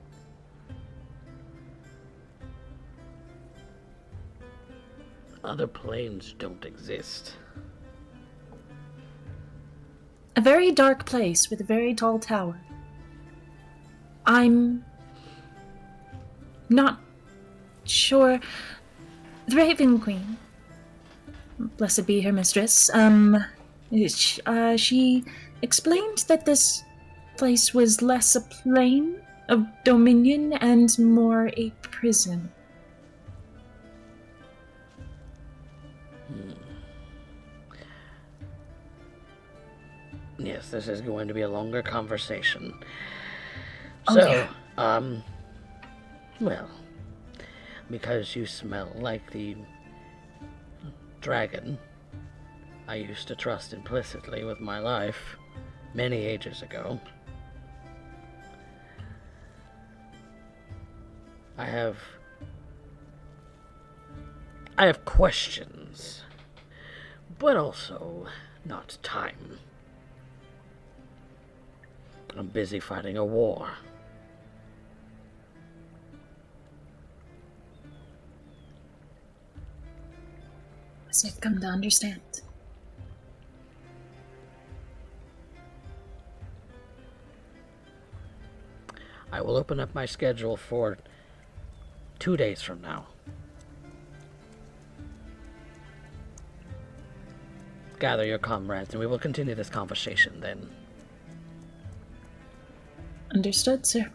Other planes don't exist. A very dark place with a very tall tower. I'm not sure. The Raven Queen Blessed be her mistress. She explained that this place was less a plane of dominion and more a prison. Yes, this is going to be a longer conversation. Oh, So, yeah. Well, because you smell like the dragon I used to trust implicitly with my life many ages ago, I have questions, but also not time. I'm busy fighting a war. As I've come to understand. I will open up my schedule for 2 days from now. Gather your comrades and we will continue this conversation then. Understood, sir.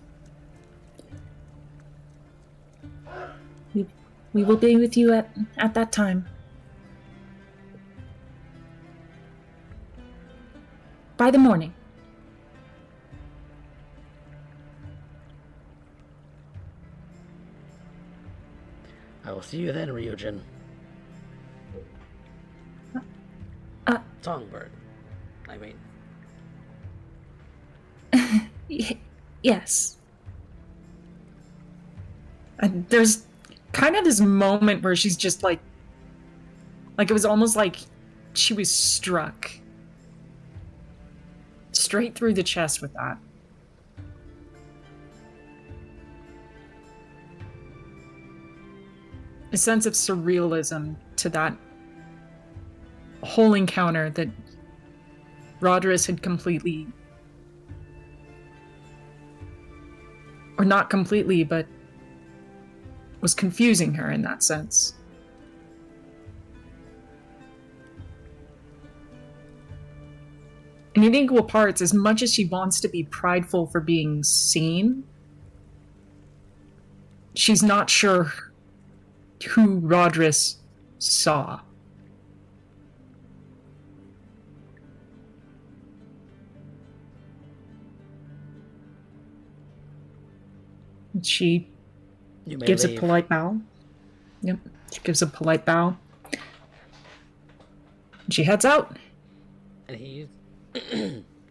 We will be with you at that time. By the morning. I will see you then, Ryujin. Songbird, I mean. Yes. And there's kind of this moment where she's just like it was almost like she was struck straight through the chest with that. A sense of surrealism to that whole encounter that Rodrus had completely, or not completely, but was confusing her in that sense. And in equal parts, as much as she wants to be prideful for being seen, she's not sure who Rodrus saw. She gives leave. a polite bow. Yep, she gives a polite bow. She heads out. And he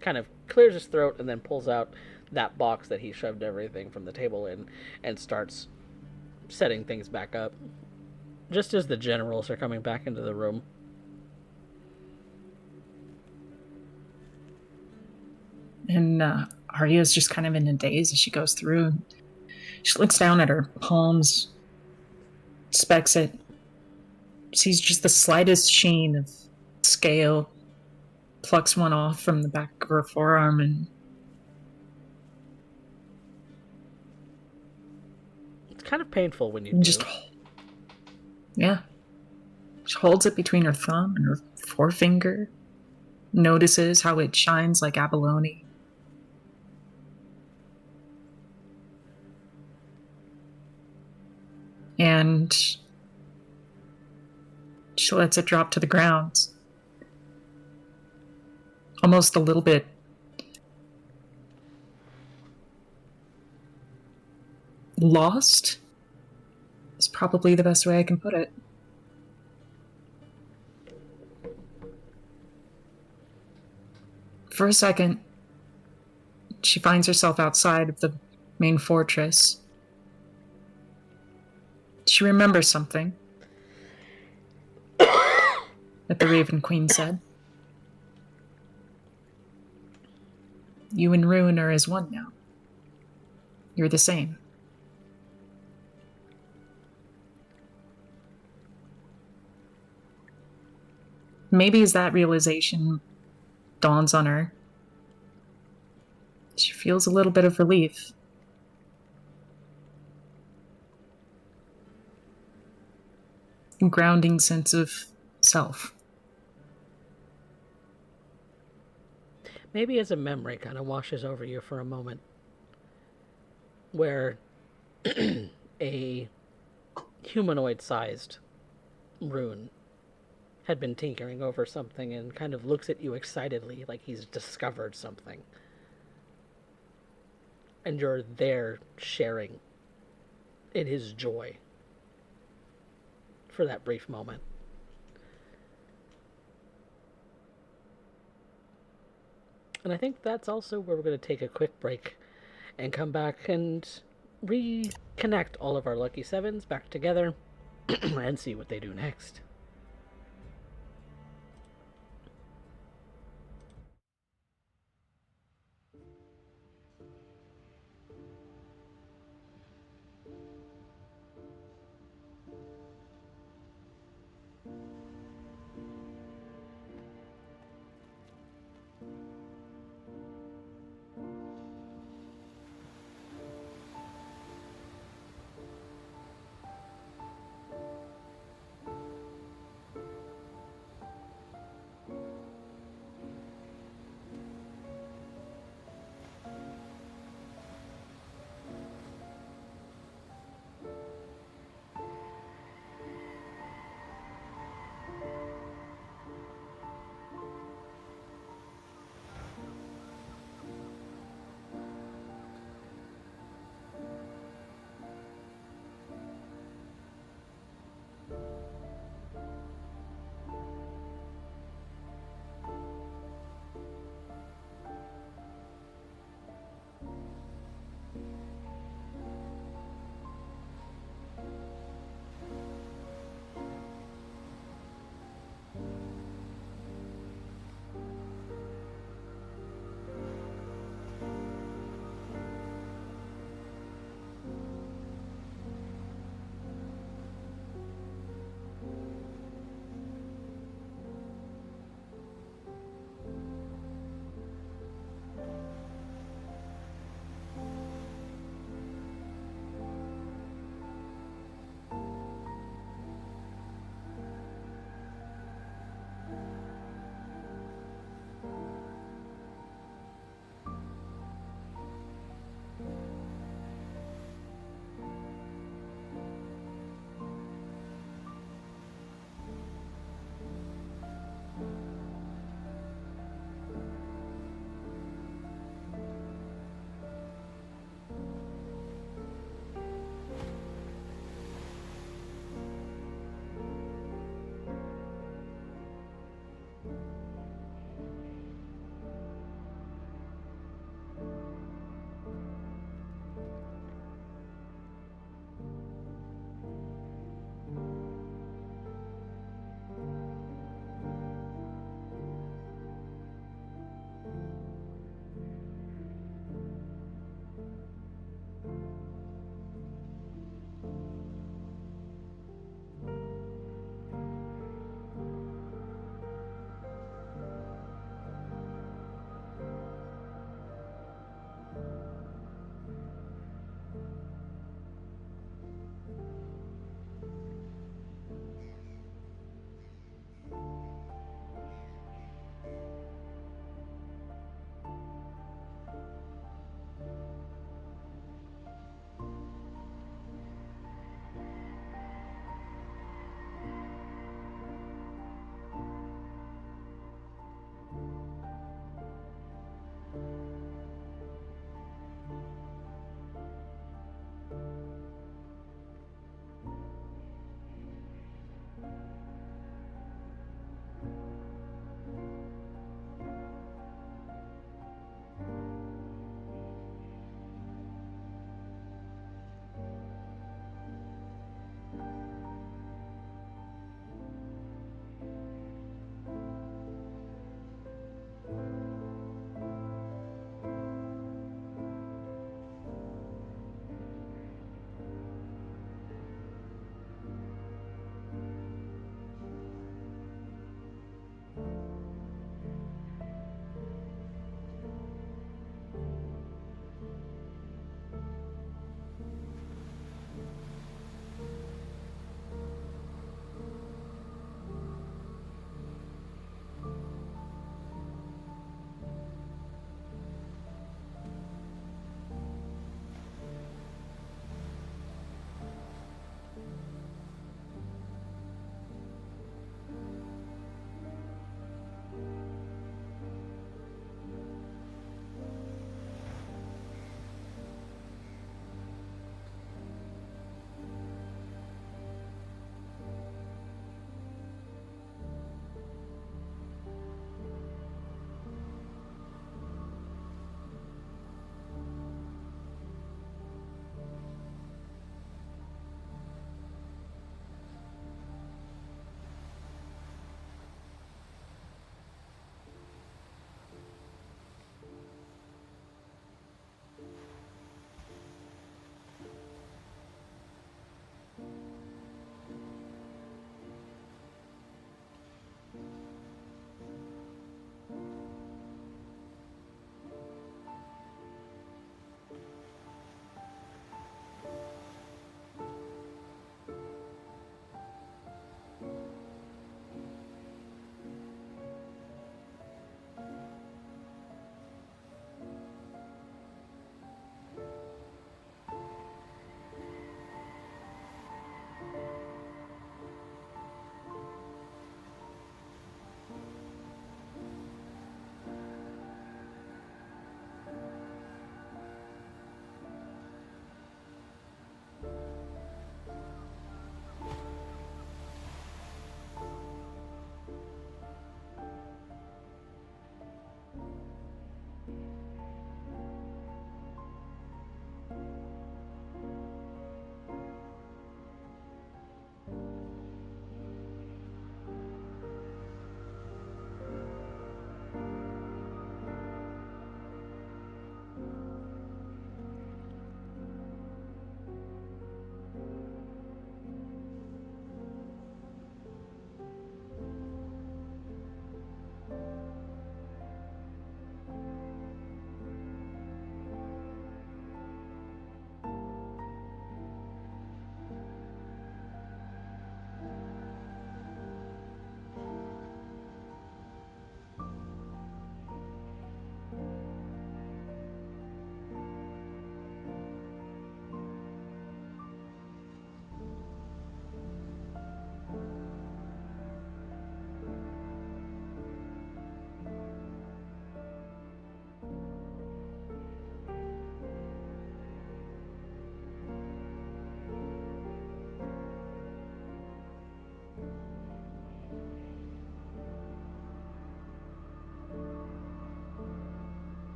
kind of clears his throat and then pulls out that box that he shoved everything from the table in and starts setting things back up. Just as the generals are coming back into the room. And Arya's just kind of in a daze as she goes through. She looks down at her palms, inspects it, sees just the slightest sheen of scale, plucks one off from the back of her forearm, and it's kind of painful when you do. She holds it between her thumb and her forefinger, notices how it shines like abalone. And she lets it drop to the ground. Almost a little bit lost is probably the best way I can put it. For a second, she finds herself outside of the main fortress. She remembers something that the Raven Queen said. You and Ruin are as one now. You're the same. Maybe as that realization dawns on her, she feels a little bit of relief. A grounding sense of itself. Maybe as a memory kind of washes over you for a moment, where a humanoid-sized rune had been tinkering over something and kind of looks at you excitedly like he's discovered something. And you're there sharing in his joy for that brief moment. And I think that's also where we're going to take a quick break and come back and reconnect all of our Lucky Sevens back together and see what they do next.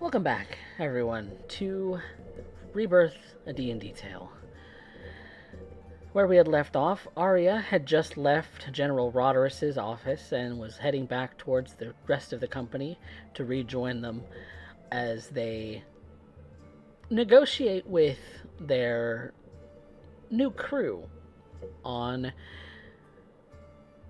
Welcome back, everyone, to Rebirth, a D&D Tale. Where we had left off, Arya had just left General Roderus's office and was heading back towards the rest of the company to rejoin them as they negotiate with their new crew on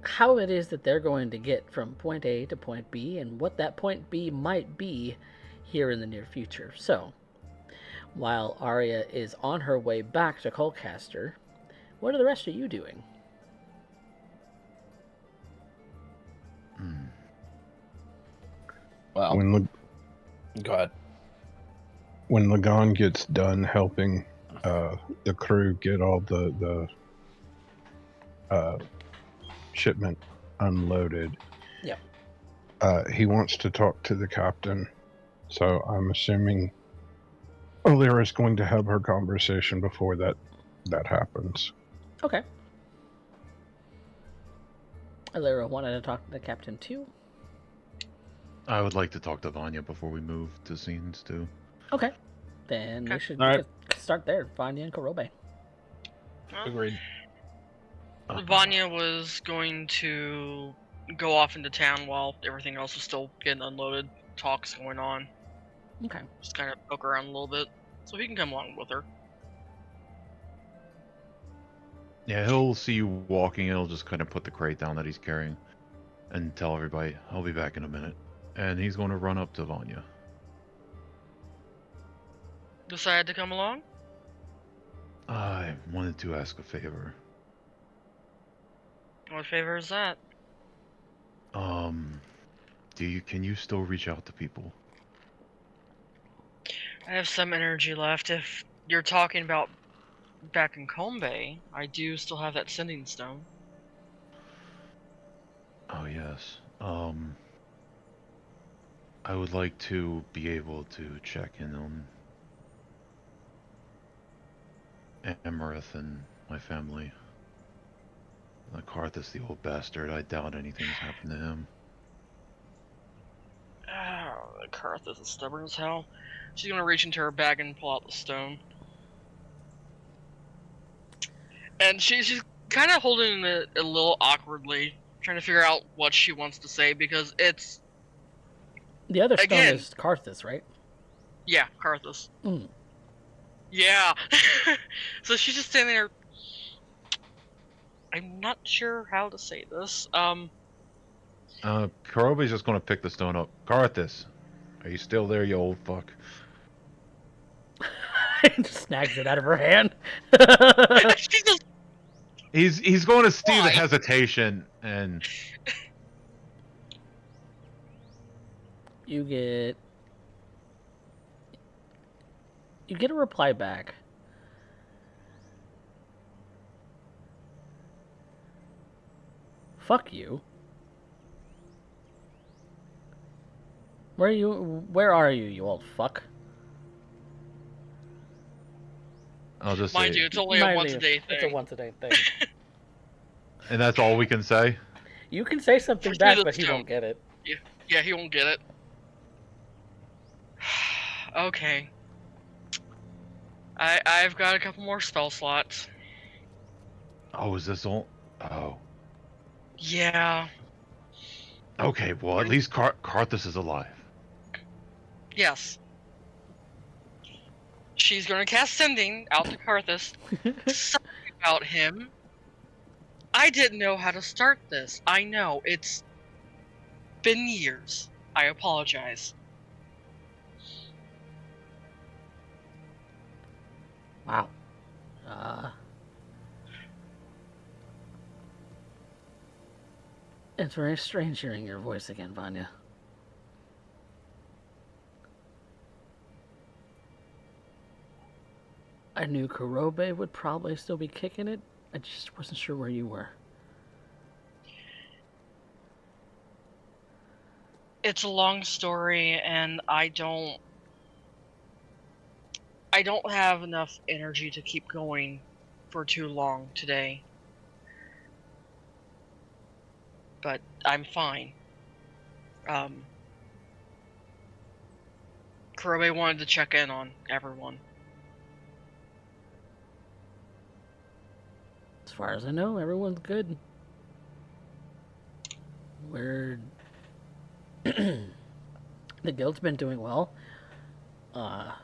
how it is that they're going to get from point A to point B and what that point B might be here in the near future. So, while Arya is on her way back to Colcaster, what are the rest of you doing? Well, go ahead. When Lagan gets done helping the crew get all the shipment unloaded, Yep. He wants to talk to the captain. So I'm assuming Alira's going to have her conversation before that happens. Okay. Alira wanted to talk to the captain too. I would like to talk to Vanya before we move to scenes too. Okay. Then we Okay. should All right. start there. Vanya and Karobe. Agreed. Vanya was going to go off into town while everything else was still getting unloaded. Talks going on. Okay. Just kind of poke around a little bit. So he can come along with her. Yeah, he'll see you walking and he'll just kind of put the crate down that he's carrying and tell everybody, I'll be back in a minute. And he's going to run up to Vanya. Decided to come along? I wanted to ask a favor. What favor is that? Can you still reach out to people? I have some energy left. If you're talking about back in Combe, I do still have that sending stone. Oh yes. I would like to be able to check in on Emerith and my family. Karthus, the old bastard, I doubt anything's happened to him. Karthus is stubborn as hell. She's gonna reach into her bag and pull out the stone. And she's kind of holding it a little awkwardly, trying to figure out what she wants to say because it's... The other stone Again. is Karthus, right? Yeah, Karthus. Mm. Yeah. So she's just standing there. I'm not sure how to say this. Karobe's just gonna pick the stone up. Karthus, are you still there, you old fuck? Just snags it out of her hand. She just... He's going to see the Why? hesitation and You get a reply back. Fuck you. Where are you, you old fuck? I'll just Mind say, you, it's only a once a day It's a thing. once a day thing. and that's all we can say. You can say something For back, through the but he stone. won't get it. Yeah, he won't get it. Okay. I've got a couple more spell slots. Oh, is this all? Oh, Yeah. okay. Well, at least Karthus is alive. Yes. She's gonna cast Sending out to Karthus. Sorry about him. I didn't know how to start this. I know, it's been years. I apologize. Wow. It's very strange hearing your voice again, Vanya. I knew Karobe would probably still be kicking it. I just wasn't sure where you were. It's a long story, and I don't have enough energy to keep going for too long today. But I'm fine. Kurobe wanted to check in on everyone. As far as I know, everyone's good. We're the guild's been doing well. Wow.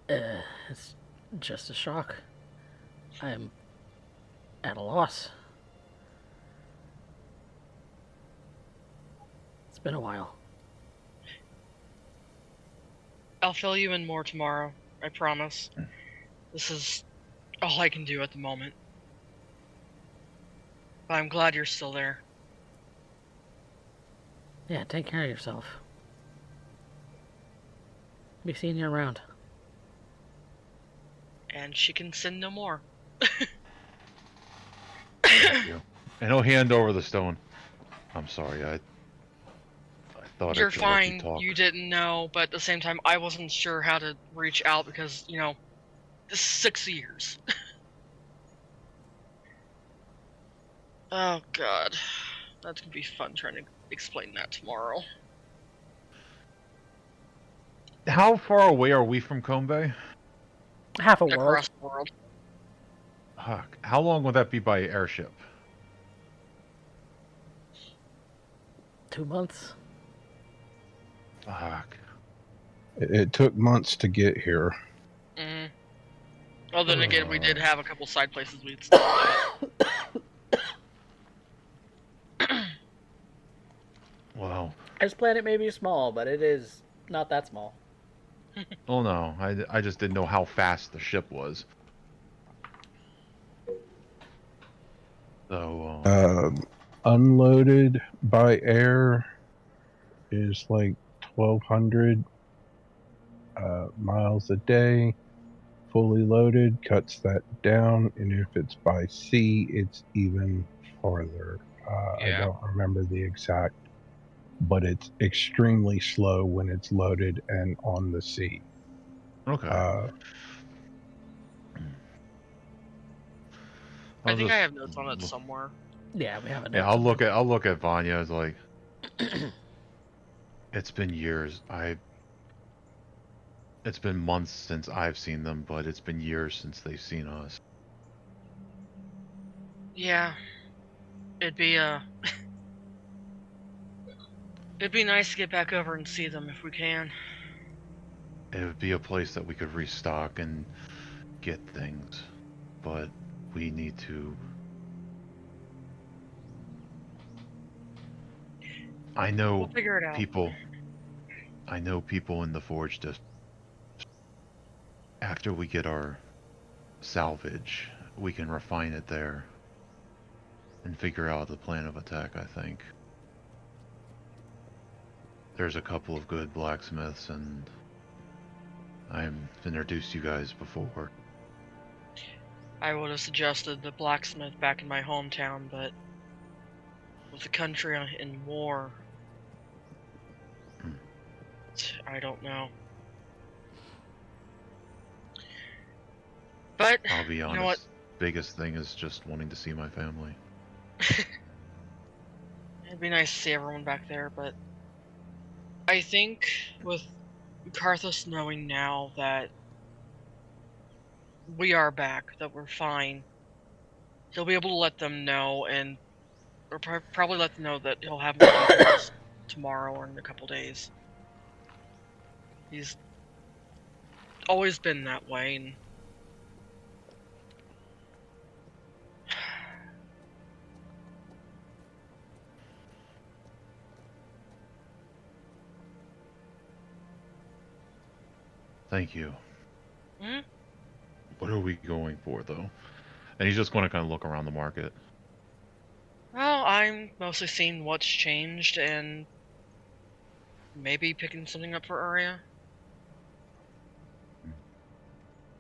It's just a shock. I'm at a loss. It's been a while. I'll fill you in more tomorrow, I promise. This is all I can do at the moment. But I'm glad you're still there. Yeah, take care of yourself. Be seeing you around. And she can sin no more. Thank you. And he'll hand over the stone. I'm sorry, I thought You're I could let you fine. talk. You didn't know, but at the same time, I wasn't sure how to reach out because, 6 years. Oh, God. That's gonna be fun trying to explain that tomorrow. How far away are we from Kombe? Half a world. Across the world. Fuck. How long would that be by airship? 2 months. Fuck. It took months to get here. Mm-hmm. Well, then again, we did have a couple side places we'd stopped at. Wow. This planet may be small, but it is not that small. Oh no, I just didn't know how fast the ship was. So, Unloaded by air is like 1,200 miles a day. Fully loaded cuts that down, and if it's by sea, it's even farther. I Yeah. don't remember the exact, but it's extremely slow when it's loaded and on the sea. okay. I think I just have notes on it somewhere. Yeah, we have a note. Yeah, I'll look at Vanya as like it's been years. It's been months since I've seen them, but it's been years since they've seen us. Yeah. It'd be it'd be nice to get back over and see them if we can. It would be a place that we could restock and get things, but we need to. I know We'll figure it out. people. I know people in the Forge District. After we get our salvage, we can refine it there and figure out the plan of attack, I think. There's a couple of good blacksmiths, and I've introduced you guys before. I would have suggested the blacksmith back in my hometown, but with the country in war, I don't know. But I'll be honest, you know what? biggest thing is just wanting to see my family. It'd be nice to see everyone back there, but I think with Karthus knowing now that we are back, that we're fine, he'll be able to let them know, and or probably let them know that he'll have more details tomorrow or in a couple days. He's always been that way, and Thank you. Hmm? What are we going for, though? And he's just going to kind of look around the market. Well, I'm mostly seeing what's changed and maybe picking something up for Arya.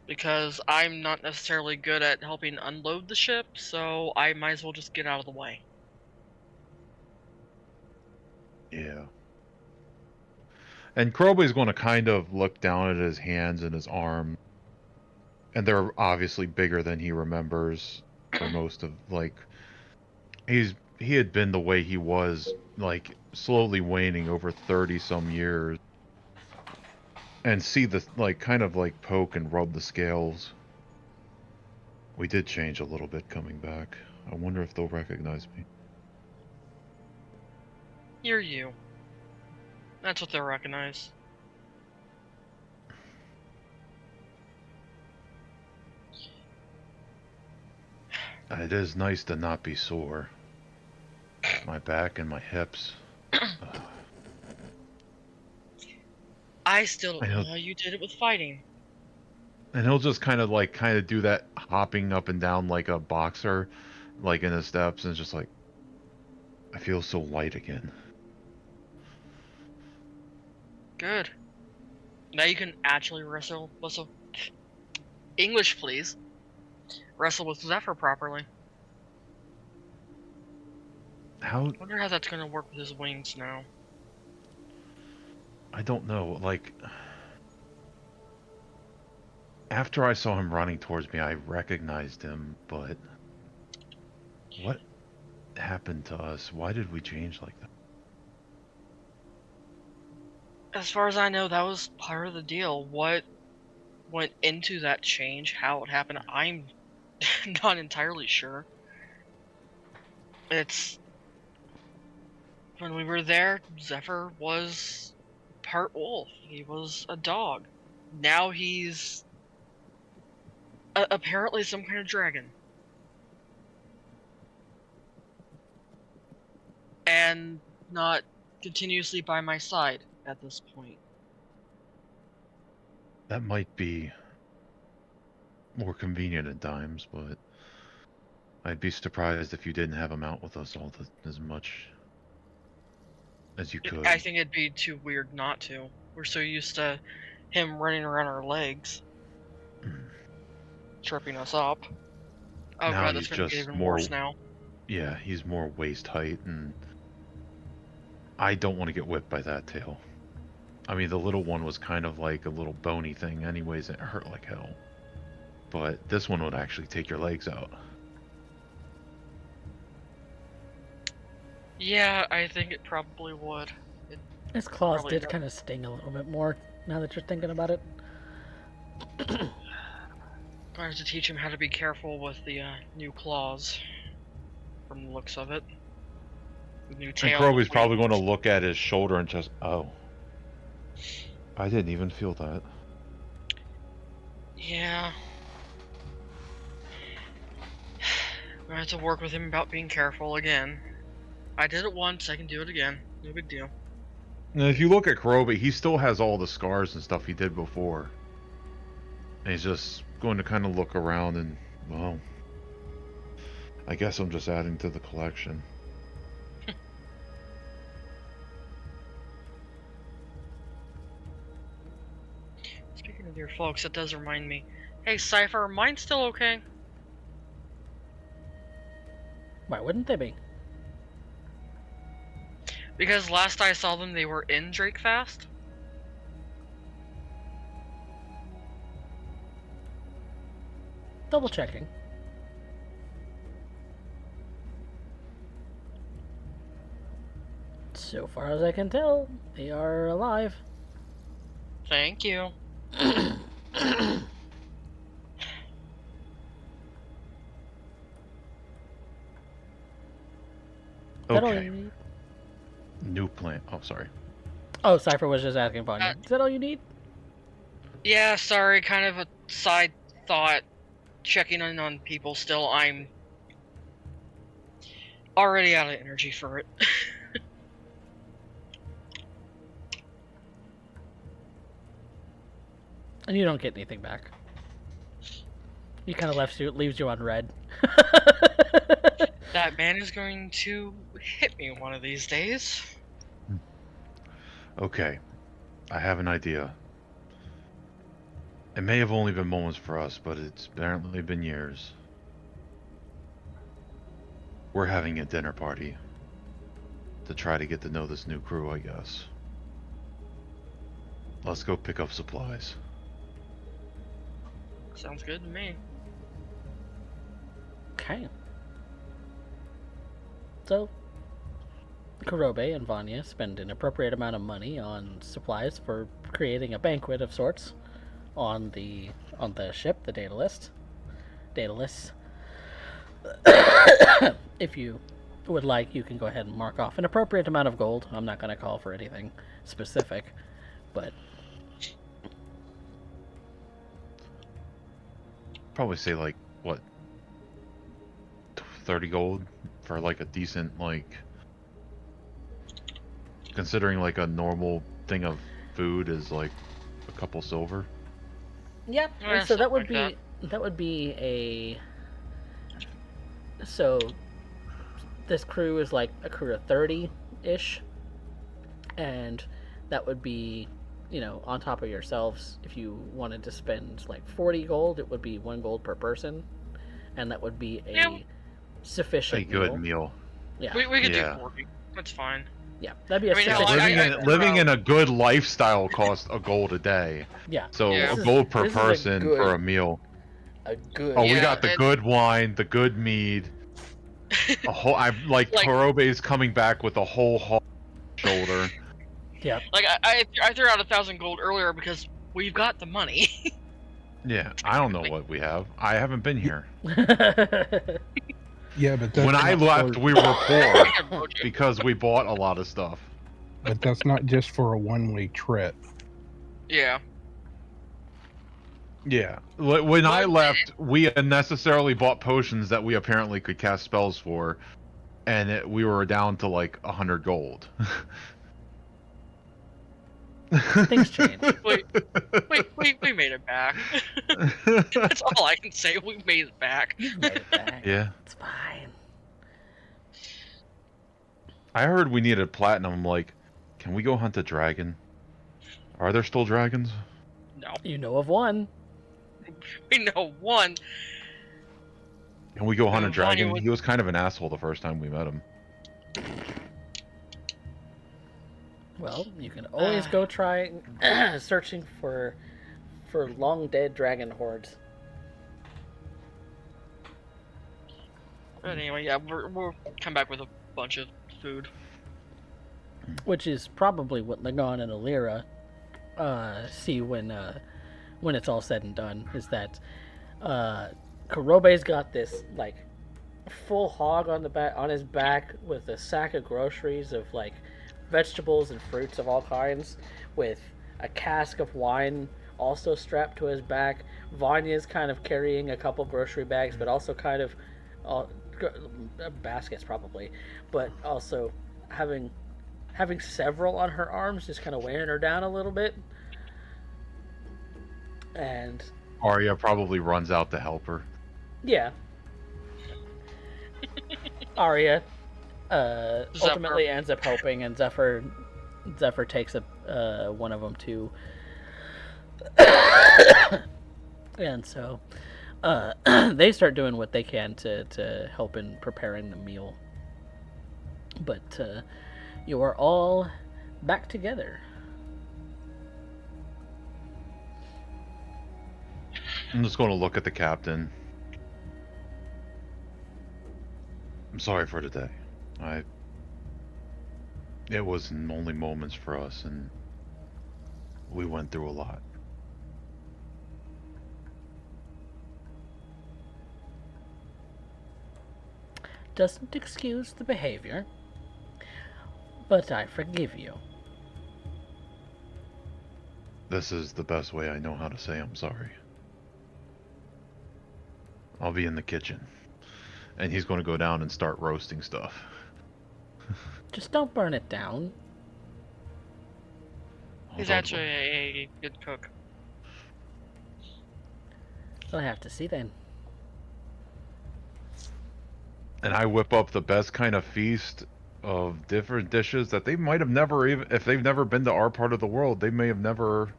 Because I'm not necessarily good at helping unload the ship, so I might as well just get out of the way. Yeah. And Krobe's going to kind of look down at his hands and his arm. And they're obviously bigger than he remembers for most of, like... He had been the way he was like slowly waning over 30 some years, and see the like kind of like poke and rub the scales. We did change a little bit coming back. I wonder if they'll recognize me. You're you. That's what they'll recognize. It is nice to not be sore. My back and my hips. I still I don't know. know how you did it with fighting. And he'll just kind of do that hopping up and down like a boxer, like in his steps, and it's just like, I feel so light again. Good. Now you can actually wrestle. English, please. Wrestle with Zephyr properly. How? I wonder how that's gonna work with his wings now. I don't know. Like, after I saw him running towards me, I recognized him, but what happened to us? Why did we change like that? As far as I know, that was part of the deal. What went into that change, how it happened, I'm not entirely sure. It's... When we were there, Zephyr was part wolf. He was a dog. Now he's... apparently some kind of dragon. And not continuously by my side at this point. That might be more convenient at times, but I'd be surprised if you didn't have him out with us as much as you could. I think it'd be too weird not to. We're so used to him running around our legs, tripping us up. Oh Now god, that's he's gonna get just even more. worse now. Yeah, he's more waist height, and I don't want to get whipped by that tail. I mean, the little one was kind of like a little bony thing anyways, and it hurt like hell. But this one would actually take your legs out. Yeah, I think it probably would. His claws Probably did not. kind of sting a little bit more now that you're thinking about it. I have to teach him how to be careful with the new claws. From the looks of it. The new tail. And Kroby's probably going to look at his shoulder and just, oh. I didn't even feel that. Yeah. I have to work with him about being careful again. I did it once, I can do it again. No big deal. Now, if you look at Kroby, he still has all the scars and stuff he did before. And he's just going to kind of look around and, well, I guess I'm just adding to the collection. Speaking of your folks, that does remind me. Hey, Cypher, mine's still okay? Why wouldn't they be? Because last I saw them, they were in Drakefast. Double checking. So far as I can tell, they are alive. Thank you. That all you Okay. need? New plant. Oh, sorry. Oh, Cypher was just asking about you. Is that all you need? Yeah, sorry, kind of a side thought. Checking in on people still. I'm already out of energy for it. And you don't get anything back. He kind of leaves you on red. That man is going to hit me one of these days. Okay. I have an idea. It may have only been moments for us, but it's apparently been years. We're having a dinner party to try to get to know this new crew, I guess. Let's go pick up supplies. Sounds good to me. Okay. So, Kurobe and Vanya spend an appropriate amount of money on supplies for creating a banquet of sorts on the ship, the Daedalus. If you would like, you can go ahead and mark off an appropriate amount of gold. I'm not going to call for anything specific, but Probably say like what, 30 gold for like a decent, like, considering like a normal thing of food is like a couple silver. yeah. Yeah, So that would something be like that would be a so this crew is like a crew of 30-ish, and that would be, on top of yourselves. If you wanted to spend like 40 gold, it would be 1 gold per person, and that would be a Yeah. sufficient A good meal. meal. Yeah, We could Yeah. do 40. That's fine. yeah, that'd be a I mean, hell, sufficient. Living in a good lifestyle costs a gold a day. Yeah, So Yeah. a This is- gold per this is a person good- for a meal. a good. Oh, we Yeah, got the and- good wine, the good mead. A whole. I'm like Like- Kurobe's coming back with a whole shoulder. Yeah. Like I threw out 1,000 gold earlier because we've got the money. Yeah, I don't know what we have. I haven't been here. Yeah, but that's When I not left, for- we were poor because we bought a lot of stuff. but that's not just for a one-way trip. Yeah. Yeah. When I But- left, we unnecessarily bought potions that we apparently could cast spells for, and we were down to like 100 gold. Things change. we made it back. That's all I can say. We made it back. You've made it back. Yeah. It's fine. I heard we needed platinum. I'm like, can we go hunt a dragon? Are there still dragons? No. You know of one. We know one. Can we go hunt a Vanya dragon? was- He was kind of an asshole the first time we met him. Well, you can always go try searching for long dead dragon hordes. But anyway, yeah, we'll come back with a bunch of food. Which is probably what Lagon and Alira see when it's all said and done. Is that Kurobe's got this like full hog on his back with a sack of groceries of like vegetables and fruits of all kinds, with a cask of wine also strapped to his back. Vanya's kind of carrying a couple grocery bags, but also kind of baskets probably, but also having several on her arms, just kind of wearing her down a little bit. And Arya probably runs out to help her. yeah, Arya ultimately ends up helping, and Zephyr takes one of them too. And so they start doing what they can to help in preparing the meal. But you are all back together. I'm just going to look at the captain. I'm sorry for today. It was only moments for us, and we went through a lot. Doesn't excuse the behavior, but I forgive you. This is the best way I know how to say I'm sorry. I'll be in the kitchen, and he's going to go down and start roasting stuff. Just don't burn it down. He's Hold on. actually a good cook. I'll have to see then. And I whip up the best kind of feast of different dishes that they might have never even, if they've never been to our part of the world, they may have never.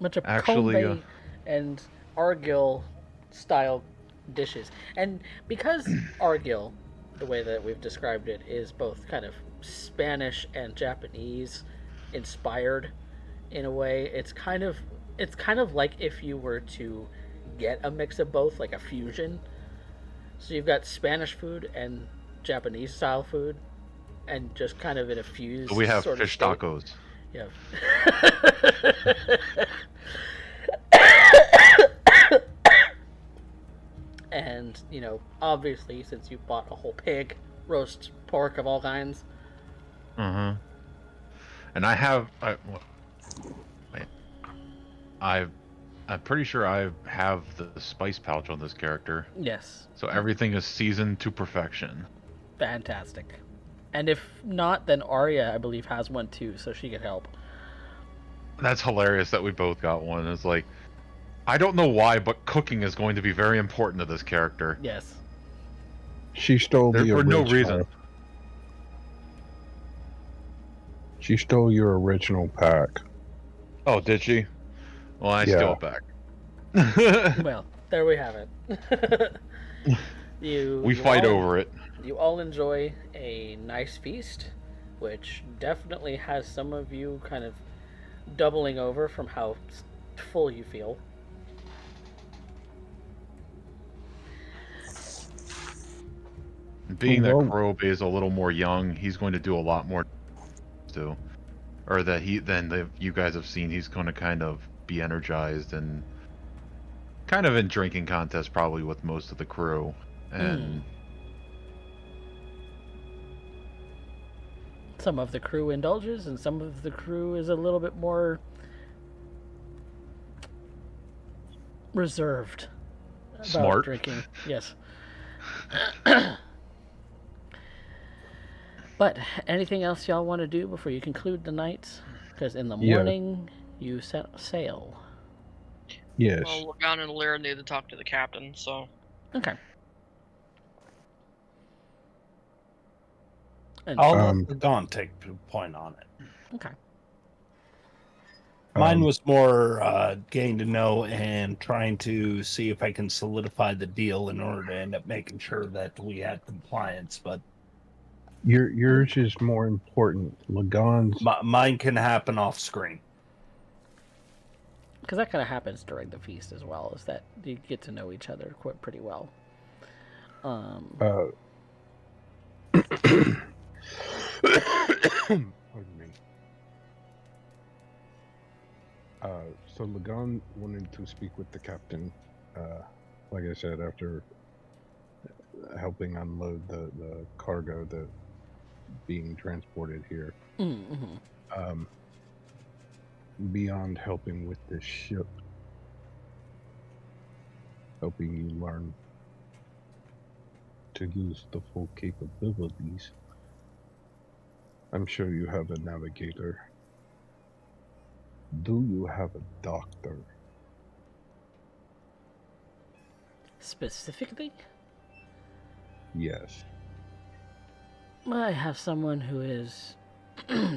Much of Actually, Kombe and Argyll style dishes. And because Argyll, the way that we've described it, is both kind of Spanish and Japanese inspired in a way, it's kind of like if you were to get a mix of both, like a fusion. So you've got Spanish food and Japanese style food and just kind of in a fused So we have sort of fish state. tacos. Yeah. And, obviously, since you bought a whole pig, roast pork of all kinds. Mm-hmm. And I have, wait, I'm pretty sure I have the spice pouch on this character. Yes. So everything is seasoned to perfection. Fantastic. And if not, then Arya, I believe, has one too, so she could help. That's hilarious that we both got one. It's like, I don't know why, but cooking is going to be very important to this character. Yes. She stole There the for no original. reason. She stole your original pack. Oh, did she? Well, I Yeah. steal it back. Well, there we have it. We fight over it. You all enjoy a nice feast, which definitely has some of you kind of doubling over from how full you feel. Being that Well- Kurobe is a little more young, he's going to do a lot more too. Or that you guys have seen, he's going to kind of be energized and kind of in drinking contest probably with most of the crew. And Some of the crew indulges, and some of the crew is a little bit more reserved about Smart. drinking. Yes. But anything else y'all want to do before you conclude the night? Because in the Yeah. morning you set sail. Yes. Well, Lagan and Lyra need to talk to the captain, so. Okay. And I'll Um, let Dawn take point on it. okay. Mine was more getting to know and trying to see if I can solidify the deal in order to end up making sure that we had compliance. But yours is more important. Lagan's. mine can happen off screen. Because that kind of happens during the feast as well, is that you get to know each other quite pretty well. Pardon me. So Lagan wanted to speak with the captain. Like I said, after helping unload the cargo that being transported here. Mm-hmm. Beyond helping with this ship, helping you learn to use the full capabilities. I'm sure you have a navigator. Do you have a doctor? Specifically, Yes. I have someone who is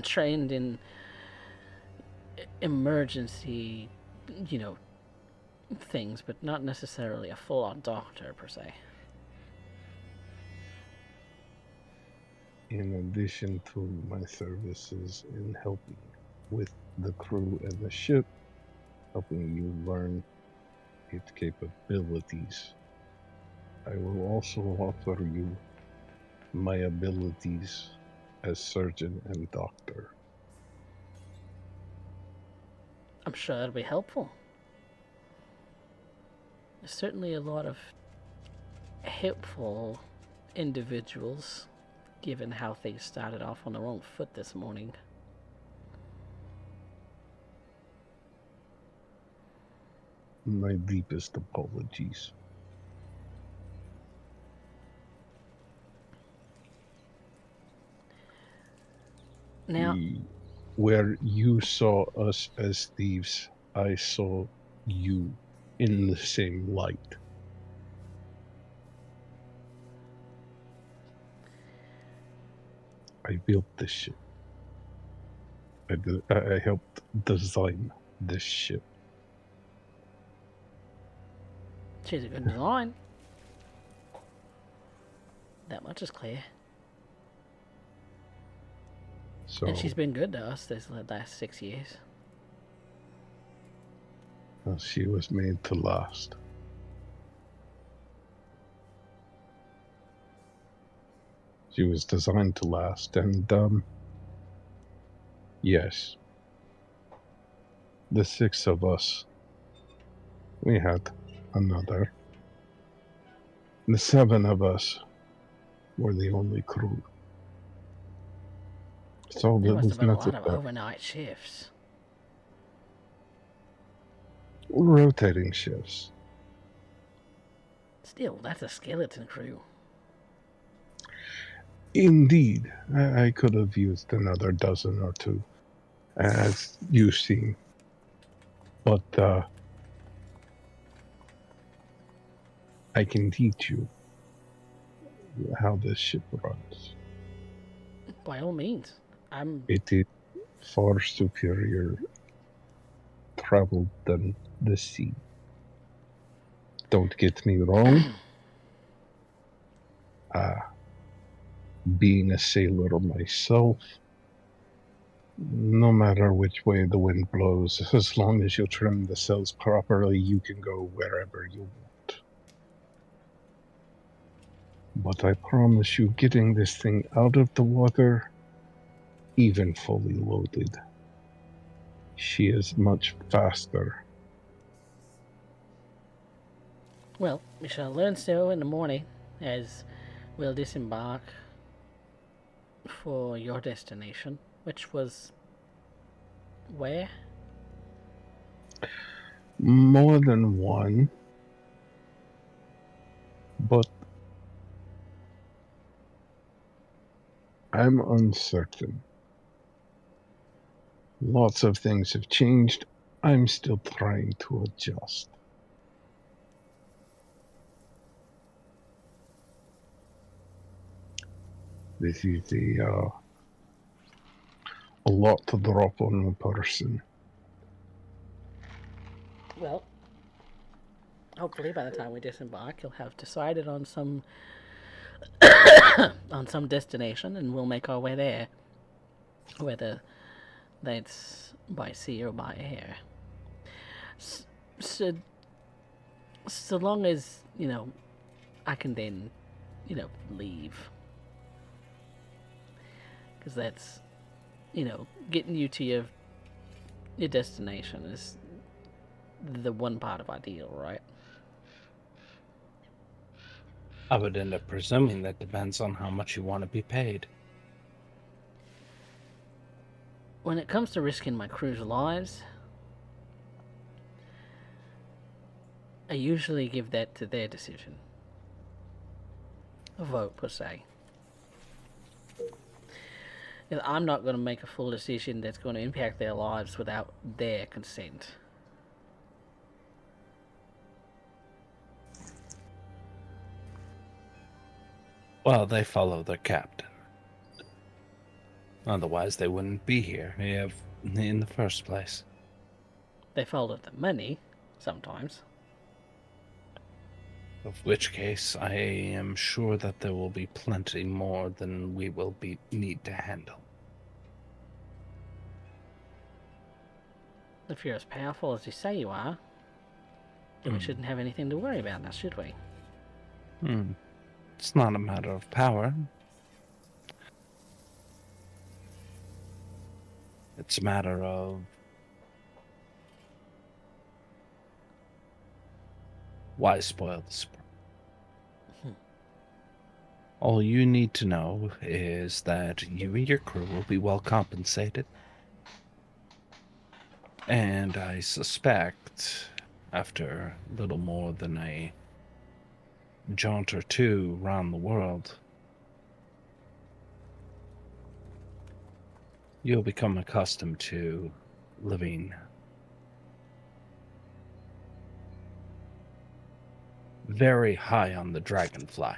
trained in emergency, things, but not necessarily a full-on doctor per se. In addition to my services in helping with the crew and the ship, helping you learn its capabilities, I will also offer you my abilities as surgeon and doctor. I'm sure that'll be helpful. There's certainly a lot of helpful individuals, given how things started off on the wrong foot this morning. My deepest apologies. Now, Where you saw us as thieves, I saw you in the same light. I built this ship. I helped design this ship. she's a good design. That much is clear. So And she's been good to us this last 6 years. she was made to last. She was designed to last, and yes, the 6 of us, we had another. The 7 of us were the only crew. So There there must have was been a nothing lot of there. overnight shifts. Rotating shifts. Still, that's a skeleton crew. Indeed, I could have used another dozen or two, as you've seen. But I can teach you how this ship runs. By all means. I'm It is far superior travel than the sea. Don't get me wrong. Being a sailor myself, no matter which way the wind blows, as long as you trim the sails properly, you can go wherever you want. But I promise you, getting this thing out of the water, even fully loaded, she is much faster. Well, we shall learn so in the morning, as we'll disembark for your destination, which was where? More than one, but I'm uncertain. Lots of things have changed. I'm still trying to adjust. This is a lot to drop on a person. Well, hopefully by the time we disembark, you'll have decided on some on some destination, and we'll make our way there, whether that's by sea or by air. So, so long as I can then, leave, because that's, getting you to your destination is the one part of our deal, right? I would end up presuming that depends on how much you want to be paid. When it comes to risking my crew's lives, I usually give that to their decision. A vote, per se. I'm not going to make a full decision that's going to impact their lives without their consent. Well, they follow their captain. Otherwise, they wouldn't be here in the first place. They follow the money, sometimes. Of which case, I am sure that there will be plenty more than we will need to handle. If you're as powerful as you say you are, then we shouldn't have anything to worry about now, should we? It's not a matter of power. It's a matter of why spoil the sport? All you need to know is that you and your crew will be well compensated. And I suspect, after little more than a jaunt or two around the world, you'll become accustomed to living very high on the dragonfly.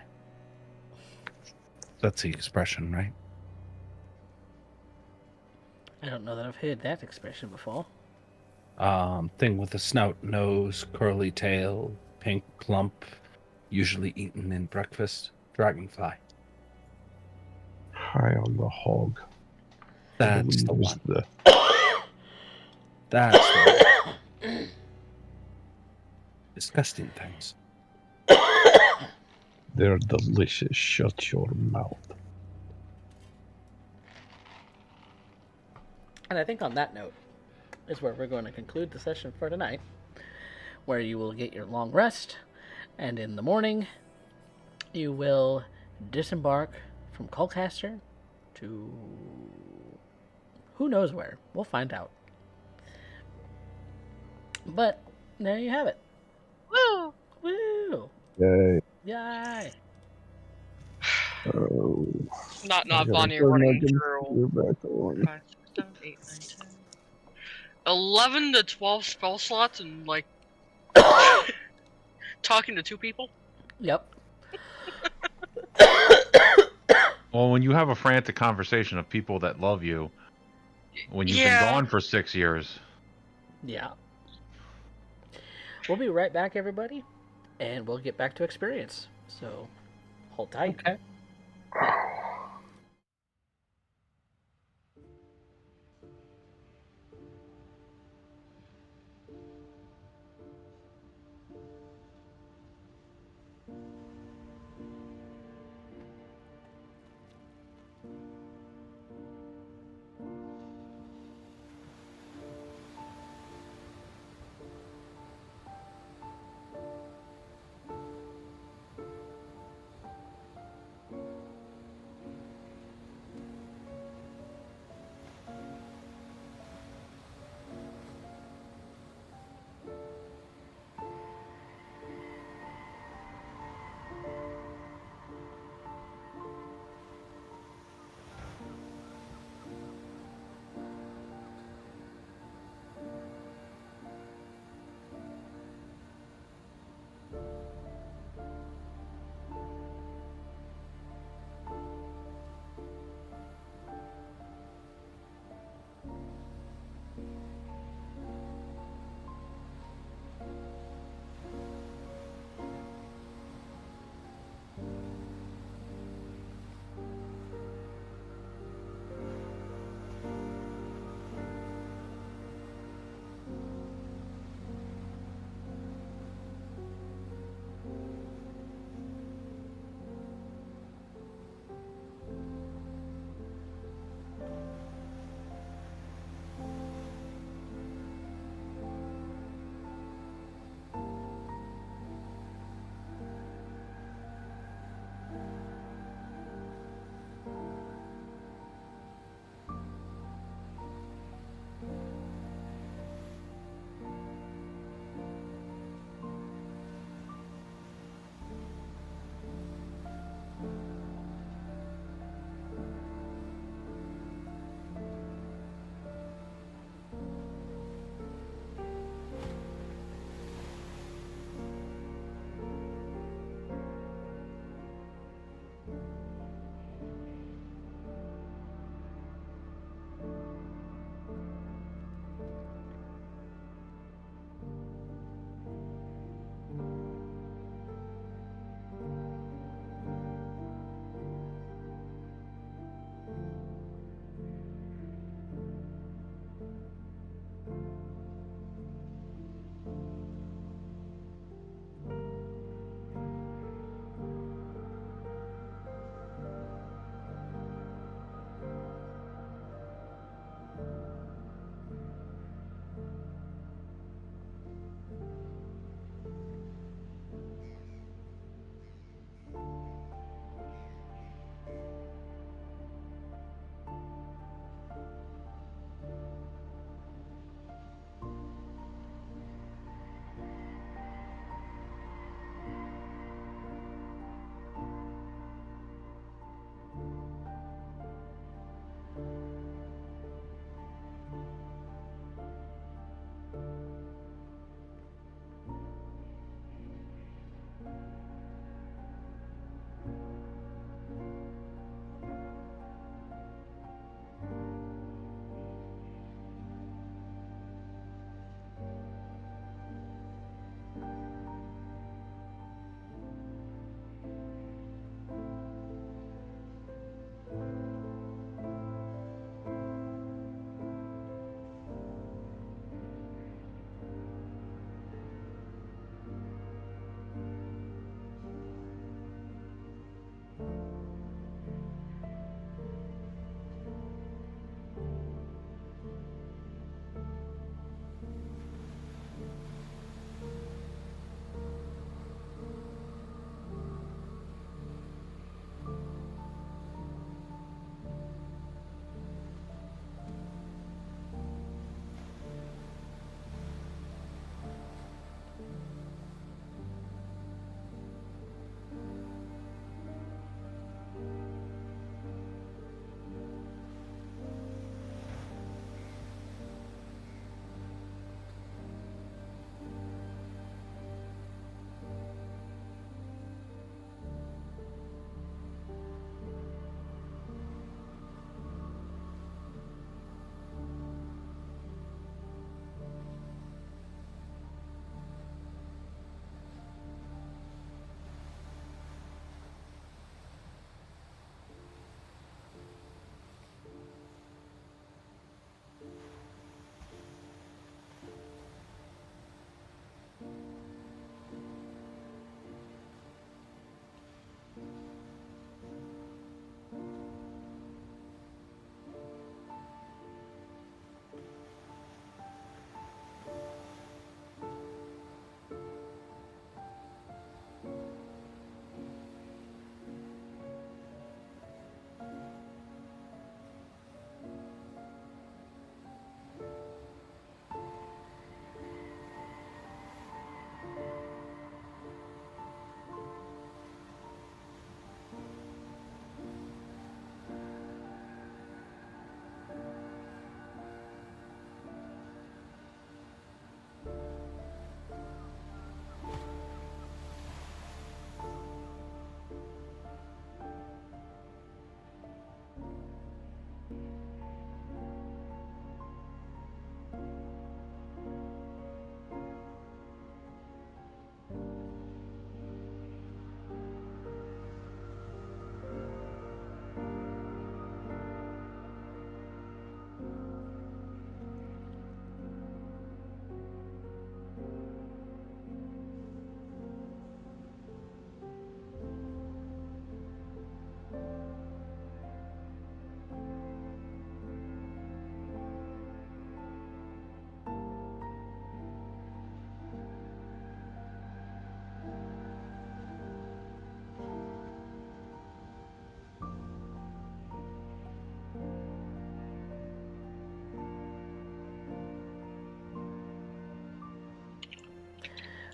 That's the expression, right? I don't know that I've heard that expression before. Thing with a snout nose, curly tail, pink clump, usually eaten in breakfast. Dragonfly. High on the hog. That's the Was one. That's the one. Disgusting things. They're delicious. Shut your mouth. And I think on that note is where we're going to conclude the session for tonight, where you will get your long rest, and in the morning, you will disembark from Colcaster to who knows where. We'll find out. But there you have it. Woo! Woo! Yay. Yay! Oh, Not I gotta Bonnie turn my running through computer back on. 5, 6, 7, 8, 9, 10. 11 to 12 spell slots and like talking to 2 people. Yep. Well, when you have a frantic conversation of people that love you, when you've been gone for 6 years. Yeah. We'll be right back, everybody, and we'll get back to experience. So, hold tight. Okay.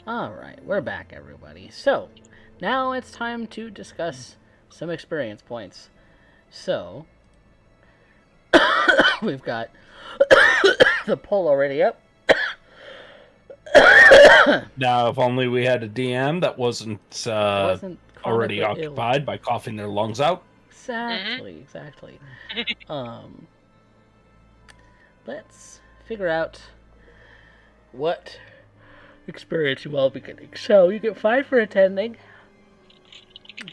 Alright, we're back, everybody. So, now it's time to discuss some experience points. So, we've got the poll already up. Now, if only we had a DM that wasn't, Wasn't already chronically occupied by coughing their lungs out. Exactly. Let's figure out what experience you all be getting. So, you get 5 for attending.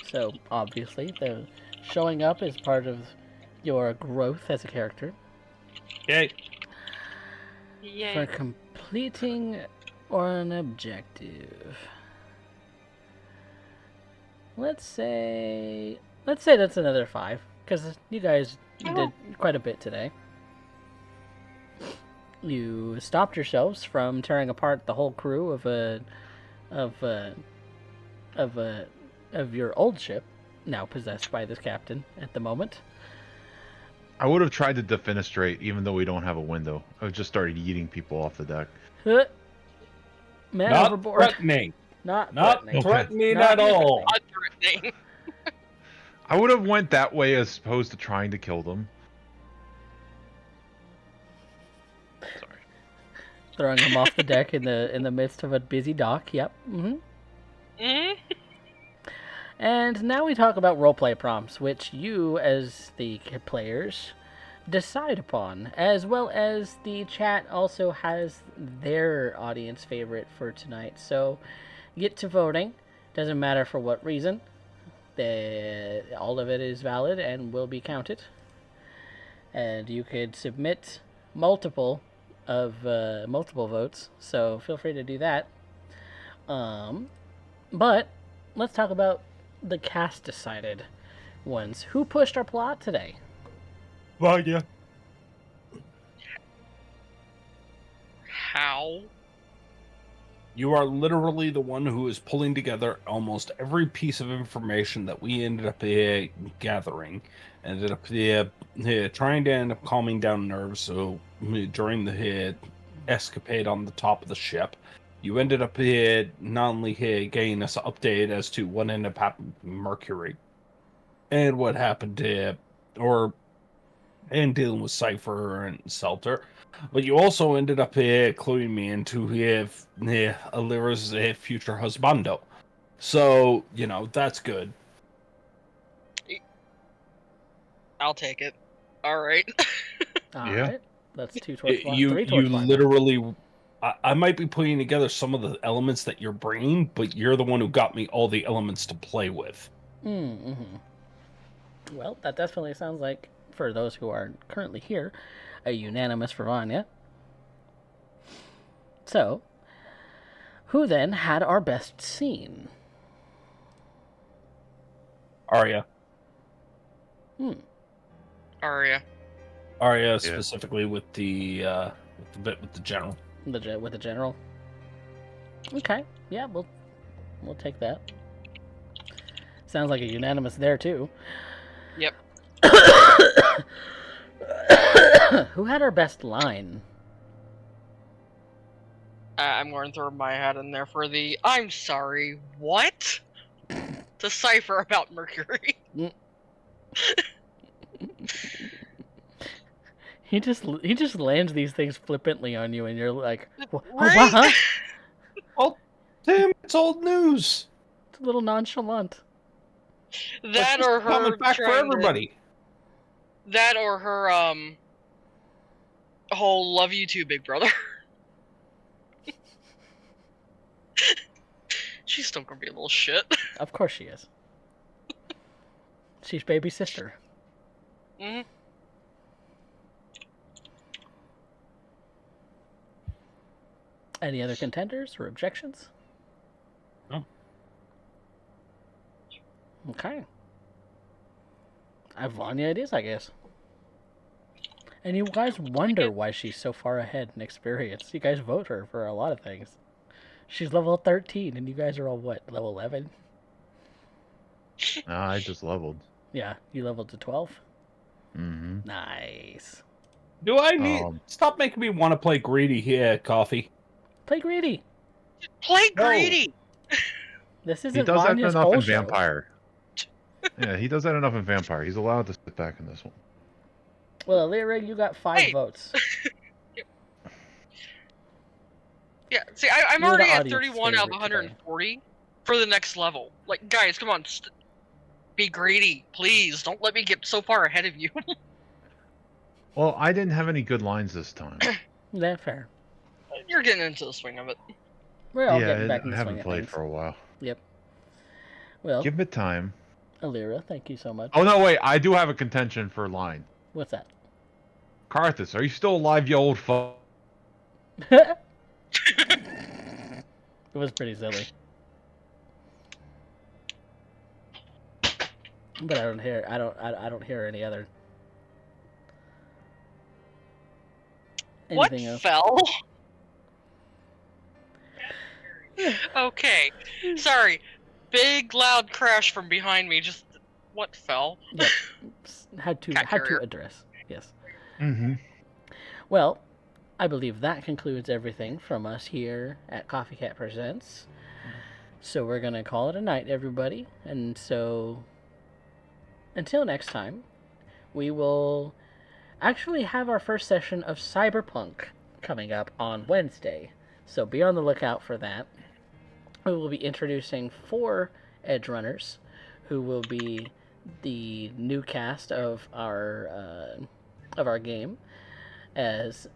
So, obviously, the showing up is part of your growth as a character. Yay. Yay. For completing an objective. Let's say that's another 5, because you guys did quite a bit today. You stopped yourselves from tearing apart the whole crew of your old ship, now possessed by this captain at the moment. I would have tried to defenestrate, even though we don't have a window. I just started yeeting people off the deck. Man Not overboard. threatening. Not Not threatening. threatening Not at all. Not threatening. I would have went that way as opposed to trying to kill them. Sorry. Throwing him off the deck in the midst of a busy dock. Yep. And now we talk about roleplay prompts, which you, as the players, decide upon, as well as the chat also has their audience favorite for tonight. So, get to voting. Doesn't matter for what reason. All of it is valid and will be counted. And you could submit multiple votes, so feel free to do that. But let's talk about the cast decided ones. Who pushed our plot today? Vanya. How? You are literally the one who is pulling together almost every piece of information that we ended up gathering. Ended up trying to end up calming down nerves. So during the escapade on the top of the ship, you ended up not only getting us updated as to what ended up happening to Mercury and what happened to, and dealing with Cypher and Selter, but you also ended up cluing me into Alira's future husbando. So, that's good. I'll take it. All right. All Yeah. right. That's 2 towards 1. You 3 towards 1. literally... I might be putting together some of the elements that you're bringing, but you're the one who got me all the elements to play with. Mm-hmm. Well, that definitely sounds like, for those who are currently here, a unanimous for Vanya. So, who then had our best scene? Arya. Arya. Arya specifically with the bit with the general. With the general. Okay, yeah, we'll take that. Sounds like a unanimous there too. Yep. Who had our best line? I'm going to throw my hat in there for the "I'm sorry, what?" to Cypher about Mercury. He just lands these things flippantly on you, and you're like, "Oh, Right? what, huh?" Well, Tim, it's old news. It's a little nonchalant. That It's or just common her fact for trying to- everybody. That or her whole "love you too, big brother." She's still gonna be a little shit. Of course she is. She's baby sister. Mm-hmm. Any other contenders or objections? No. Okay. Vanya it is, I guess. And you guys wonder why she's so far ahead in experience. You guys vote her for a lot of things. She's level 13, and you guys are all, what, level 11? Nah, I just leveled. Yeah, you leveled to 12? Mm-hmm. Nice. Do I need... Stop making me want to play greedy here, Coffee. Play greedy. Play No. greedy. This He isn't does that Vanya's enough whole in show. Vampire. Yeah, he does that enough in Vampire. He's allowed to sit back in this one. Well, Lyra, you got 5 Hey. votes. Yeah, see, I'm You're the already at audience's 31 out of favorite today. 140 for the next level. Like, guys, come on, be greedy, please. Don't let me get so far ahead of you. Well, I didn't have any good lines this time. Yeah, fair. You're getting into the swing of it. We're all Yeah, getting back in I the swing haven't of played things. for a while. Yep. Well, Give it time. Lyra, thank you so much. Oh no, wait! I do have a contention for line. What's that? Karthus, are you still alive, you old fuck? It was pretty silly. But I don't hear any other anything else. What fell? Okay, sorry. Big loud crash from behind me. Just what fell? Yep. Had to Cat carrier. address. Yes. Mm-hmm. Well, I believe that concludes everything from us here at CoffeeCat Presents. So we're gonna call it a night, everybody. And so until next time, we will actually have our first session of Cyberpunk coming up on Wednesday. So be on the lookout for that. We will be introducing 4 Edge Runners, who will be the new cast of our game as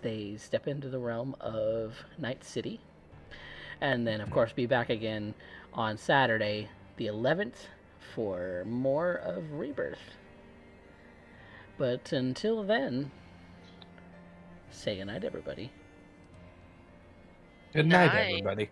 they step into the realm of Night City, and then of course be back again on Saturday, the 11th, for more of Rebirth. But until then, say goodnight, everybody. Good night, Night. everybody.